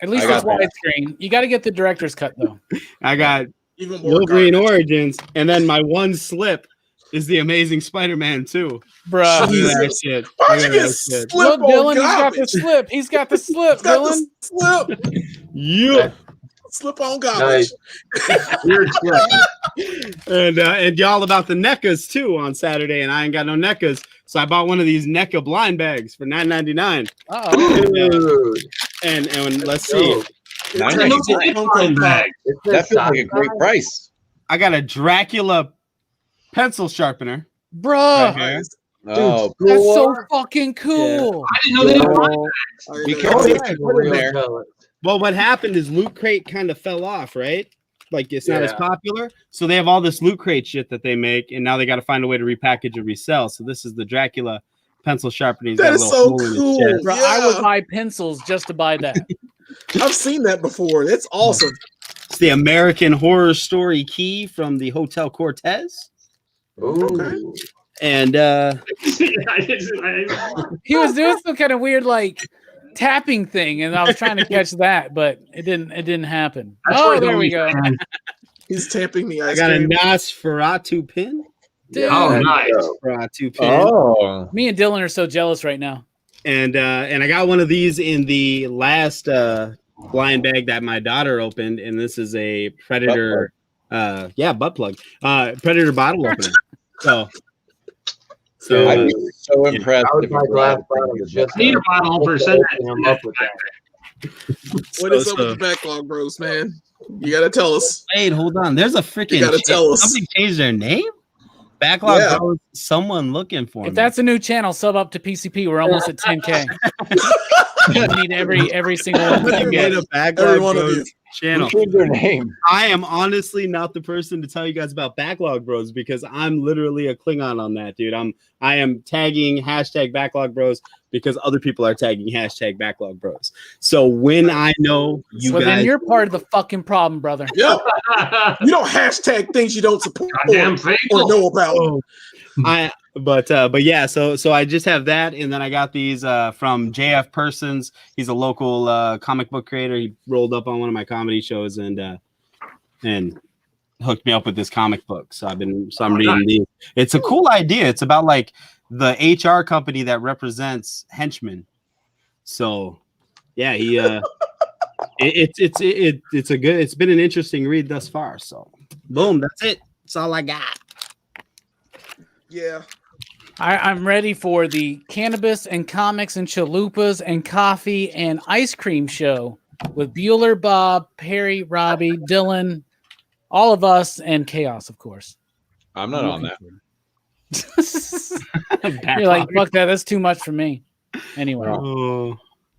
S1: At least
S7: I
S1: it's
S7: got that.
S1: widescreen. You got to get the director's cut though.
S8: I got
S3: Even more
S8: Wolverine
S3: garbage.
S8: Origins, and then my one slip is the Amazing Spider-Man 2.
S1: Bruh.
S8: Look at
S3: Jesus.
S8: that shit.
S3: Why'd
S8: Look
S3: you
S8: at
S3: get
S8: that shit.
S3: slip
S1: Look,
S3: on
S1: Dylan, he's got the
S3: garbage?
S1: slip. He's got the slip,
S3: He's got
S1: Dylan.
S3: the slip.
S8: Yeah.
S3: Slip on garbage.
S2: Weird slip.
S8: And y'all about the NECAs too on Saturday, and I ain't got no NECAs. So I bought one of these NECA blind bags for $9.99.
S1: Uh-oh.
S6: Dude,
S8: And let's see.
S3: It
S7: Nice.
S3: turns
S2: Look
S3: into
S2: at
S3: a
S2: this
S3: Funko
S2: blind
S3: Pop.
S2: bag.
S7: That feels like a great price.
S8: I got a Dracula pencil sharpener.
S1: Bruh.
S8: Right here.
S7: Oh,
S1: That's so fucking cool.
S2: I didn't know they didn't
S7: be careful.
S6: Real
S7: There.
S6: jealous.
S4: Well, what happened is Loot Crate kind of fell off, right? Like it's not as
S6: Yeah.
S4: popular. So they have all this Loot Crate shit that they make, and now they got to find a way to repackage and resell. So this is the Dracula pencil sharpener. He's got
S3: That
S4: a
S3: is
S4: little
S3: so
S4: hole in his
S3: cool.
S4: chest.
S1: Bro,
S3: Yeah.
S1: I would buy pencils just to buy that.
S3: I've seen that before. That's awesome.
S4: It's the American Horror Story key from the Hotel Cortez.
S6: Ooh.
S4: And
S1: He was doing some kind of weird like tapping thing, and I was trying to catch that, but it didn't happen.
S2: That's
S1: Oh,
S2: where
S1: there we go.
S3: He's tapping the
S4: I
S3: ice
S4: got a
S3: cream.
S4: Nosferatu pin.
S1: Dude,
S2: Oh, nice.
S4: Nosferatu pin.
S7: Oh,
S1: me and Dylan are so jealous right now.
S4: And I got one of these in the last blind bag that my daughter opened, and this is a Predator butt plug. Predator bottle opener. So
S7: I'd be so impressed.
S6: I would
S7: if
S6: buy
S7: it
S6: glass
S7: was
S6: bottles just
S2: Need a bottle for sending
S6: opening them up with that.
S3: What is up with the backlog, bros, man? You gotta tell us.
S4: wait, hold on. There's a freaking
S3: gotta tell us.
S4: somebody changed their name? Backlog
S3: Yeah.
S4: Bros, someone looking for
S1: If
S4: me.
S1: that's a new channel, sub up to PCP. We're almost at 10K. We need every single one we can
S4: Made
S1: get.
S4: a Backlog
S3: Every one of
S4: Bros
S3: you.
S4: channel.
S7: What's their name?
S4: I am honestly not the person to tell you guys about Backlog Bros because I'm literally a Klingon on that, dude. I am tagging hashtag Backlog Bros because other people are tagging hashtag Backlog Bros. So when I know you
S1: Well,
S4: guys,
S1: then you're part of the fucking problem, brother.
S3: Yeah. You don't hashtag things you don't support
S2: Goddamn
S3: or
S2: faithful.
S3: know about.
S4: but yeah, so I just have that, and then I got these from JF Persons. He's a local comic book creator. He rolled up on one of my comedy shows and hooked me up with this comic book. So I'm reading these. It's a cool idea. It's about like the HR company that represents henchmen. So yeah, he it's been an interesting read thus far. So boom, that's it. That's all I got.
S3: Yeah.
S1: I'm ready for the cannabis and comics and chalupas and coffee and ice cream show with Bueller, Bob, Perry, Robbie, Dylan, all of us, and Chaos, of course.
S7: I'm not on that.
S1: You're like, fuck that. That's too much for me. Anyway.
S4: Oh.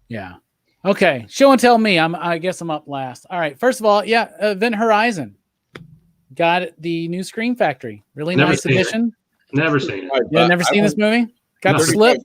S1: Yeah. Okay. Show and tell me. I guess I'm up last. All right. First of all, yeah, Event Horizon. Got the new Scream Factory. Really
S2: Never
S1: nice
S2: seen it.
S1: edition.
S2: Never seen it.
S1: Yeah, never seen this movie? Got the slip.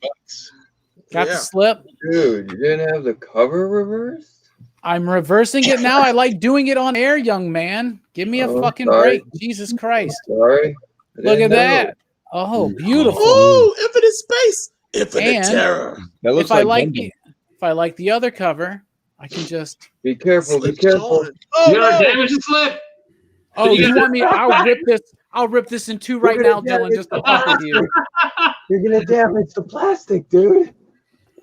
S1: Got the
S3: Yeah.
S1: slip.
S6: Dude, you didn't have the cover reversed?
S1: I'm reversing it now. I like doing it on air, young man. Give me a
S6: Oh,
S1: fucking
S6: sorry.
S1: break. Jesus Christ.
S6: Sorry. I
S1: Look at
S6: didn't know.
S1: that. Oh, beautiful.
S3: Oh, infinite space. Infinite
S1: And-
S3: terror.
S7: That looks
S1: If I like
S7: Gundam.
S1: if I like the other cover, I can just
S6: Be careful, be
S3: Slips
S6: careful.
S3: on. Oh,
S2: You gotta
S3: no.
S2: damage the slip.
S1: Oh, you want me? I'll rip this in two right now, Dylan, just to fuck with you.
S6: You're gonna damage the plastic, dude.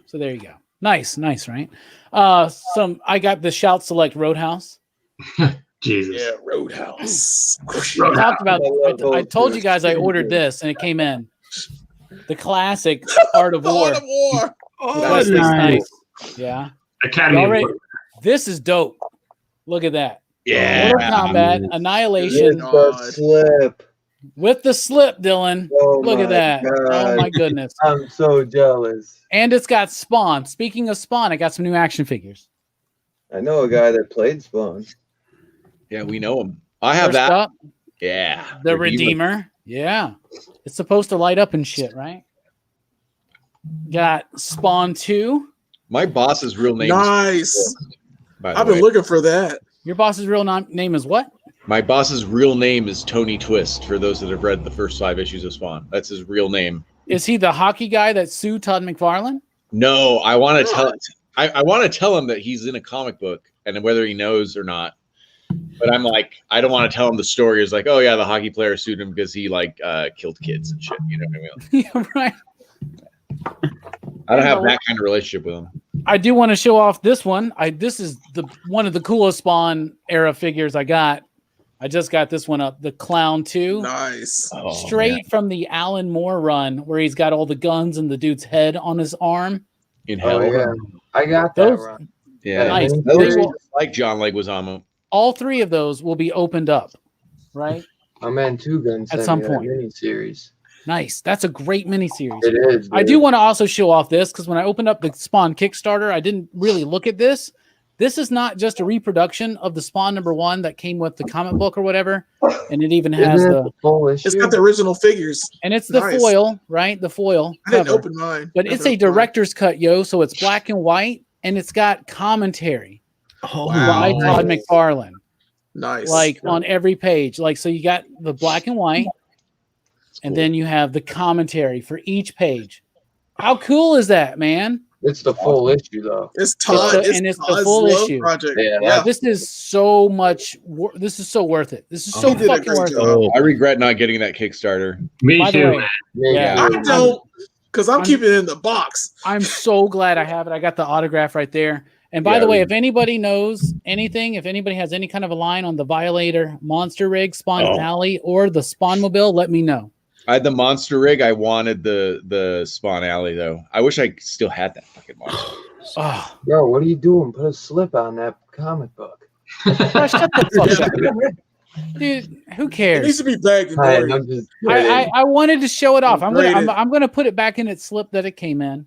S1: So there you go. Nice, right? I got the Shout Select Roadhouse.
S2: Jesus.
S3: Yeah, Roadhouse.
S1: I talked about.
S6: I love
S1: I
S6: those
S1: told
S6: two.
S1: you guys I ordered this and it came in. The classic Art of War.
S3: Art of War.
S4: Oh,
S1: That's
S4: nice.
S1: Yeah.
S2: Academy.
S1: All right.
S2: Award.
S1: This is dope. Look at that.
S7: Yeah.
S1: Mortal Kombat Annihilation
S3: Yeah.
S6: The slip.
S1: with the slip, Dylan.
S6: Oh
S1: Look at
S6: my
S1: that. Oh
S6: God.
S1: my goodness.
S6: I'm so jealous.
S1: And it's got Spawn. Speaking of Spawn, I got some new action figures.
S6: I know a guy that played Spawn.
S7: Yeah, we know him. I have
S1: First
S7: that.
S1: up,
S7: Yeah.
S1: the Redeemer. Yeah. It's supposed to light up and shit, right? Got Spawn 2.
S7: My boss's real name.
S3: Nice.
S7: By the
S3: I've been
S7: way.
S3: looking for that.
S1: Your boss's real name is what?
S7: My boss's real name is Tony Twist. For those that have read the first 5 issues of Spawn, that's his real name.
S1: Is he the hockey guy that sued Todd McFarlane?
S7: No, I want to tell. I want to tell him that he's in a comic book, and whether he knows or not. But I'm like, I don't want to tell him the story. It's like, oh yeah, the hockey player sued him because he like killed kids and shit. You know what I mean?
S1: Yeah, right.
S7: I don't have that kind of relationship with him.
S1: I do want to show off this one. This is one of the coolest Spawn era figures I got. I just got this one up, the Clown 2.
S3: Nice.
S7: Oh,
S1: Straight from the Alan Moore run where he's got all the guns and the dude's head on his arm.
S7: in hell.
S6: Oh, yeah. I got that
S1: Those-
S6: run.
S7: Yeah,
S1: Nice.
S7: that looks
S1: They will-
S7: just like John Leguizamo.
S1: all 3 of those will be opened up, right?
S6: My man Two Gun
S1: At
S6: sent
S1: some
S6: me that
S1: point.
S6: miniseries.
S1: Nice. That's a great miniseries.
S6: It is. Dude.
S1: I do want to also show off this because when I opened up the Spawn Kickstarter, I didn't really look at this. This is not just a reproduction of the Spawn #1 that came with the comic book or whatever, and it even has the
S6: full issue.
S3: It's got the original figures,
S1: and it's the foil, right? The foil.
S3: I didn't open mine,
S1: but it's a director's cut, yo. So it's black and white, and it's got commentary by Todd McFarlane.
S3: Nice,
S1: like on every page. Like so, you got the black and white, and then you have the commentary for each page. How cool is that, man?
S6: It's the full issue, though.
S3: It's Todd,
S1: and it's the full issue
S3: project.
S6: Yeah.
S1: This is so much. This is so worth it. This is so fucking worth it.
S7: I regret not getting that Kickstarter.
S2: Me
S1: By the
S2: too.
S1: way, yeah,
S3: I don't, because I'm keeping it in the box.
S1: I'm so glad I have it. I got the autograph right there. And by the way, if anybody knows anything, if anybody has any kind of a line on the Violator Monster Rig, Spawn Alley, or the Spawn Mobile, let me know.
S7: I had the Monster Rig. I wanted the Spawn Alley though. I wish I still had that fucking monster.
S1: Oh.
S6: Bro, what are you doing? Put a slip on that comic book.
S1: Shut the fuck up. Dude, who cares?
S3: It needs to be bagged and
S6: Right,
S3: buried.
S6: I'm just
S1: I wanted to show it off. I'm
S3: Graded.
S1: gonna put it back in its slip that it came in.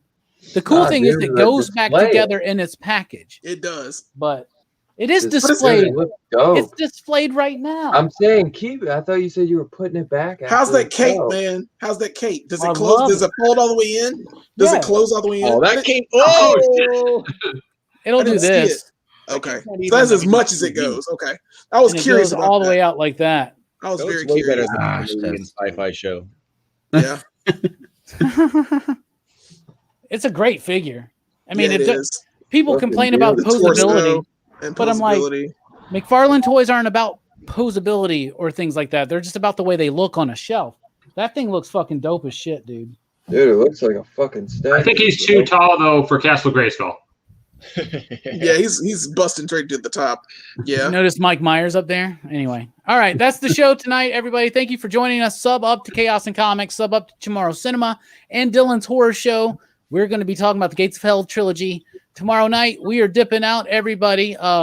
S1: The cool thing is it goes back together in its package.
S3: It does.
S1: But it is
S6: This
S1: displayed.
S6: looks dope.
S1: It's displayed right now.
S6: I'm saying keep it. I thought you said you were putting it back.
S3: How's
S6: after
S3: that cape,
S6: it's out.
S3: man? How's that cape? Does
S1: I
S3: it close?
S1: love
S3: Does it fold all the way in? Does it close all the way in?
S7: Oh, that came.
S2: Oh,
S1: It'll
S3: I
S1: do
S3: didn't see
S1: this.
S3: Okay,
S1: not
S3: so
S1: even
S3: that's as
S1: like
S3: much as it goes. Okay, I was
S1: And it
S3: curious
S1: goes
S3: about
S1: all the
S3: that.
S1: way out like that.
S3: I was very
S7: way better
S3: curious.
S7: than the Canadian sci-fi show.
S3: Yeah,
S1: It's a great figure. I mean,
S3: yeah,
S1: it
S3: it
S1: does,
S3: is.
S1: people
S6: Fucking
S1: complain about
S3: The
S1: posability,
S3: torso and
S1: but I'm like,
S3: posability.
S1: McFarlane toys aren't about posability or things like that. They're just about the way they look on a shelf. That thing looks fucking dope as shit, dude.
S6: Dude, it looks like a fucking statue.
S2: I think he's too tall though for Castle Grayskull.
S3: Yeah, he's busting straight to the top. Yeah.
S1: Notice Mike Myers up there. Anyway, all right, that's the show tonight, everybody. Thank you for joining us. Sub up to Chaos and Comics, sub up to Tomorrow Cinema and Dylan's Horror Show. We're going to be talking about the Gates of Hell trilogy tomorrow night. We are dipping out, everybody.